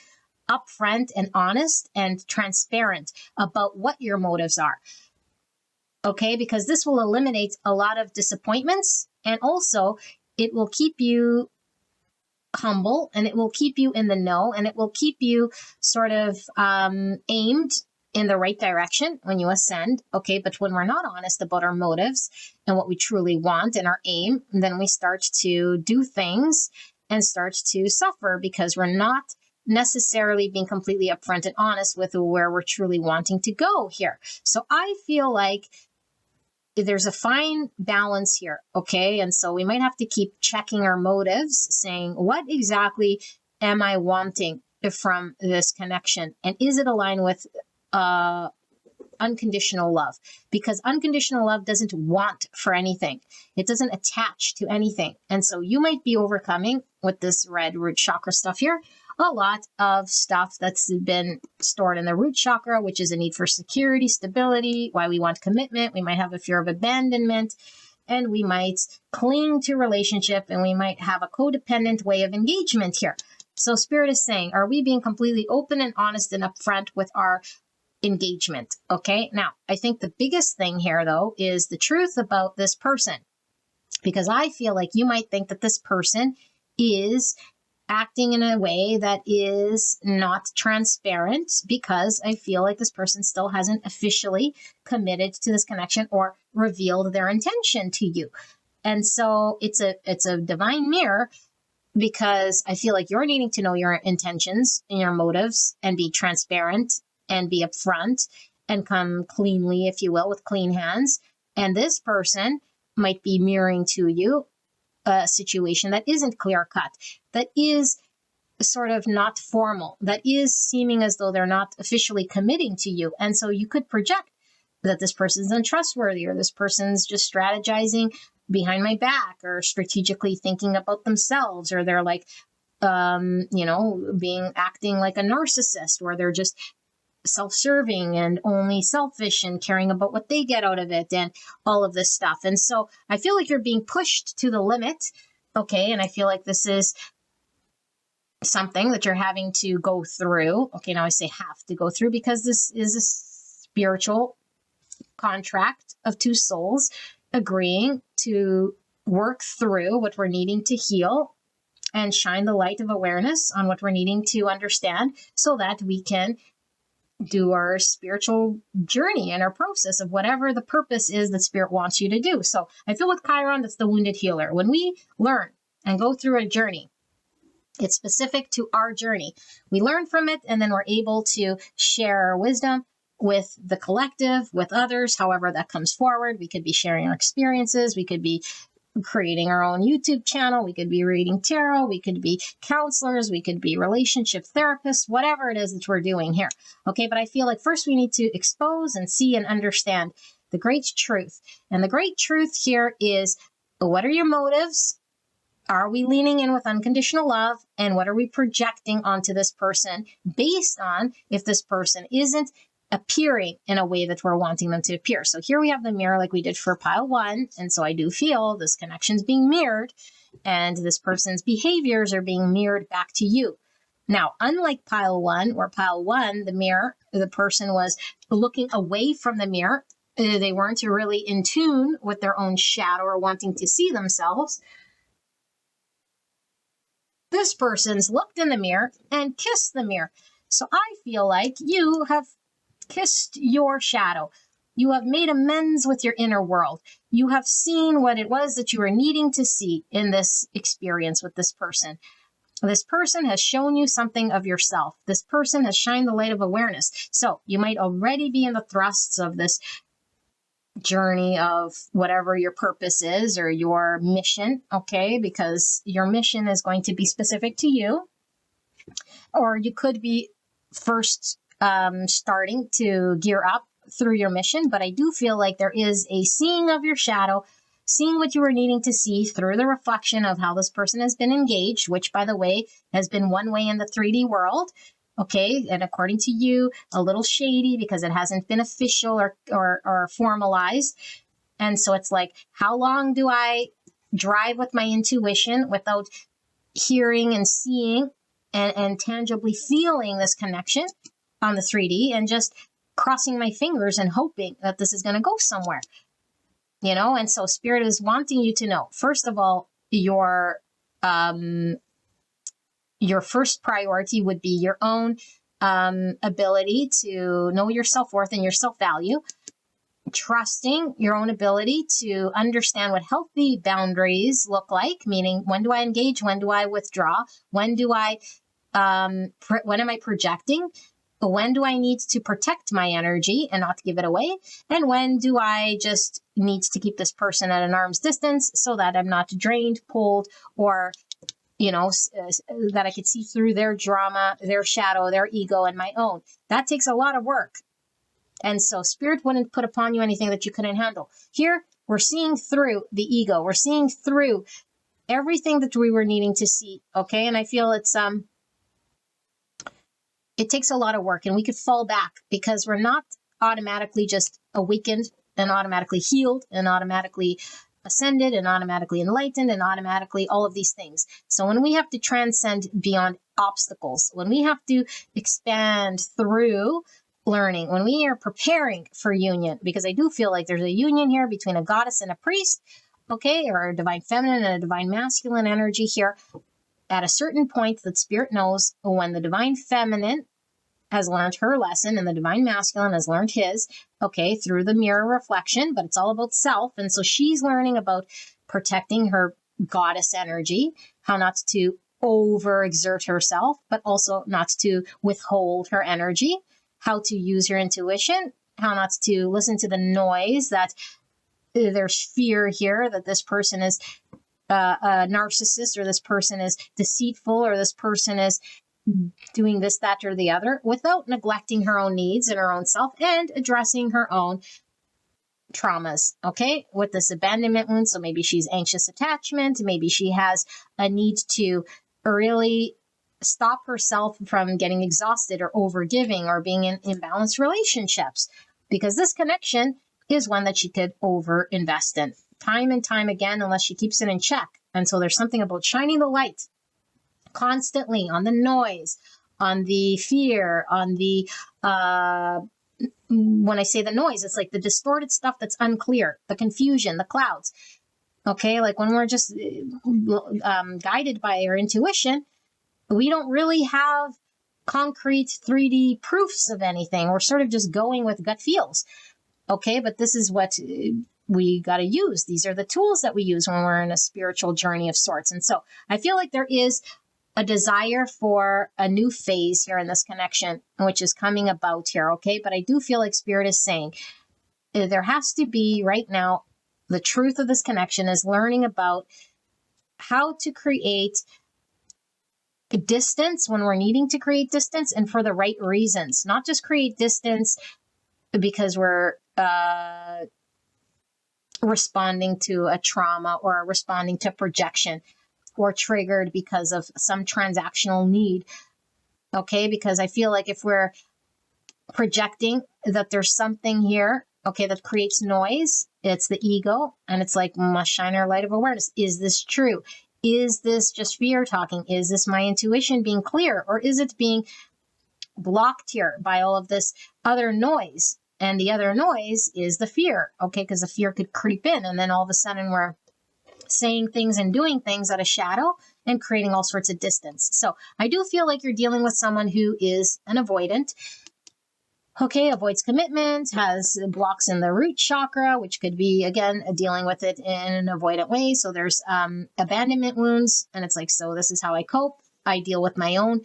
upfront and honest and transparent about what your motives are. Okay, because this will eliminate a lot of disappointments, and also it will keep you humble, and it will keep you in the know, and it will keep you sort of aimed in the right direction when you ascend. Okay, but when we're not honest about our motives and what we truly want and our aim, then we start to do things and start to suffer because we're not necessarily being completely upfront and honest with where we're truly wanting to go here. So I feel like there's a fine balance here, okay? And so we might have to keep checking our motives, saying, what exactly am I wanting from this connection? And is it aligned with unconditional love? Because unconditional love doesn't want for anything. It doesn't attach to anything. And so you might be overcoming with this red root chakra stuff here a lot of stuff that's been stored in the root chakra, which is a need for security, stability, why we want commitment. We might have a fear of abandonment, and we might cling to relationship, and we might have a codependent way of engagement here. So spirit is saying, are we being completely open and honest and upfront with our engagement? Okay. Now, I think the biggest thing here, though, is the truth about this person, because I feel like you might think that this person is acting in a way that is not transparent, because I feel like this person still hasn't officially committed to this connection or revealed their intention to you. And so it's a divine mirror, because I feel like you're needing to know your intentions and your motives and be transparent and be upfront and come cleanly, if you will, with clean hands. And this person might be mirroring to you a situation that isn't clear cut, that is sort of not formal, that is seeming as though they're not officially committing to you. And so you could project that this person's untrustworthy, or this person's just strategizing behind my back, or strategically thinking about themselves, or they're like, acting like a narcissist, where they're just self-serving and only selfish and caring about what they get out of it and all of this stuff. And so I feel like you're being pushed to the limit. Okay. And I feel like this is something that you're having to go through. Okay. Now I say have to go through, because this is a spiritual contract of two souls agreeing to work through what we're needing to heal and shine the light of awareness on what we're needing to understand, so that we can do our spiritual journey and our process of whatever the purpose is that Spirit wants you to do. So I feel with Chiron, that's the wounded healer. When we learn and go through a journey, it's specific to our journey. We learn from it, and then we're able to share our wisdom with the collective, with others, however that comes forward. We could be sharing our experiences. We could be creating our own YouTube channel. We could be reading tarot. We could be counselors. We could be relationship therapists, whatever it is that we're doing here. Okay. But I feel like first we need to expose and see and understand the great truth. And the great truth here is, what are your motives? Are we leaning in with unconditional love? And what are we projecting onto this person based on if this person isn't appearing in a way that we're wanting them to appear? So here we have the mirror like we did for pile one. And so I do feel this connection's being mirrored, and this person's behaviors are being mirrored back to you. Now, unlike pile one, where pile one, the mirror, the person was looking away from the mirror. They weren't really in tune with their own shadow or wanting to see themselves. This person's looked in the mirror and kissed the mirror. So I feel like you have kissed your shadow. You have made amends with your inner world. You have seen what it was that you were needing to see in this experience with this person. This person has shown you something of yourself. This person has shined the light of awareness. So you might already be in the thrusts of this journey of whatever your purpose is or your mission, okay? Because your mission is going to be specific to you. Or you could be first starting to gear up through your mission. But I do feel like there is a seeing of your shadow, seeing what you were needing to see through the reflection of how this person has been engaged, which, by the way, has been one way in the 3D world. Okay, and according to you, a little shady because it hasn't been official or formalized. And so it's like, how long do I drive with my intuition without hearing and seeing and tangibly feeling this connection on the 3D, and just crossing my fingers and hoping that this is going to go somewhere, And so Spirit is wanting you to know, first of all, your first priority would be your own ability to know your self-worth and your self-value, trusting your own ability to understand what healthy boundaries look like, meaning when do I engage, when do I withdraw, when do I, when am I projecting, when do I need to protect my energy and not give it away, and when do I just need to keep this person at an arm's distance so that I'm not drained, pulled, or that I could see through their drama, their shadow, their ego, and my own. That takes a lot of work. And so Spirit wouldn't put upon you anything that you couldn't handle. Here, we're seeing through the ego. We're seeing through everything that we were needing to see. Okay. And I feel it takes a lot of work, and we could fall back because we're not automatically just awakened and automatically healed and automatically ascended and automatically enlightened and automatically all of these things. So when we have to transcend beyond obstacles, when we have to expand through learning, when we are preparing for union, because I do feel like there's a union here between a goddess and a priest, okay, or a divine feminine and a divine masculine energy here. At a certain point, that Spirit knows when the divine feminine has learned her lesson and the divine masculine has learned his, okay, through the mirror reflection, but it's all about self. And so she's learning about protecting her goddess energy, how not to overexert herself, but also not to withhold her energy, how to use her intuition, how not to listen to the noise, that there's fear here, that this person is a narcissist, or this person is deceitful, or this person is doing this, that, or the other, without neglecting her own needs and her own self and addressing her own traumas, okay, with this abandonment wound. So maybe she's anxious attachment. Maybe she has a need to really stop herself from getting exhausted or overgiving or being in imbalanced relationships, because this connection is one that she could overinvest in time and time again unless she keeps it in check. And so there's something about shining the light constantly on the noise, on the fear, on the when I say the noise, it's like the distorted stuff that's unclear, the confusion, the clouds. Okay, like when we're just guided by our intuition, we don't really have concrete 3D proofs of anything. We're sort of just going with gut feels. Okay, but this is what we got to use. These are the tools that we use when we're in a spiritual journey of sorts. And so I feel like there is a desire for a new phase here in this connection, which is coming about here, okay? But I do feel like Spirit is saying there has to be right now, the truth of this connection is learning about how to create distance when we're needing to create distance, and for the right reasons, not just create distance because we're responding to a trauma or responding to projection, or triggered because of some transactional need. Okay, because I feel like if we're projecting that there's something here, okay, that creates noise, it's the ego, and it's like, must shine our light of awareness. Is this true? Is this just fear talking? Is this my intuition being clear? Or is it being blocked here by all of this other noise? And the other noise is the fear, okay, because the fear could creep in, and then all of a sudden we're saying things and doing things out of shadow and creating all sorts of distance. So I do feel like you're dealing with someone who is an avoidant. Okay, avoids commitment, has blocks in the root chakra, which could be, again, dealing with it in an avoidant way. So there's abandonment wounds, and it's like, so this is how I cope. I deal with my own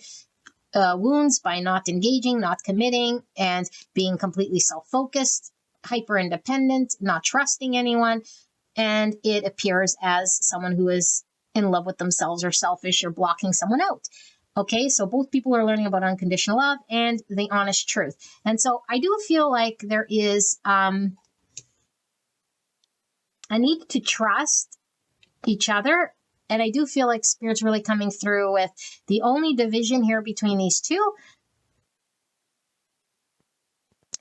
wounds by not engaging, not committing, and being completely self-focused, hyper-independent, not trusting anyone. And it appears as someone who is in love with themselves or selfish or blocking someone out. Okay, so both people are learning about unconditional love and the honest truth. And so I do feel like there is a need to trust each other. And I do feel like Spirit's really coming through with the only division here between these two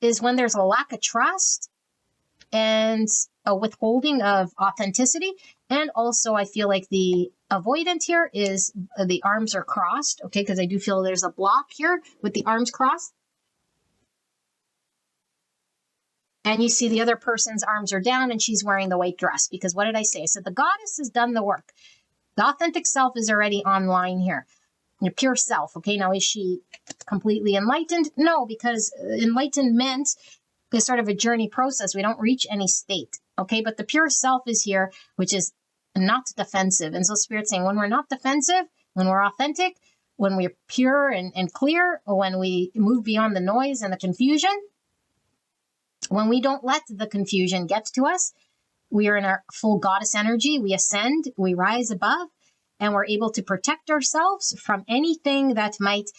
is when there's a lack of trust and a withholding of authenticity. And also I feel like the avoidant here is the arms are crossed, okay, because I do feel there's a block here with the arms crossed. And you see the other person's arms are down and she's wearing the white dress, because what did I say? I said the goddess has done the work. The authentic self is already online here. Your pure self, okay? Now, is she completely enlightened? No, because enlightenment is sort of a journey process. We don't reach any state, okay? But the pure self is here, which is not defensive. And so Spirit's saying when we're not defensive, when we're authentic, when we're pure and clear, when we move beyond the noise and the confusion, when we don't let the confusion get to us, we are in our full goddess energy. We ascend, we rise above, and we're able to protect ourselves from anything that might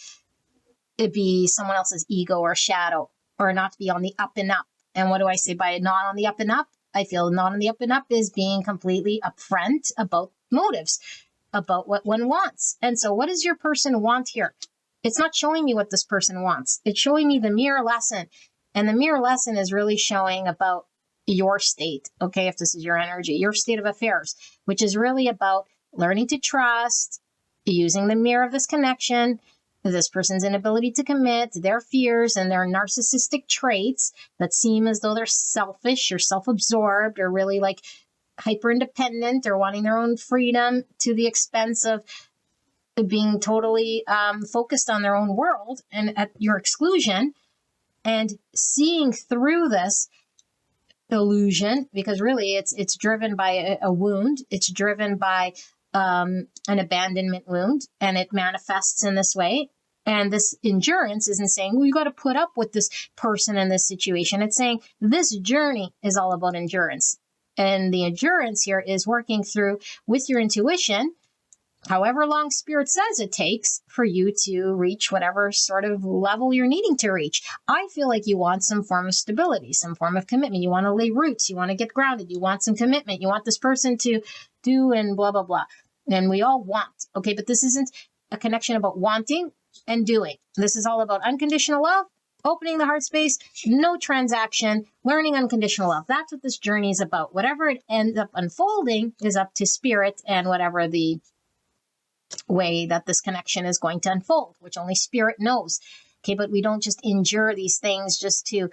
be someone else's ego or shadow, or not be on the up and up. And what do I say by not on the up and up? I feel not on the up and up is being completely upfront about motives, about what one wants. And so what does your person want here? It's not showing me what this person wants. It's showing me the mirror lesson. And the mirror lesson is really showing about your state, okay, if this is your energy, your state of affairs, which is really about learning to trust, using the mirror of this connection, this person's inability to commit, their fears and their narcissistic traits that seem as though they're selfish or self-absorbed or really like hyper-independent or wanting their own freedom to the expense of being totally focused on their own world and at your exclusion, and seeing through this illusion, because really it's driven by a wound. It's driven by an abandonment wound, and it manifests in this way. And this endurance isn't saying, well, you got to put up with this person in this situation. It's saying this journey is all about endurance. And the endurance here is working through with your intuition, however long Spirit says it takes for you to reach whatever sort of level you're needing to reach. I feel like you want some form of stability, some form of commitment. You want to lay roots. You want to get grounded. You want some commitment. You want this person to do and blah, blah, blah. And we all want. Okay, but this isn't a connection about wanting and doing. This is all about unconditional love, opening the heart space, no transaction, learning unconditional love. That's what this journey is about. Whatever it ends up unfolding is up to Spirit and whatever the way that this connection is going to unfold, which only Spirit knows. Okay, but we don't just endure these things just to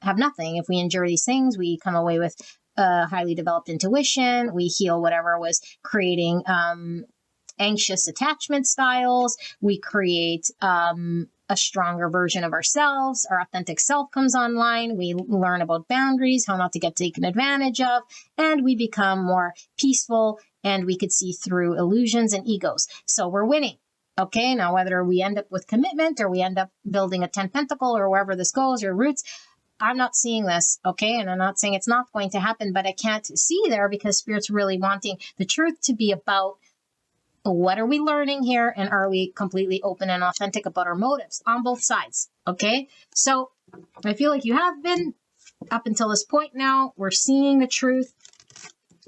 have nothing. If we endure these things, we come away with a highly developed intuition. We heal whatever was creating anxious attachment styles. We create a stronger version of ourselves. Our authentic self comes online. We learn about boundaries, how not to get taken advantage of, and we become more peaceful, and we could see through illusions and egos. So we're winning. Okay, now whether we end up with commitment or we end up building a 10 pentacle or wherever this goes, or roots, I'm not seeing this, okay? And I'm not saying it's not going to happen, but I can't see there because Spirit's really wanting the truth to be about what are we learning here, and are we completely open and authentic about our motives on both sides, okay? So I feel like you have been up until this point now. We're seeing the truth.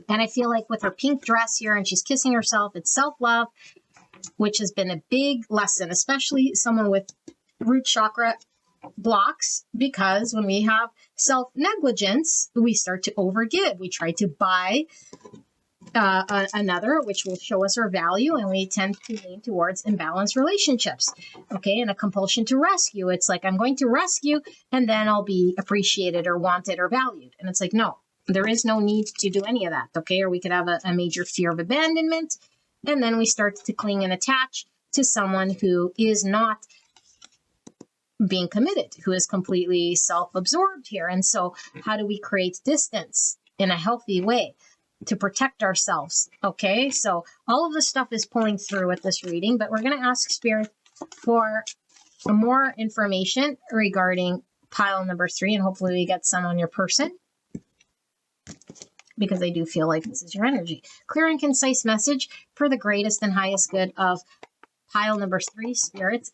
And I feel like with her pink dress here and she's kissing herself, it's self-love, which has been a big lesson, especially someone with root chakra blocks, because when we have self-negligence, we start to overgive. We try to buy another, which will show us our value, and we tend to lean towards imbalanced relationships. Okay, and a compulsion to rescue. It's like, I'm going to rescue and then I'll be appreciated or wanted or valued. And it's like, no, there is no need to do any of that. Okay, or we could have a major fear of abandonment, and then we start to cling and attach to someone who is not being committed, who is completely self-absorbed here. And so how do we create distance in a healthy way to protect ourselves? Okay, so all of this stuff is pulling through with this reading, but we're going to ask Spirit for more information regarding pile number 3, and hopefully we get some on your person, because I do feel like this is your energy. Clear and concise message for the greatest and highest good of pile number 3, Spirit.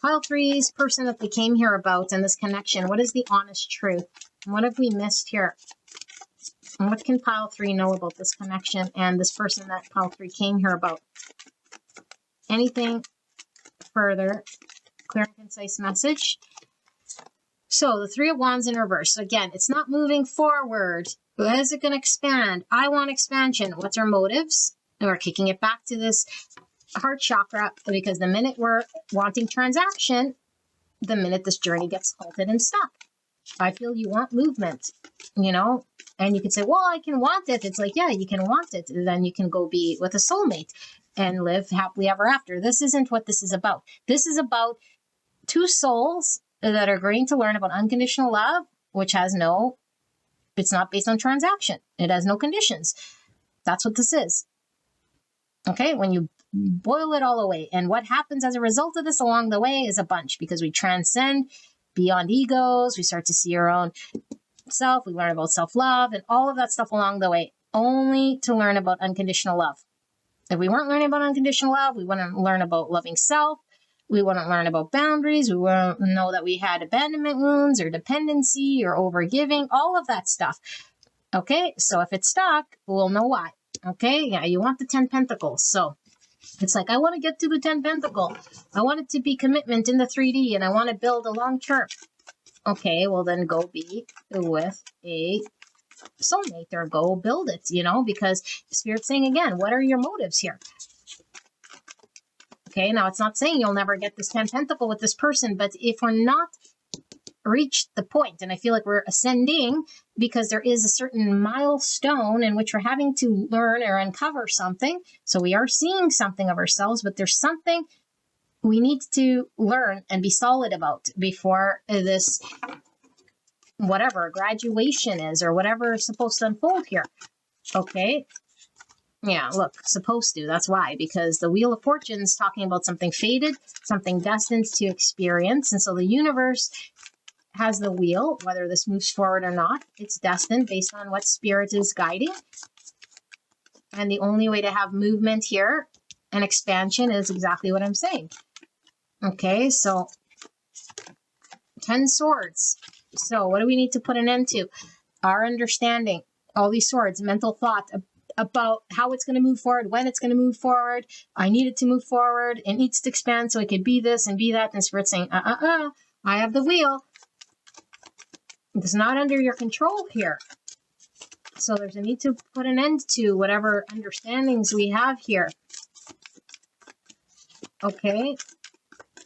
Pile 3's person that they came here about and this connection. What is the honest truth? What have we missed here? And what can pile 3 know about this connection and this person that pile 3 came here about? Anything further? Clear and concise message. So the 3 of Wands in reverse. So again, it's not moving forward. When is it going to expand? I want expansion. What's our motives? And we're kicking it back to this heart chakra, because the minute we're wanting transaction, the minute this journey gets halted and stopped. I feel you want movement, you know, and you can say, well, I can want it. It's like, yeah, you can want it. And then you can go be with a soulmate and live happily ever after. This isn't what this is about. This is about 2 souls that are agreeing to learn about unconditional love, which has it's not based on transaction. It has no conditions. That's what this is. Okay, when you boil it all away, and what happens as a result of this along the way is a bunch, because we transcend beyond egos. We start to see our own self. We learn about self-love and all of that stuff along the way, only to learn about unconditional love. If we weren't learning about unconditional love, we wouldn't learn about loving self. We wouldn't learn about boundaries. We wouldn't know that we had abandonment wounds or dependency or overgiving, all of that stuff. Okay, so if it's stuck, we'll know why. Okay, yeah, you want the 10 pentacles. So it's like, I want to get to the 10 pentacle. I want it to be commitment in the 3D, and I want to build a long term. Okay, well then go be with a soulmate, or go build it, you know, because Spirit's saying again, what are your motives here? Okay, now it's not saying you'll never get this 10 pentacle with this person, but if we're not reached the point, and I feel like we're ascending because there is a certain milestone in which we're having to learn or uncover something. So we are seeing something of ourselves, but there's something we need to learn and be solid about before this, whatever graduation is or whatever is supposed to unfold here. Okay, Yeah, look, supposed to. That's why, because the Wheel of Fortune is talking about something fated, something destined to experience. And so the universe has the wheel, whether this moves forward or not. It's destined based on what spirit is guiding. And the only way to have movement here and expansion is exactly what I'm saying. Okay, so 10 swords. So what do we need to put an end to? Our understanding, all these swords, mental thought about how it's going to move forward, when it's going to move forward. I need it to move forward. It needs to expand so it could be this and be that. And Spirit's saying, I have the wheel. It's not under your control here. So there's a need to put an end to whatever understandings we have here. Okay.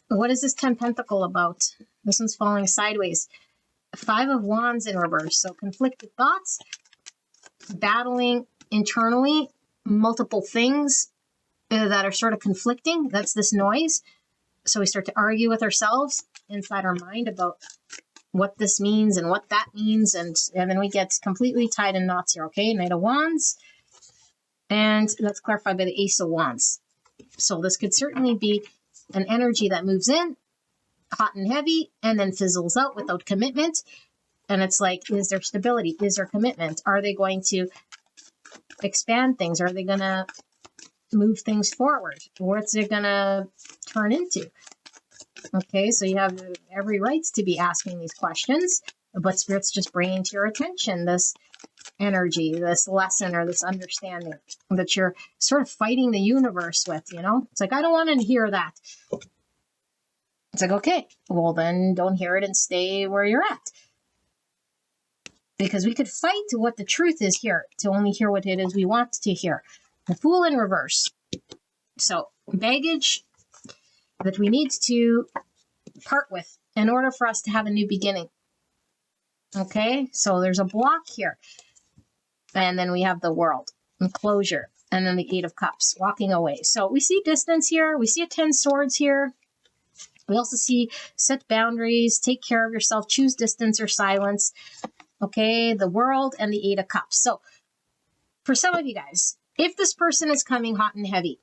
What is this 10 pentacle about? This one's falling sideways. 5 of wands in reverse. So conflicted thoughts, battling internally, multiple things that are sort of conflicting. That's this noise. So we start to argue with ourselves inside our mind about what this means and what that means. And then we get completely tied in knots here. Okay, Knight of Wands. And that's clarified by the Ace of Wands. So this could certainly be an energy that moves in, hot and heavy, and then fizzles out without commitment. And it's like, is there stability? Is there commitment? Are they going to expand things? Are they going to move things forward? What's it going to turn into? Okay, so you have every right to be asking these questions, but Spirit's just bringing to your attention this energy, this lesson, or this understanding that you're sort of fighting the universe with, you know? It's like, I don't want to hear that. It's like, okay, well then don't hear it and stay where you're at. Because we could fight to what the truth is here, to only hear what it is we want to hear. The Fool in reverse. So, baggage that we need to part with in order for us to have a new beginning. Okay, so there's a block here. And then we have the World, and closure, and then the 8 of Cups, walking away. So we see distance here. We see a 10 swords here. We also see set boundaries, take care of yourself, choose distance or silence. Okay, the World and the 8 of Cups. So for some of you guys, if this person is coming hot and heavy,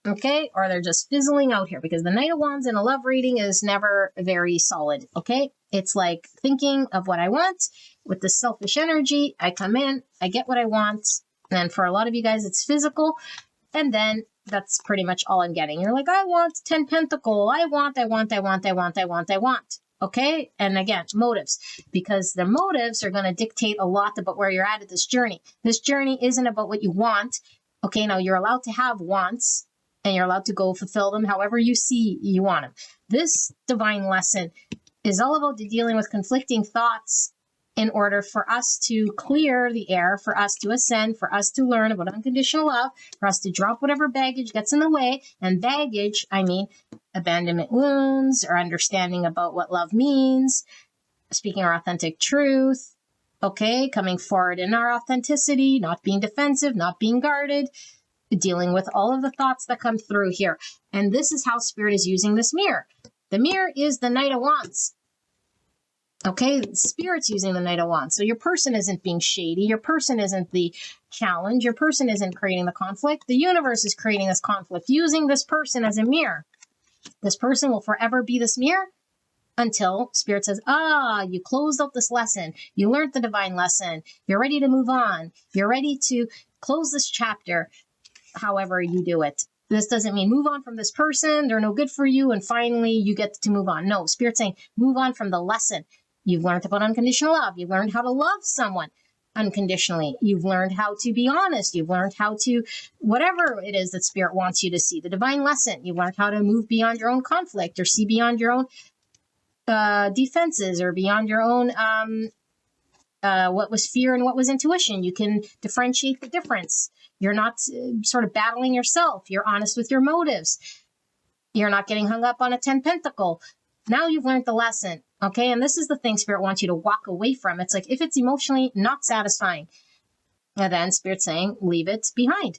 okay, or they're just fizzling out here, because the Knight of Wands in a love reading is never very solid, okay? It's like thinking of what I want with the selfish energy. I come in, I get what I want, and for a lot of you guys, it's physical, and then that's pretty much all I'm getting. You're like, I want 10 pentacle, I want, okay? And again, motives, because the motives are going to dictate a lot about where you're at this journey. This journey isn't about what you want, okay? Now, you're allowed to have wants, and you're allowed to go fulfill them however you see you want them. This divine lesson is all about dealing with conflicting thoughts in order for us to clear the air, for us to ascend, for us to learn about unconditional love, for us to drop whatever baggage gets in the way. And baggage, I mean abandonment wounds, or understanding about what love means, speaking our authentic truth, okay, coming forward in our authenticity, not being defensive, not being guarded, dealing with all of the thoughts that come through here. And this is how Spirit is using this mirror. The mirror is the Knight of Wands. Okay, Spirit's using the Knight of Wands. So your person isn't being shady. Your person isn't the challenge. Your person isn't creating the conflict. The universe is creating this conflict, using this person as a mirror. This person will forever be this mirror until Spirit says, you closed out this lesson. You learned the divine lesson. You're ready to move on. You're ready to close this chapter. However you do it. This doesn't mean move on from this person. They're no good for you. And finally, you get to move on. No, Spirit's saying move on from the lesson. You've learned about unconditional love. You've learned how to love someone unconditionally. You've learned how to be honest. You've learned how to, whatever it is that Spirit wants you to see, the divine lesson. You've learned how to move beyond your own conflict, or see beyond your own defenses, or beyond your own what was fear and what was intuition. You can differentiate the difference. You're not sort of battling yourself. You're honest with your motives. You're not getting hung up on a 10 pentacle. Now you've learned the lesson, okay? And this is the thing Spirit wants you to walk away from. It's like, if it's emotionally not satisfying, then Spirit's saying, leave it behind.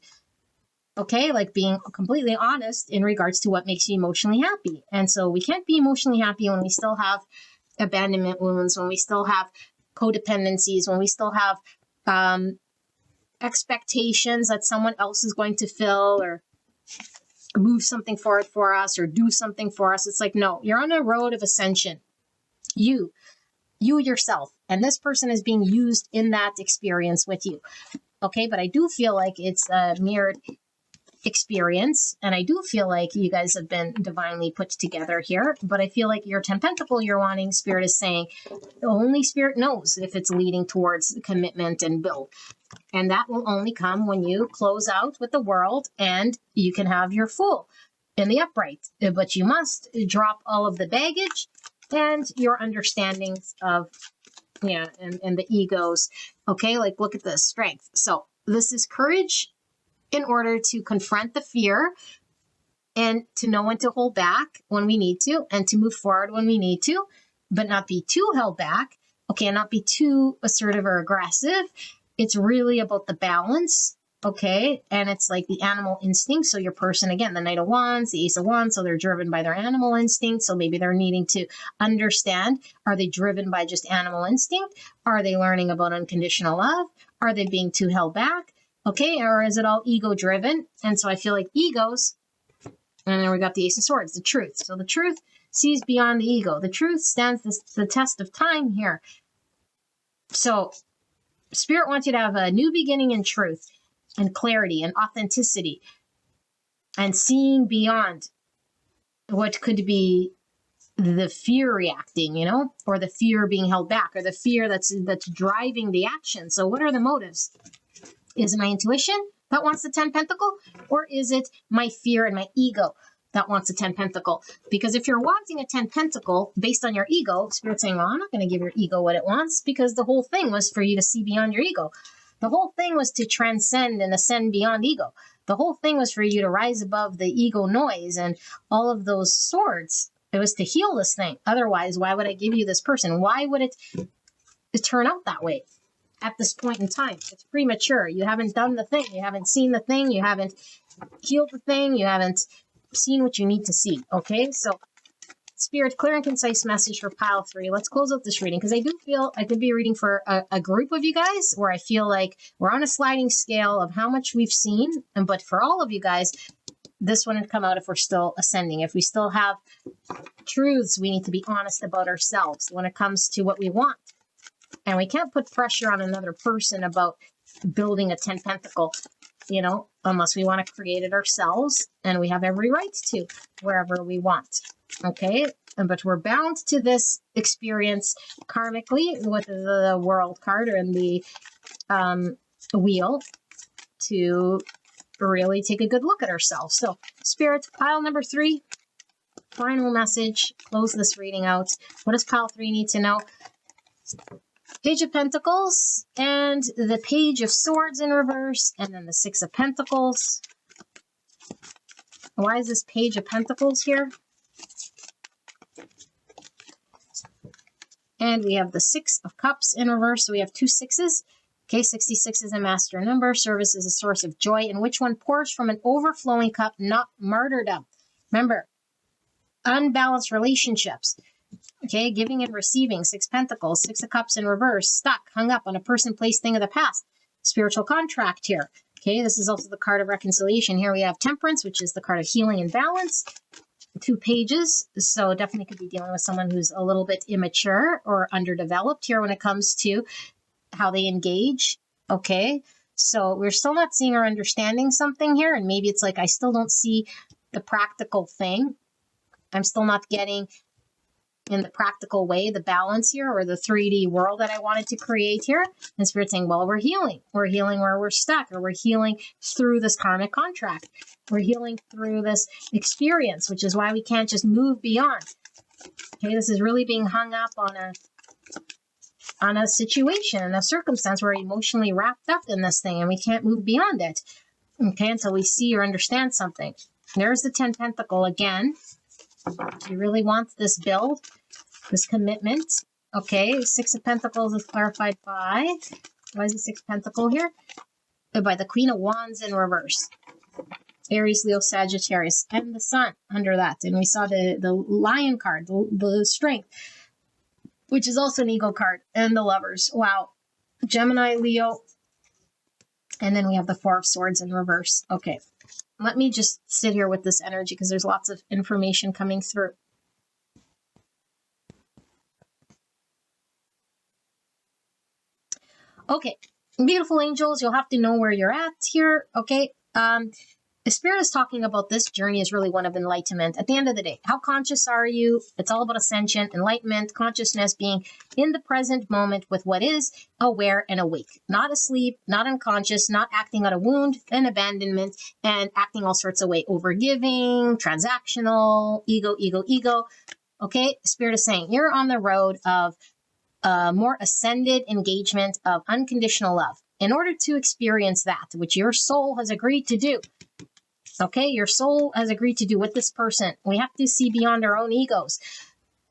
Okay, like being completely honest in regards to what makes you emotionally happy. And so we can't be emotionally happy when we still have abandonment wounds, when we still have codependencies, when we still have expectations that someone else is going to fill or move something forward for us or do something for us. It's like, no, you're on a road of ascension. You yourself, and this person is being used in that experience with you. Okay, but I do feel like it's a mirrored experience, and I do feel like you guys have been divinely put together here, but I feel like your 10 pentacle you're wanting, Spirit is saying only Spirit knows if it's leading towards commitment and build, and that will only come when you close out with the world and you can have your Fool in the upright, but you must drop all of the baggage and your understandings of and the egos. Okay, like look at this strength. So this is courage in order to confront the fear and to know when to hold back when we need to and to move forward when we need to, but not be too held back. Okay, and not be too assertive or aggressive. It's really about the balance. Okay, and it's like the animal instinct. So your person, again, the Knight of Wands, the Ace of Wands, so they're driven by their animal instinct. So maybe they're needing to understand, are they driven by just animal instinct? Are they learning about unconditional love? Are they being too held back? Okay, or is it all ego driven? And so I feel like egos, and then we got the Ace of Swords, the truth. So the truth sees beyond the ego. The truth stands the test of time here. So Spirit wants you to have a new beginning in truth and clarity and authenticity and seeing beyond what could be the fear reacting, or the fear being held back, or the fear that's driving the action. So what are the motives? Is it my intuition that wants the 10 pentacle, or is it my fear and my ego that wants a 10 pentacle? Because if you're wanting a 10 pentacle based on your ego, Spirit's saying, well, I'm not going to give your ego what it wants, because the whole thing was for you to see beyond your ego. The whole thing was to transcend and ascend beyond ego. The whole thing was for you to rise above the ego noise and all of those swords. It was to heal this thing. Otherwise, why would I give you this person? Why would it turn out that way at this point in time? It's premature. You haven't done the thing. You haven't seen the thing. You haven't healed the thing. You haven't seen what you need to see. Okay, so Spirit, clear and concise message for pile 3. Let's close out this reading, because I do feel I could be reading for a group of you guys where I feel like we're on a sliding scale of how much we've seen. But for all of you guys, this one would come out if we're still ascending. If we still have truths, we need to be honest about ourselves when it comes to what we want. And we can't put pressure on another person about building a 10 pentacle, unless we want to create it ourselves, and we have every right to wherever we want. Okay, but we're bound to this experience karmically with the world card and the wheel to really take a good look at ourselves. So Spirit, pile number 3, final message, close this reading out. What does pile 3 need to know? Page of Pentacles and the Page of Swords in reverse, and then the 6 of Pentacles. Why is this Page of Pentacles here? And we have the 6 of Cups in reverse, so we have 2 6s. Okay, 66 is a master number. Service is a source of joy, and which one pours from an overflowing cup, not martyrdom. Remember, unbalanced relationships. Okay, giving and receiving, 6 Pentacles, 6 of Cups in reverse, stuck, hung up on a person, place, thing of the past. Spiritual contract here. Okay, this is also the card of reconciliation. Here we have Temperance, which is the card of healing and balance. 2 pages, so definitely could be dealing with someone who's a little bit immature or underdeveloped here when it comes to how they engage. Okay, so we're still not seeing or understanding something here, and maybe it's like I still don't see the practical thing. I'm still not getting in the practical way the balance here, or the 3D world that I wanted to create here. And Spirit's saying, well, we're healing where we're stuck, or we're healing through this karmic contract. We're healing through this experience, which is why we can't just move beyond. Okay, this is really being hung up on a situation, a circumstance. We're emotionally wrapped up in this thing, and we can't move beyond it. Okay, until we see or understand something. There's the 10 Pentacle again. He really wants this build, this commitment. Okay, 6 of Pentacles is clarified by, why is the 6th Pentacle here? By the Queen of Wands in reverse. Aries, Leo, Sagittarius, and the Sun under that. And we saw the Lion card, the Strength, which is also an ego card, and the Lovers. Wow. Gemini, Leo, And then we have the Four of Swords in reverse. Okay, let me just sit here with this energy because there's lots of information coming through. Okay, beautiful angels, you'll have to know where you're at here. Okay, the Spirit is talking about this journey is really one of enlightenment. At the end of the day, how conscious are you? It's all about ascension, enlightenment, consciousness, being in the present moment with what is, aware and awake. Not asleep, not unconscious, not acting out of wound and abandonment, and acting all sorts of way. Overgiving, transactional, ego. Okay, Spirit is saying you're on the road of more ascended engagement of unconditional love. In order to experience that, which your soul has agreed to do, okay, your soul has agreed to do with this person, we have to see beyond our own egos.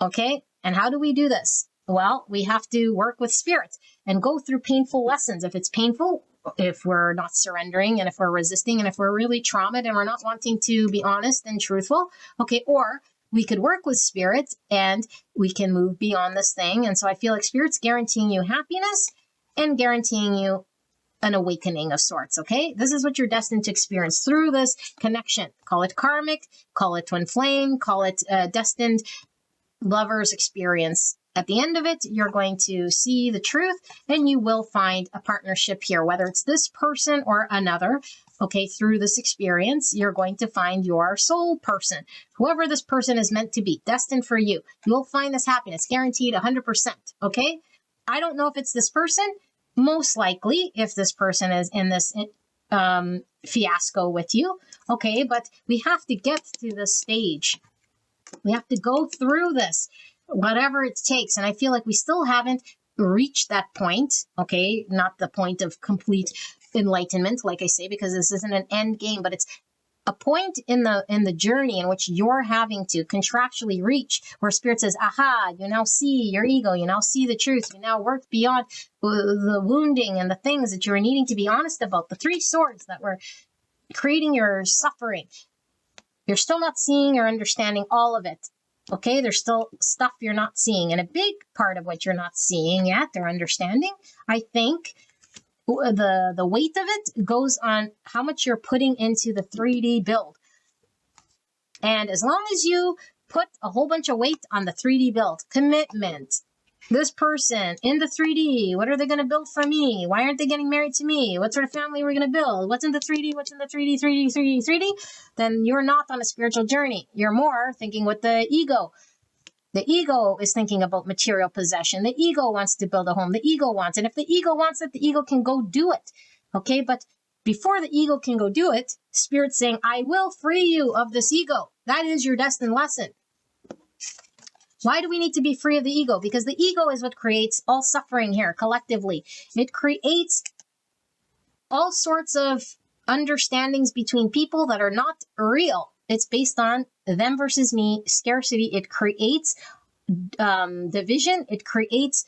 Okay, and how do we do this? Well, we have to work with Spirit and go through painful lessons. If it's painful, if we're not surrendering and if we're resisting and if we're really traumatized and we're not wanting to be honest and truthful, okay, or we could work with Spirit and we can move beyond this thing. And so I feel like Spirit's guaranteeing you happiness and guaranteeing you an awakening of sorts, okay? This is what you're destined to experience through this connection. Call it karmic, call it twin flame, call it destined lover's experience. At the end of it, you're going to see the truth and you will find a partnership here, whether it's this person or another. Okay, through this experience, you're going to find your soul person, whoever this person is meant to be, destined for you. You'll find this happiness, guaranteed 100%, okay? I don't know if it's this person. Most likely, if this person is in this fiasco with you, okay? But we have to get to this stage. We have to go through this, whatever it takes. And I feel like we still haven't reached that point, okay? Not the point of complete enlightenment, like I say, because this isn't an end game, but it's a point in the journey in which you're having to contractually reach where Spirit says, aha, you now see your ego, you now see the truth, you now work beyond the wounding and the things that you're needing to be honest about, the three swords that were creating your suffering. You're still not seeing or understanding all of it. Okay, there's still stuff you're not seeing. And a big part of what you're not seeing yet or understanding, I think, the weight of it goes on how much you're putting into the 3D build. And as long as you put a whole bunch of weight on the 3D build, commitment, this person in the 3D, what are they going to build for me? Why aren't they getting married to me? What sort of family are we going to build? What's in the 3D? What's in the 3D? Then you're not on a spiritual journey. You're more thinking with the ego. The ego is thinking about material possession. The ego wants to build a home. The ego wants, and if the ego wants it, the ego can go do it. Okay, but before the ego can go do it, Spirit's saying, I will free you of this ego. That is your destined lesson. Why do we need to be free of the ego? Because the ego is what creates all suffering here collectively. It creates all sorts of understandings between people that are not real. It's based on them versus me, scarcity. It creates division. It creates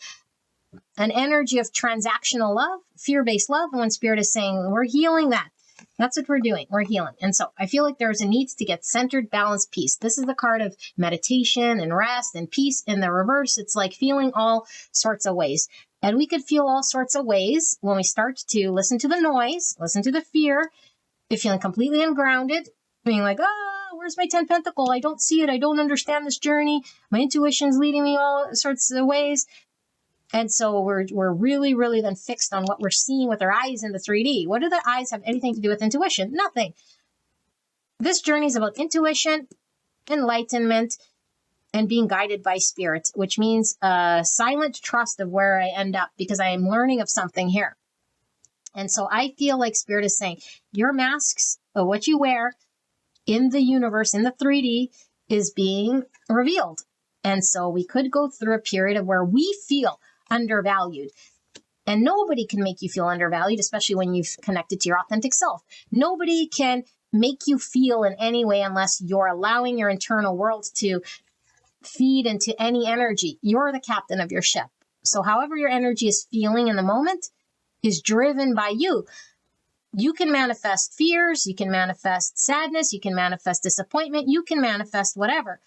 an energy of transactional love, fear-based love. And when Spirit is saying, we're healing that. That's what we're doing. We're healing. And so I feel like there's a need to get centered, balanced, peace. This is the card of meditation and rest and peace. In the reverse, it's like feeling all sorts of ways. And we could feel all sorts of ways when we start to listen to the noise, listen to the fear, if feeling completely ungrounded, being like, where's my 10 pentacle? I don't see it. I don't understand this journey. My intuition's leading me all sorts of ways. And so we're really, really then fixed on what we're seeing with our eyes in the 3D. What do the eyes have anything to do with intuition? Nothing. This journey is about intuition, enlightenment, and being guided by Spirit, which means silent trust of where I end up because I am learning of something here. And so I feel like Spirit is saying, your masks, or what you wear in the universe, in the 3D, is being revealed. And so we could go through a period of where we feel undervalued. And nobody can make you feel undervalued, especially when you've connected to your authentic self. Nobody can make you feel in any way unless you're allowing your internal world to feed into any energy. You're the captain of your ship. So however your energy is feeling in the moment is driven by you. You can manifest fears, you can manifest sadness, you can manifest disappointment, you can manifest whatever.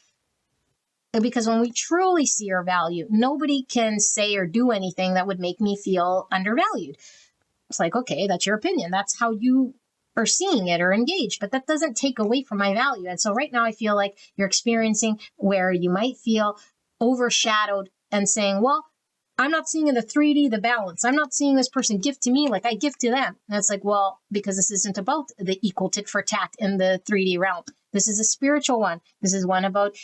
Because when we truly see our value, nobody can say or do anything that would make me feel undervalued. It's like, okay, that's your opinion. That's how you are seeing it or engaged, but that doesn't take away from my value. And so right now I feel like you're experiencing where you might feel overshadowed and saying, well, I'm not seeing in the 3D the balance. I'm not seeing this person give to me like I give to them. And it's like, well, because this isn't about the equal tit for tat in the 3D realm. This is a spiritual one. This is one about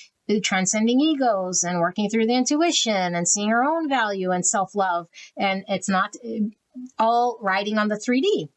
transcending egos and working through the intuition and seeing our own value and self-love. And it's not all riding on the 3D.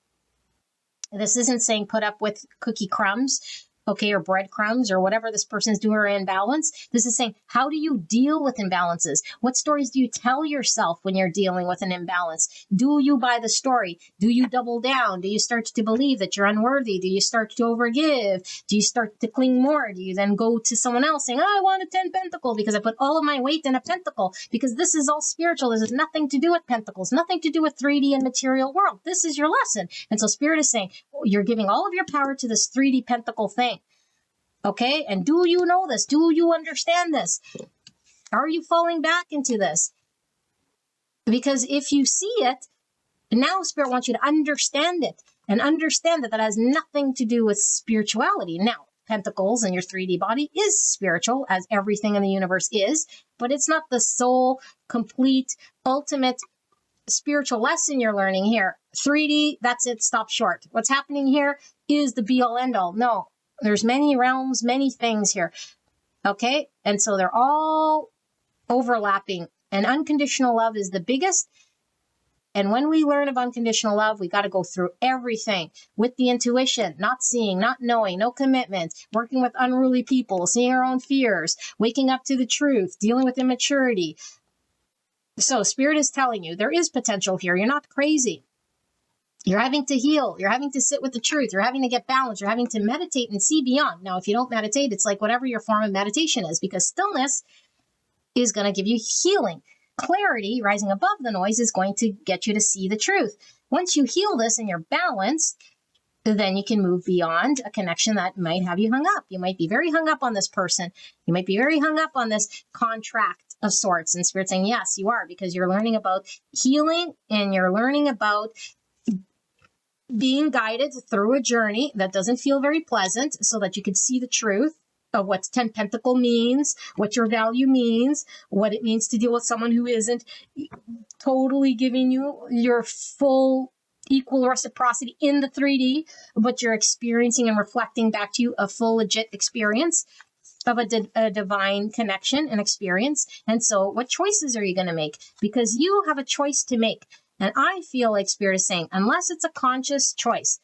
This isn't saying put up with cookie crumbs, okay, or breadcrumbs or whatever this person's doing or imbalance. This is saying, how do you deal with imbalances? What stories do you tell yourself when you're dealing with an imbalance? Do you buy the story? Do you double down? Do you start to believe that you're unworthy? Do you start to overgive? Do you start to cling more? Do you then go to someone else saying, oh, I want a 10 pentacle because I put all of my weight in a pentacle? Because this is all spiritual. This has nothing to do with pentacles, nothing to do with 3D and material world. This is your lesson. And so Spirit is saying, you're giving all of your power to this 3D pentacle thing. Okay, and do you know this? Do you understand this? Are you falling back into this? Because if you see it, now Spirit wants you to understand it and understand that that has nothing to do with spirituality. Now, pentacles in your 3D body is spiritual, as everything in the universe is, but it's not the sole, complete, ultimate spiritual lesson you're learning here. 3D, that's it, stop short. What's happening here is the be-all, end-all. No. There's many realms, many things here. Okay? And so they're all overlapping. And unconditional love is the biggest. And when we learn of unconditional love, we got to go through everything with the intuition, not seeing, not knowing, no commitment, working with unruly people, seeing our own fears, waking up to the truth, dealing with immaturity. So Spirit is telling you there is potential here. You're not crazy. You're having to heal. You're having to sit with the truth. You're having to get balanced. You're having to meditate and see beyond. Now, if you don't meditate, it's like whatever your form of meditation is, because stillness is going to give you healing. Clarity, rising above the noise, is going to get you to see the truth. Once you heal this and you're balanced, then you can move beyond a connection that might have you hung up. You might be very hung up on this person. You might be very hung up on this contract of sorts. And Spirit saying, yes, you are, because you're learning about healing and you're learning about being guided through a journey that doesn't feel very pleasant so that you can see the truth of what 10 pentacle means, what your value means, what it means to deal with someone who isn't totally giving you your full equal reciprocity in the 3D, but you're experiencing and reflecting back to you a full legit experience of a divine connection and experience. And so what choices are you going to make? Because you have a choice to make. And I feel like Spirit is saying, unless it's a conscious choice,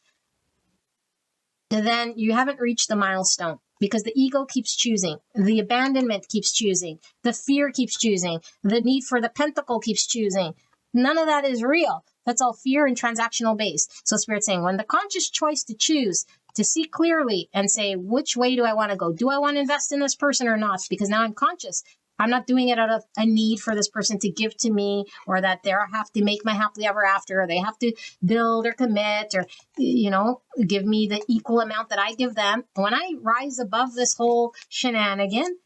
then you haven't reached the milestone, because the ego keeps choosing, the abandonment keeps choosing, the fear keeps choosing, the need for the pentacle keeps choosing. None of that is real. That's all fear and transactional based. So Spirit's saying, when the conscious choice to choose, to see clearly and say, which way do I want to go? Do I want to invest in this person or not? Because now I'm conscious. I'm not doing it out of a need for this person to give to me, or that they have to make my happily ever after, or they have to build or commit or, give me the equal amount that I give them. When I rise above this whole shenanigan,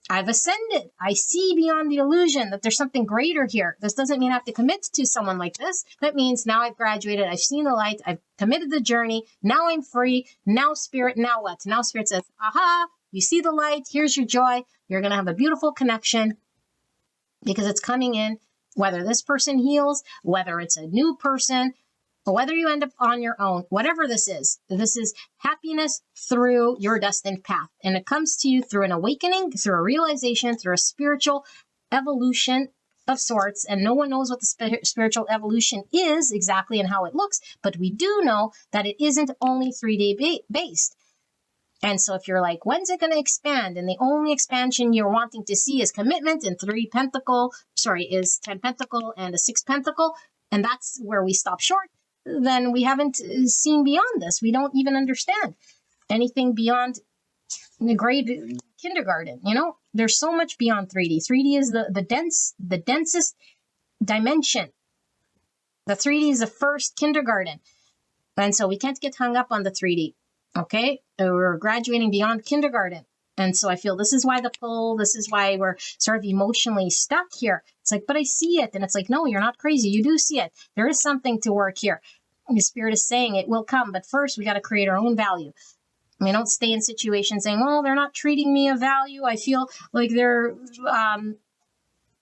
I've ascended. I see beyond the illusion that there's something greater here. This doesn't mean I have to commit to someone like this. That means now I've graduated. I've seen the light. I've committed the journey. Now I'm free. Now Spirit, now what? Now Spirit says, aha, you see the light. Here's your joy. You're going to have a beautiful connection because it's coming in, whether this person heals, whether it's a new person, or whether you end up on your own, whatever this is happiness through your destined path. And it comes to you through an awakening, through a realization, through a spiritual evolution of sorts. And no one knows what the spiritual evolution is exactly and how it looks, but we do know that it isn't only 3D based. And so if you're like, when's it going to expand? And the only expansion you're wanting to see is commitment and is 10 pentacle and a 6 pentacle, and that's where we stop short, then we haven't seen beyond this. We don't even understand anything beyond the grade kindergarten. There's so much beyond 3D. 3D is the densest dimension. The 3D is the first kindergarten. And so we can't get hung up on the 3D. Okay, we're graduating beyond kindergarten. And so I feel this is why the pull, this is why we're sort of emotionally stuck here. It's like, but I see it. And it's like, no, you're not crazy. You do see it. There is something to work here. The Spirit is saying it will come. But first, we got to create our own value. We don't stay in situations saying, well, they're not treating me of value. I feel like they're,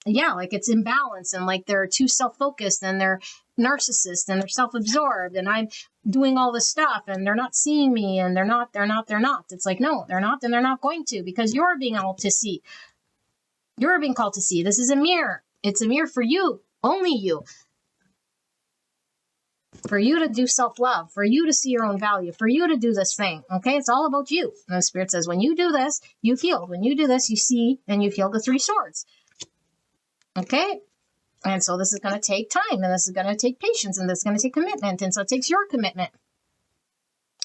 like it's imbalance, and like they're too self-focused, and they're narcissists, and they're self-absorbed, and I'm doing all this stuff, and they're not seeing me, and they're not. It's like, no, they're not, and they're not going to, because you're being called to see. You're being called to see. This is a mirror. It's a mirror for you, only you. For you to do self-love, for you to see your own value, for you to do this thing, okay? It's all about you. And the Spirit says, when you do this, you've healed. When you do this, you see, and you've healed the 3 swords. Okay? And so this is going to take time, and this is going to take patience, and this is going to take commitment. And so it takes your commitment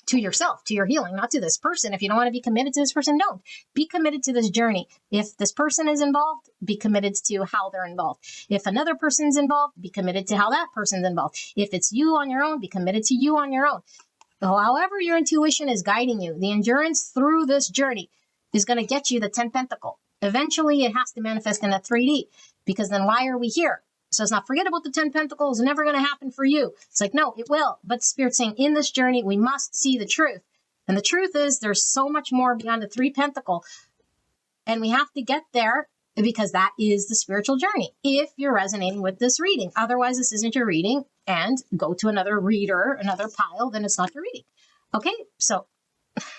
to yourself, to your healing, not to this person. If you don't want to be committed to this person, don't. Be committed to this journey. If this person is involved, be committed to how they're involved. If another person's involved, be committed to how that person's involved. If it's you on your own, be committed to you on your own. However your intuition is guiding you, the endurance through this journey is going to get you the 10 pentacle. Eventually, it has to manifest in a 3D, because then why are we here? So it's not, forget about the 10 pentacles, never going to happen for you. It's like, no, it will. But Spirit's saying, in this journey, we must see the truth. And the truth is, there's so much more beyond the 3 pentacle. And we have to get there, because that is the spiritual journey, if you're resonating with this reading. Otherwise, this isn't your reading, and go to another reader, another pile, then it's not your reading. Okay, so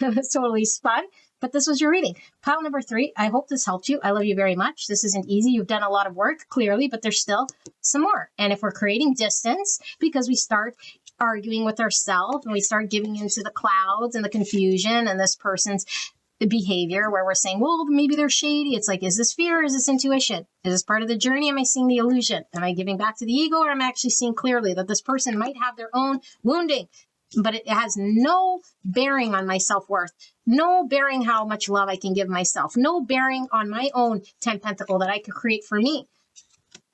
it's totally fun. But this was your reading. Pile number 3, I hope this helped you. I love you very much. This isn't easy. You've done a lot of work, clearly, but there's still some more. And if we're creating distance, because we start arguing with ourselves, and we start giving into the clouds and the confusion and this person's behavior, where we're saying, well, maybe they're shady. It's like, is this fear? Is this intuition? Is this part of the journey? Am I seeing the illusion? Am I giving back to the ego, or am I actually seeing clearly that this person might have their own wounding? But it has no bearing on my self-worth, no bearing how much love I can give myself, no bearing on my own 10 pentacle that I could create for me.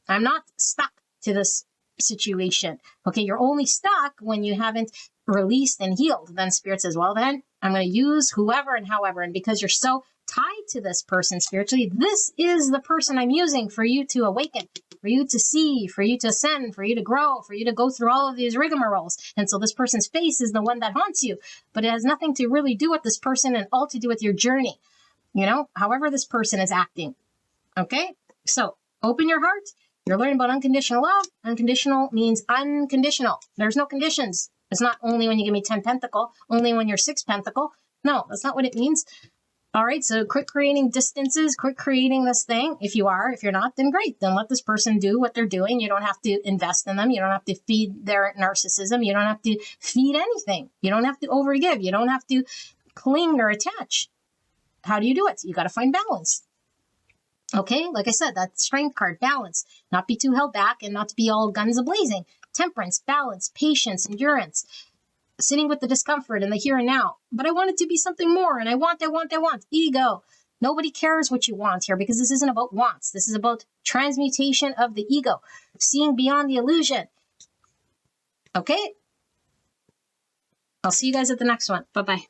I'm not stuck to this situation. Okay, you're only stuck when you haven't released and healed. Then Spirit says, well, then I'm going to use whoever and however. And because you're so tied to this person spiritually, this is the person I'm using for you to awaken, for you to see, for you to ascend, for you to grow, for you to go through all of these rigmaroles. And so this person's face is the one that haunts you, but it has nothing to really do with this person, and all to do with your journey, however this person is acting. Okay, so open your heart. You're learning about unconditional love. Unconditional means unconditional. There's no conditions. It's not only when you give me 10 pentacle, only when you're 6 pentacle. No, that's not what it means. All right, so quit creating distances, quit creating this thing. If you are, if you're not, then great. Then let this person do what they're doing. You don't have to invest in them. You don't have to feed their narcissism. You don't have to feed anything. You don't have to overgive. You don't have to cling or attach. How do you do it? You got to find balance. Okay, like I said, that strength card, balance. Not be too held back and not to be all guns a-blazing. Temperance, balance, patience, endurance. Sitting with the discomfort and the here and now. But I want it to be something more, and I want. Ego. Nobody cares what you want here, because this isn't about wants. This is about transmutation of the ego. Seeing beyond the illusion. Okay? I'll see you guys at the next one. Bye-bye.